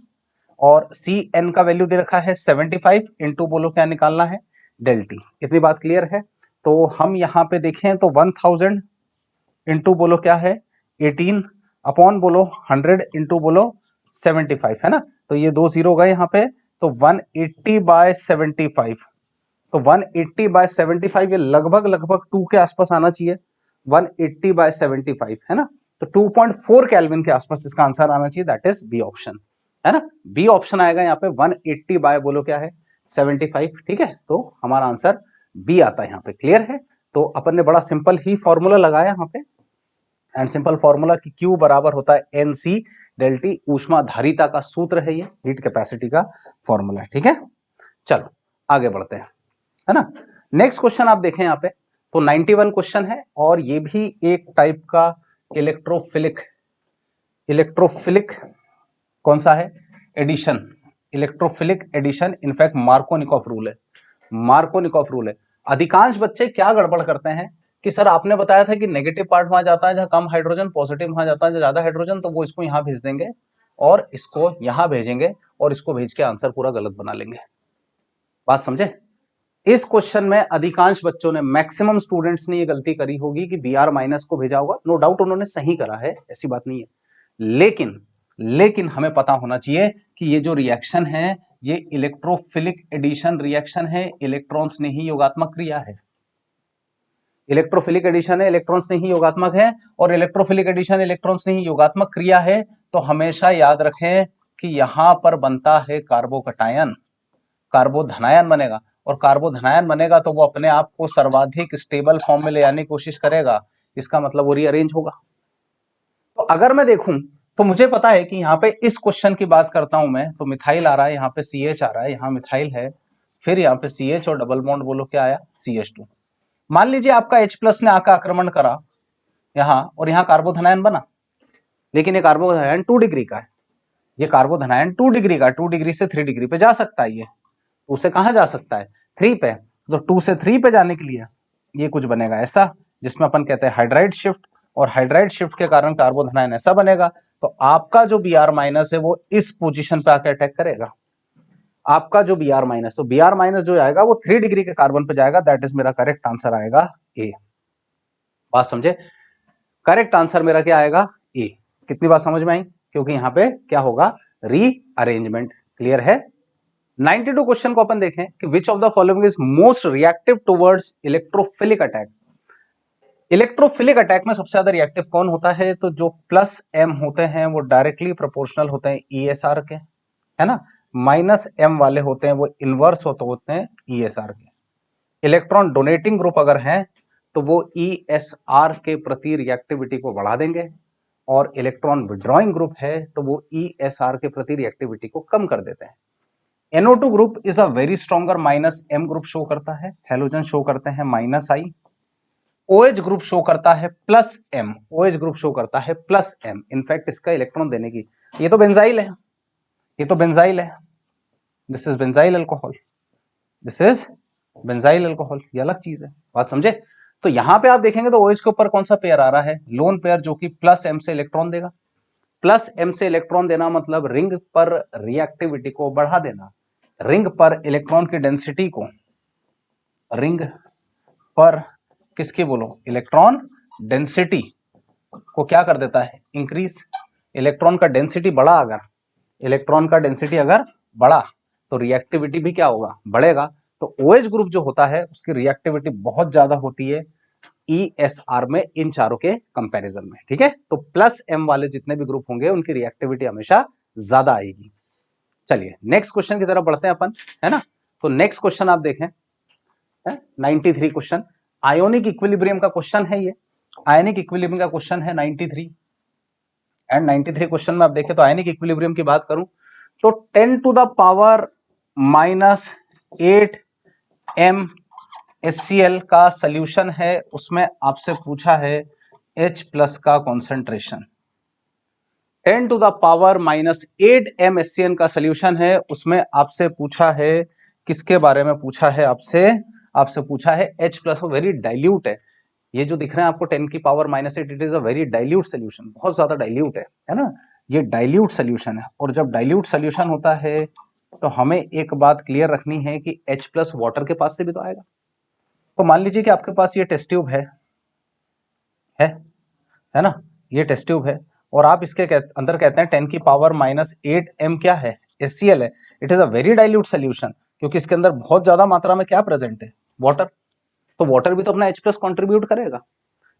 Speaker 3: और CN का वैल्यू दे रखा है 75 इंटू बोलो क्या निकालना है डेल्टी। इतनी बात क्लियर है। तो हम यहाँ पे देखें तो 1000 इंटू बोलो क्या है 18 अपॉन बोलो 100 इंटू बोलो 75 है ना। तो ये 2 0 गए यहाँ पे, तो 180/75। तो 180/75 ये लगभग 2 के आसपास आना चाहिए। 180/75 है ना, तो 2.4 केल्विन के आसपास इसका आंसर आना चाहिए, दैट इज बी ऑप्शन है ना। बी ऑप्शन आएगा यहाँ पे 180 बाय बोलो क्या है 75। ठीक है, तो हमारा आंसर बी आता है यहाँ पे। क्लियर है। तो अपन ने बड़ा सिंपल ही फॉर्मूला लगाया यहाँ पे, एंड सिंपल फॉर्मूला कि Q बराबर होता है NC डेल्टी, ऊष्माधारिता का सूत्र है ये, हीट कैपेसिटी का फॉर्मूला है। ठीक है, चलो आगे बढ़ते हैं, है ना। नेक्स्ट क्वेश्चन आप देखें यहाँ पे, तो 91 क्वेश्चन है और ये भी एक टाइप का इलेक्ट्रोफिलिक कौन सा है addition, electrophilic addition. In fact Markovnikov rule है, मार्कोनिकॉफ रूल है। अधिकांश बच्चे क्या गड़बड़ करते हैं कि सर आपने बताया था कि नेगेटिव पार्ट वहां जाता है जहां कम हाइड्रोजन, पॉजिटिव वहां जाता है जहां ज्यादा हाइड्रोजन, तो वो इसको यहां भेज देंगे और इसको यहां भेजेंगे और इसको भेज के आंसर पूरा गलत बना लेंगे। बात समझे। इस क्वेश्चन में अधिकांश बच्चों ने, मैक्सिमम स्टूडेंट्स ने ये गलती करी होगी कि Br- को भेजा होगा। नो डाउट उन्होंने सही करा है, ऐसी बात नहीं है, लेकिन हमें पता होना चाहिए कि ये जो रिएक्शन है ये इलेक्ट्रोफिलिक एडिशन रिएक्शन है, इलेक्ट्रॉन्स ने ही योगात्मक क्रिया है। इलेक्ट्रोफिलिक एडिशन है, इलेक्ट्रॉन्स ने ही योगात्मक है, और इलेक्ट्रोफिलिक एडिशन इलेक्ट्रॉन्स ने ही योगात्मक क्रिया है। तो हमेशा याद रखें कि यहां पर बनता है कार्बोकटायन, कार्बोधनायन बनेगा, और कार्बोधनायन बनेगा तो वो अपने आप को सर्वाधिक स्टेबल फॉर्म में ले आने की कोशिश करेगा, इसका मतलब वो रीअरेंज होगा। तो अगर मैं देखूं तो मुझे पता है कि यहाँ पे इस क्वेश्चन की बात करता हूं मैं, तो मिथाइल आ रहा है, यहाँ पे CH आ रहा है, यहाँ मिथाइल है, फिर यहाँ पे CH और डबल बॉन्ड बोलो क्या आया CH2। मान लीजिए आपका H+ ने आकर आक्रमण करा यहाँ, और यहाँ कार्बोधनायन बना, लेकिन ये कार्बोधनायन 2 डिग्री का है, ये कार्बोधनायन 2 डिग्री का, 2 डिग्री से 3 डिग्री पे जा सकता है, ये उसे कहां जा सकता है 3 पे। तो 2 से 3 पे जाने के लिए ये कुछ बनेगा ऐसा, जिसमें अपन कहते हैं हाइड्राइड शिफ्ट, और हाइड्राइड शिफ्ट के कारण कार्बोधनायन ऐसा बनेगा। तो आपका जो Br- है वो इस पोजीशन पे आकर अटैक करेगा, आपका जो Br-, तो Br- जो आएगा वो 3 डिग्री के कार्बन पे जाएगा, दैट इज मेरा करेक्ट आंसर आएगा ए। बात समझे, करेक्ट आंसर मेरा क्या आएगा ए। कितनी बात समझ में आई, क्योंकि यहां पे क्या होगा रीअरेंजमेंट। क्लियर है। 92 क्वेश्चन को अपन देखें कि विच of the following is most reactive towards electrophilic attack. Electrophilic attack में सबसे ज्यादा रिएक्टिव कौन होता है, तो जो +M होते हैं वो डायरेक्टली प्रोपोर्शनल होते हैं ESR के, है ना। -M वाले होते हैं वो इनवर्स होते हैं ESR के। इलेक्ट्रॉन डोनेटिंग ग्रुप अगर हैं तो वो ESR के प्रति रिएक्टिविटी को बढ़ा देंगे, और इलेक्ट्रॉन विड्रॉइंग ग्रुप है तो वो ESR के प्रति रिएक्टिविटी को कम कर देते हैं। NO2 group is a very stronger -M group show करता है, हैलोजन शो करते हैं -I। OH ग्रुप शो करता है +M, OH ग्रुप शो करता है +M। इनफैक्ट इसका इलेक्ट्रॉन देने की, ये तो बेंजाइल है, ये तो बेंजाइल है, this is benzyl alcohol, this is benzyl alcohol, ये अलग चीज है। बात समझे। तो यहां पे आप देखेंगे तो OH के ऊपर कौन सा पेयर आ रहा है, लोन पेयर, जो कि +M से इलेक्ट्रॉन देगा। +M से इलेक्ट्रॉन देना मतलब रिंग पर रिएक्टिविटी को बढ़ा देना, रिंग पर इलेक्ट्रॉन की डेंसिटी को, रिंग पर किसकी बोलो इलेक्ट्रॉन डेंसिटी को क्या कर देता है इंक्रीज। इलेक्ट्रॉन का डेंसिटी बढ़ा, अगर इलेक्ट्रॉन का डेंसिटी अगर बढ़ा तो रिएक्टिविटी भी क्या होगा बढ़ेगा। तो OH ग्रुप जो होता है उसकी रिएक्टिविटी बहुत ज्यादा होती है ESR में इन चारों के कंपैरिजन में। ठीक है, तो +M वाले जितने भी ग्रुप होंगे उनकी रिएक्टिविटी हमेशा ज्यादा आएगी। चलिए नेक्स्ट क्वेश्चन की तरफ बढ़ते हैं अपन, है ना। तो नेक्स्ट क्वेश्चन आप देखें 93 क्वेश्चन, आयोनिक इक्विलिब्रियम का क्वेश्चन है ये, आयनिक इक्विलिब्रियम का क्वेश्चन है 93। एंड 93 क्वेश्चन में आप देखें तो आयनिक इक्विलिब्रियम की बात करूं तो 10⁻⁸ MnHCl का सॉल्यूशन है, उसमें आपसे पूछा है H+ का कॉन्सेंट्रेशन। 10⁻⁸ MnHCl का सॉल्यूशन है, उसमें आपसे पूछा है किसके बारे में पूछा है, आपसे पूछा है H+, वेरी डाइल्यूट है। ये जो दिख रहे हैं आपको 10 की power -8, it is a very dilute solution, बहुत ज्यादा डाइल्यूट है ना, ये डाइल्यूट सोल्यूशन है। और जब डाइल्यूट सोल्यूशन होता है तो हमें एक बात क्लियर रखनी है कि H+ वाटर के पास से भी तो आएगा। तो मान लीजिए कि आपके पास ये टेस्ट ट्यूब है ना, ये टेस्ट ट्यूब है और आप इसके अंदर कहते हैं 10 की पावर -8 m क्या है, HCl है। It is a very dilute solution, क्योंकि इसके अंदर बहुत ज्यादा मात्रा में क्या प्रेजेंट है, वाटर। तो वाटर भी तो अपना H+ कंट्रीब्यूट करेगा।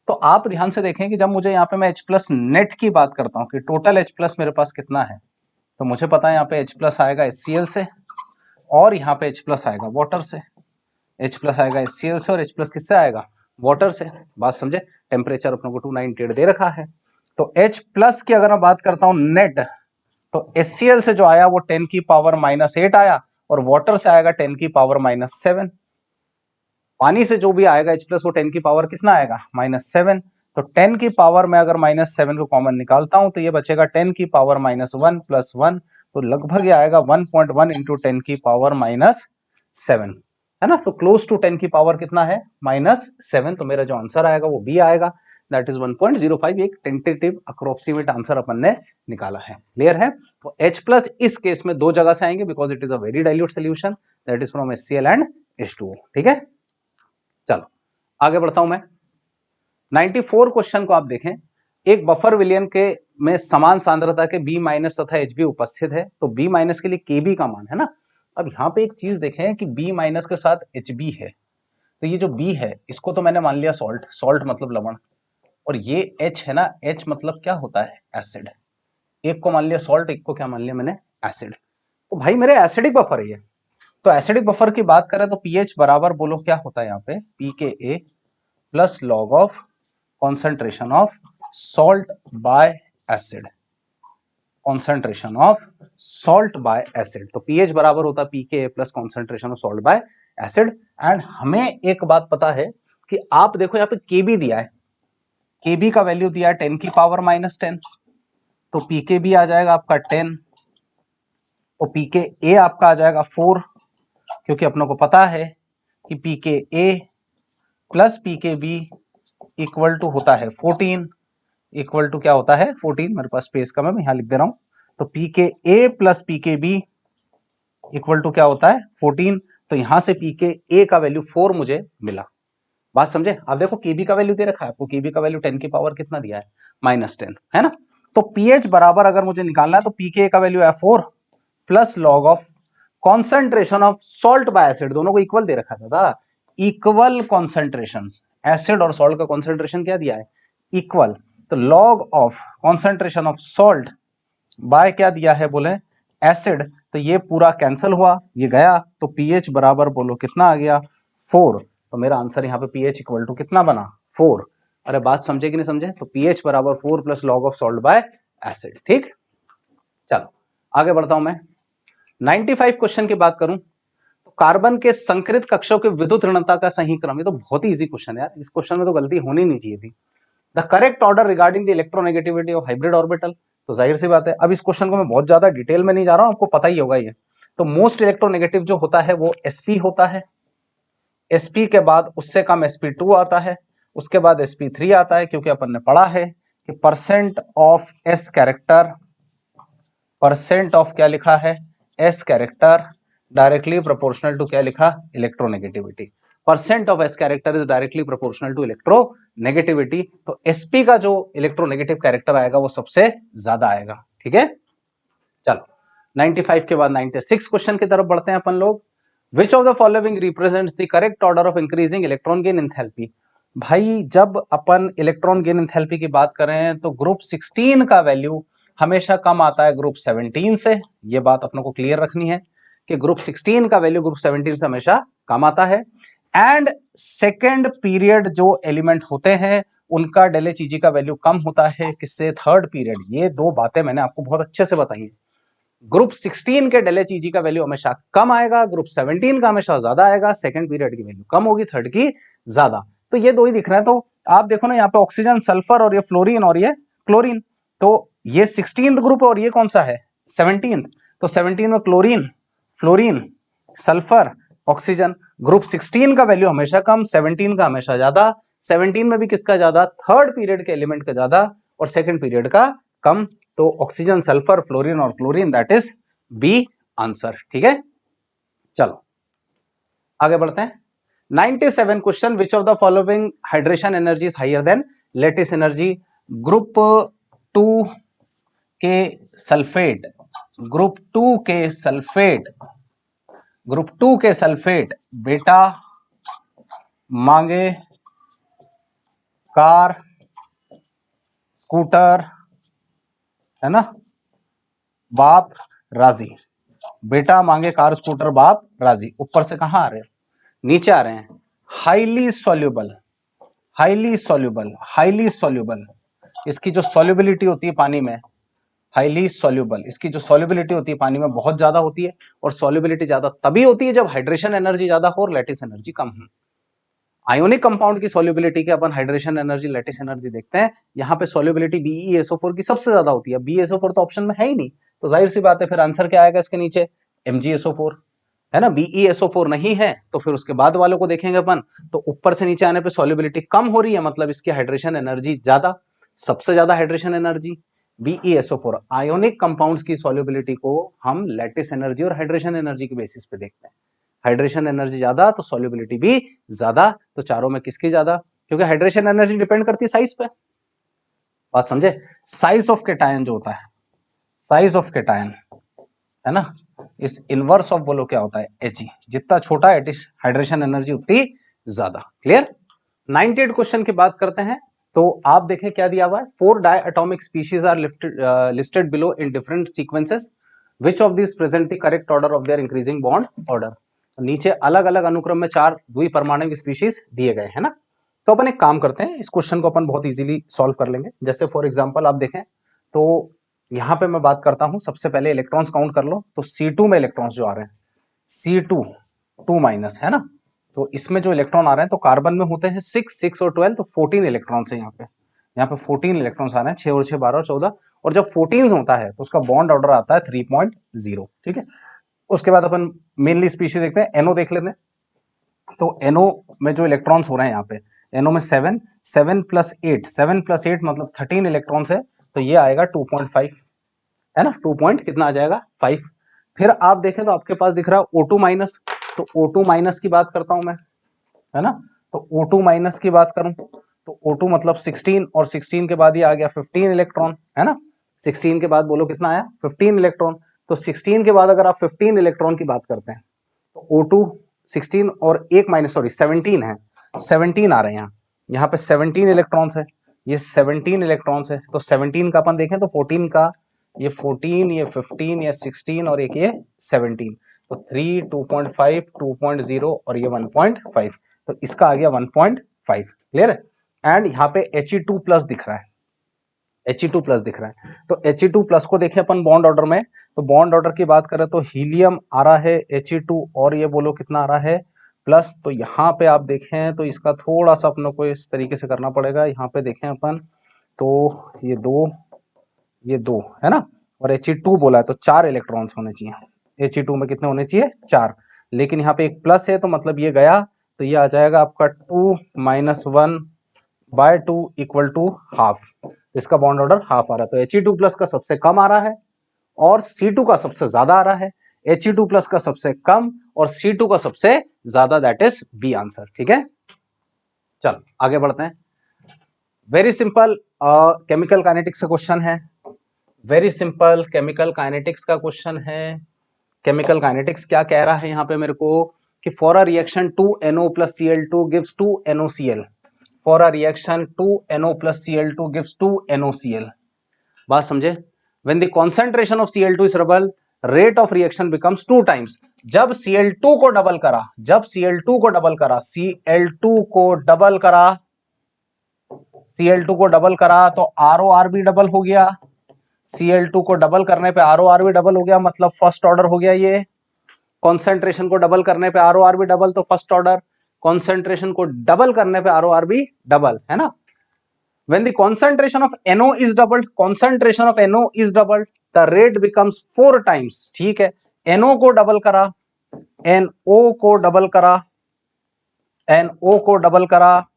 Speaker 3: तो आप ध्यान से देखें कि जब मुझे यहाँ पे मैं H+ नेट की बात करता हूँ कि टोटल H+ मेरे पास कितना है, तो मुझे पता है यहाँ पे H+ आएगा HCl से और यहाँ पे H+ आएगा वाटर से। H+ आएगा HCl से और H+ किससे आएगा, वाटर से। बात समझे, टेम्परेचर अपने को 298 दे रखा है। तो H+ की अगर मैं बात करता हूँ नेट, तो HCl से जो आया वो 10 की पावर -8 आया और वाटर से आएगा 10 की पावर -7। पानी से जो भी आएगा H+ वो 10 की पावर कितना आएगा, -7। तो 10 की पावर में अगर -7 को कॉमन निकालता हूं तो ये बचेगा 10 की पावर -1 प्लस 1, तो लगभग ये आएगा 1.1 इंटू 10 की पावर -7, है ना। तो क्लोज टू 10 की पावर कितना है, -7। तो मेरा जो आंसर आएगा वो बी आएगा, दैट इज 1.05। एक टेंटेटिव अप्रोक्सीमेट आंसर अपन ने निकाला है। क्लियर है। तो H+ इस केस में दो जगह से आएंगे because it is a very dilute solution, that is from HCl and H2O। ठीक है, चलो आगे बढ़ता हूं मैं। 94 क्वेश्चन को आप देखें, एक बफर विलयन के में समान सांद्रता के B- तथा Hb उपस्थित है, तो B- के लिए Kb का मान है ना। अब यहां पे एक चीज देखें कि B- के साथ Hb है, तो ये जो B है इसको तो मैंने मान लिया सॉल्ट, सॉल्ट मतलब लवण, और ये H है ना, H मतलब क्या होता है, एसिड। एक को मान लिया सॉल्ट, एक को क्या मान लिया मैंने, एसिड। तो भाई मेरे एसिडिक बफर है ये। तो एसिडिक बफर की बात करें तो पीएच बराबर बोलो क्या होता है यहाँ पे, pKa plus log of concentration of salt by acid, concentration of salt by acid. तो पीएच बराबर होता है pKa plus concentration of salt by acid. And हमें एक बात पता है कि आप देखो यहाँ पे Kb दिया है, Kb का वैल्यू दिया है 10 की पावर -10, तो pKb आ जाएगा आपका 10, तो pKa आपका आ जाएगा 4, क्योंकि अपनों को पता है कि pKa plus pKb equal to होता है 14, इक्वल टू क्या होता है 14। मेरे पास स्पेस कम है, मैं यहां लिख दे रहा हूं। तो pKa plus pKb equal to क्या होता है 14। तो यहां से pKa का वैल्यू 4 मुझे मिला। बात समझे। अब देखो Kb का वैल्यू दे रखा है आपको, Kb का वैल्यू 10 की पावर कितना दिया है, -10, है ना। तो pH बराबर अगर मुझे निकालना है तो pKa का वैल्यू है 4 plus log of concentration of salt by acid, दोनों को इक्वल दे रखा था, इक्वल कॉन्सेंट्रेशन, एसिड और सॉल्ट का कॉन्सेंट्रेशन क्या दिया है, इक्वल। तो log of concentration of salt by क्या दिया है बोले, एसिड। तो ये पूरा कैंसिल हुआ, ये गया, तो पीएच बराबर बोलो कितना आ गया, 4। तो मेरा आंसर यहाँ पे पीएच इक्वल टू कितना बना, 4। अरे बात समझे कि नहीं समझे। तो पीएच बराबर 4 plus log of salt by acid. ठीक, चलो आगे बढ़ता हूं मैं। 95 क्वेश्चन की बात करूं तो कार्बन के संकरित कक्षों के विद्युत ऋणता का सही क्रम, ये तो बहुत ही इजी क्वेश्चन है यार, इस क्वेश्चन में तो गलती होनी नहीं चाहिए थी। The correct order regarding the electronegativity of hybrid orbital, तो जाहिर सी बात है, अब इस क्वेश्चन को मैं बहुत ज्यादा डिटेल में नहीं जा रहा हूं, आपको पता ही होगा ये। तो मोस्ट इलेक्ट्रोनेगेटिव जो होता है वो sp होता है, sp के बाद उससे कम sp2 आता है, उसके बाद sp3 आता है, क्योंकि अपन ने पढ़ा है कि percent of s character, percent of क्या लिखा है, s character directly proportional to क्या लिखा, electronegativity. Percent of s character is directly proportional to electronegativity. तो sp का जो इलेक्ट्रोनेगेटिव कैरेक्टर आएगा वो सबसे ज्यादा आएगा। ठीक है, चलो 95 के बाद 96 क्वेश्चन की तरफ बढ़ते हैं अपन लोग। विच of the following represents the correct order of increasing electron gain enthalpy. भाई जब अपन इलेक्ट्रॉन गेन एंथैल्पी की बात करें तो ग्रुप 16 का वैल्यू हमेशा कम आता है ग्रुप 17 से, ये बात अपनों को क्लियर रखनी है कि ग्रुप 16 का वैल्यू ग्रुप 17 से हमेशा कम आता है। एंड सेकेंड पीरियड जो एलिमेंट होते हैं उनका डेलेचीजी का वैल्यू कम होता है किससे, थर्ड पीरियड। ये दो बातें मैंने आपको बहुत अच्छे से बताई है। ग्रुप 16 के डेलेचीजी का वैल्यू हमेशा कम आएगा, ग्रुप 17 का हमेशा ज्यादा आएगा, सेकंड पीरियड की वैल्यू कम होगी, थर्ड की ज्यादा। तो ये दो ही दिख रहे हैं। तो आप देखो ना यहाँ पे ऑक्सीजन, सल्फर और ये फ्लोरीन और ये क्लोरीन, तो ये 16th ग्रुप और ये कौन सा है 17th। तो 17 में chlorine, fluorine, sulphur, oxygen. Group 16 का वैल्यू हमेशा कम, 17 का हमेशा ज्यादा। 17 में भी किसका ज्यादा, थर्ड पीरियड के एलिमेंट का ज्यादा और सेकंड पीरियड का कम। तो ऑक्सीजन, सल्फर, फ्लोरीन और chlorine, that is B answer. ठीक है, चलो आगे बढ़ते हैं। 97 question, which of the following hydration energy is higher than lattice energy. Group 2 के सल्फेट, ग्रुप 2 के सल्फेट, ग्रुप 2 के सल्फेट बेटा मांगे कार स्कूटर, है ना, बाप राजी। बेटा मांगे कार स्कूटर बाप राजी, ऊपर से कहां आ रहे हैं, नीचे आ रहे हैं। Highly soluble, highly soluble, highly soluble, इसकी जो सॉल्युबिलिटी होती है पानी में, हाईली सॉल्युबल, इसकी जो सॉल्युबिलिटी होती है पानी में बहुत ज्यादा होती है। और सॉल्युबिलिटी ज्यादा तभी होती है जब हाइड्रेशन एनर्जी ज्यादा हो और लैटिस एनर्जी कम हो। आयोनिक कंपाउंड की सॉल्युबिलिटी के अपन हाइड्रेशन एनर्जी, लैटिस एनर्जी देखते हैं। यहाँ पे सॉल्युबिलिटी BeSO4 की सबसे ज्यादा होती है। BeSO4 तो ऑप्शन में है ही नहीं, तो जाहिर सी बात है फिर आंसर क्या आएगा इसके नीचे, MgSO4, है ना। BeSO4 नहीं है तो फिर उसके बाद वालों को देखेंगे अपन, तो ऊपर से नीचे आने पे सॉल्युबिलिटी कम हो रही है, मतलब इसकी हाइड्रेशन एनर्जी ज्यादा, सबसे ज्यादा hydration energy BeSO4। Ionic compounds की सॉल्युबिलिटी को हम लैटिस एनर्जी और हाइड्रेशन एनर्जी के बेसिस पे देखते हैं। हाइड्रेशन एनर्जी ज्यादा तो सॉल्युबिलिटी भी ज्यादा, तो चारों में किसकी ज्यादा, क्योंकि हाइड्रेशन एनर्जी डिपेंड करती है साइज पे। बात समझे, साइज ऑफ केटायन जो होता है, साइज ऑफ केटायन, है ना, इस इनवर्स ऑफ बोलो क्या होता है, He। जितना छोटा हाइड्रेशन एनर्जी उतनी ज्यादा। क्लियर। 98 क्वेश्चन की बात करते हैं। तो आप देखें क्या दिया हुआ है, 4 diatomic species are listed below in different sequences, which of this present the correct order of their increasing bond order. नीचे अलग अलग अनुक्रम में 4 द्विपरमाणु स्पीशीज दिए गए हैं ना। तो अपन एक काम करते हैं, इस क्वेश्चन को अपन बहुत इजीली सॉल्व कर लेंगे। जैसे फॉर एग्जांपल आप देखें तो यहां पे मैं बात करता हूं, सबसे पहले इलेक्ट्रॉन्स काउंट कर लो। तो C2 में इलेक्ट्रॉन्स जो आ रहे हैं, C2 2 माइनस, है ना। तो इसमें जो इलेक्ट्रॉन आ रहे हैं, तो कार्बन में होते हैं 6, 6 और 12, तो 14 इलेक्ट्रॉन्स है यहाँ पे 14 इलेक्ट्रॉन्स आ रहे हैं, 6 और 6 12 और 14। और जब 14 होता है तो उसका बॉन्ड ऑर्डर आता है 3.0। ठीक है, उसके बाद अपन मेनली स्पीशीज देखते हैं, NO देख लेते हैं। तो NO में जो इलेक्ट्रॉन्स हो रहे हैं यहाँ पे, NO में 7, 7 + 8, 7 + 8 मतलब 13 इलेक्ट्रॉन्स है, तो ये आएगा 2.5, है ना, 2 पॉइंट कितना आ जाएगा 5। फिर आप देखें तो आपके पास दिख रहा है O2 माइनस, तो O2 माइनस की बात करता हूं मैं, है ना। तो O2 माइनस की बात करूं तो O2 मतलब 16, और 16 के बाद ये आ गया 15 इलेक्ट्रॉन, है ना। 16 के बाद बोलो कितना आया, 15 इलेक्ट्रॉन। तो 16 के बाद अगर आप 15 इलेक्ट्रॉन की बात करते हैं तो O2 16 और 1 माइनस, सॉरी 17 है, 17 आ रहे हैं यहाँ पे 17 इलेक्ट्रॉन्स है, ये 17 इलेक्ट्रॉन्स है। तो 17 का अपन देखें तो 14 का, ये 14, ये 15, ये 16 और एक ये 17, तो 3, 2.5, 2.0 और ये 1.5, तो इसका आ गया 1.5। क्लियर है। एंड यहाँ पे He2 प्लस दिख रहा है, He2 प्लस दिख रहा है। तो He2 प्लस को देखें अपन बॉन्ड ऑर्डर में, तो बॉन्ड ऑर्डर की बात करें तो हीलियम आ रहा है He2, और ये बोलो कितना आ रहा है प्लस। तो यहाँ पे आप देखें तो इसका थोड़ा सा अपनों को इस तरीके से करना पड़ेगा। यहाँ पे देखें अपन तो ये 2, ये 2, है ना, और He2 बोला है तो 4 इलेक्ट्रॉन्स होने चाहिए। He2 में कितने होने चाहिए, 4, लेकिन यहाँ पे एक प्लस है तो मतलब ये गया, तो ये आ जाएगा आपका 2 - 1/2 = हाफ। इसका बॉन्ड ऑर्डर हाफ आ रहा है, तो He2 प्लस का सबसे कम आ रहा है और C2 का सबसे ज्यादा आ रहा है। He2 प्लस का सबसे कम और C2 का सबसे ज्यादा, दैट इज बी आंसर। ठीक है, चलो आगे बढ़ते हैं। वेरी सिंपल केमिकल काइनेटिक्स का क्वेश्चन है, वेरी सिंपल केमिकल काइनेटिक्स का क्वेश्चन है। केमिकल काइनेटिक्स क्या कह रहा है यहाँ पे मेरे को, कि for a reaction 2NO + Cl2 gives 2NOCl, for a reaction 2NO + Cl2 gives 2NOCl। बात समझे, when the concentration of Cl2 is double, rate of reaction becomes 2 times। जब Cl2 को डबल करा, जब Cl2 को डबल करा, Cl2 को double करा, Cl2 को डबल करा तो ROR भी डबल हो गया। Cl2 को डबल करने पे ROR भी डबल हो गया, मतलब फर्स्ट ऑर्डर हो गया। ये कॉन्सेंट्रेशन को डबल करने पे ROR भी डबल, तो फर्स्ट ऑर्डर। कॉन्सेंट्रेशन को डबल करने पे ROR भी डबल, है ना। When the concentration of NO is doubled, concentration of NO is doubled, the rate becomes 4 times। ठीक है, NO को डबल करा, NO को डबल करा, NO को डबल करा,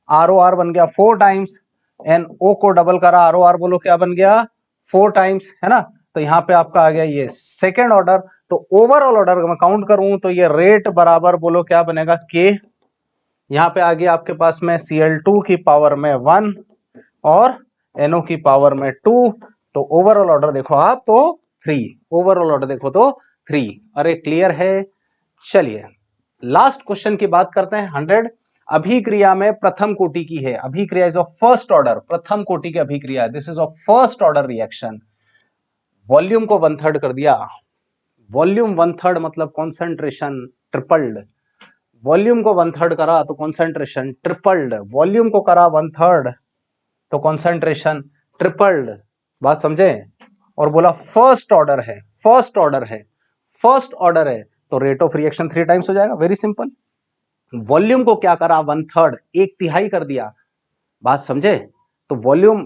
Speaker 3: ROR बन गया 4 टाइम्स, NO को डबल करा, ROR बोलो क्या बन गया 4 टाइम्स, है ना। तो यहाँ पे आपका आ गया ये सेकेंड ऑर्डर। तो ओवरऑल ऑर्डर मैं काउंट करूं तो ये रेट बराबर बोलो क्या बनेगा K। यहाँ पे आ गया आपके पास में Cl2 की पावर में 1 और NO की पावर में 2। तो ओवरऑल ऑर्डर देखो आप तो 3, ओवरऑल ऑर्डर देखो तो 3। अरे क्लियर है। चलिए लास्ट क्वेश्चन की बात करते हैं। 100 अभिक्रिया में प्रथम कोटि की है। अभिक्रिया इज ऑफ फर्स्ट ऑर्डर, प्रथम कोटि की अभिक्रिया, this is of first order reaction. Volume को 1/3 कर दिया, वॉल्यूम 1/3 मतलब कॉन्सेंट्रेशन ट्रिपल्ड। वॉल्यूम को 1/3 करा तो कॉन्सेंट्रेशन ट्रिपल्ड, वॉल्यूम को करा 1/3 तो कॉन्सेंट्रेशन ट्रिपल्ड। बात समझे। और बोला फर्स्ट ऑर्डर है, फर्स्ट ऑर्डर है, फर्स्ट ऑर्डर है तो रेट ऑफ रिएक्शन 3 टाइम्स हो जाएगा, वेरी सिंपल। वॉल्यूम को क्या करा 1/3, 1/3 कर दिया। बात समझे। तो वॉल्यूम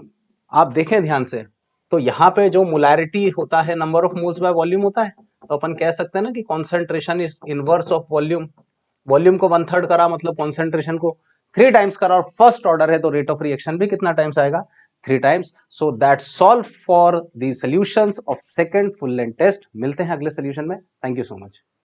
Speaker 3: आप देखें ध्यान से, तो यहां पे जो मोलैरिटी होता है number of moles by volume होता है, तो अपन कह सकते हैं ना कि concentration is inverse of volume. Volume को 1/3 करा मतलब कॉन्सेंट्रेशन को 3 टाइम्स करा, और फर्स्ट ऑर्डर है तो रेट ऑफ रिएक्शन भी कितना टाइम्स आएगा 3 times. So that solve for the solutions of second full length test. मिलते हैं अगले सॉल्यूशन में। Thank you so much.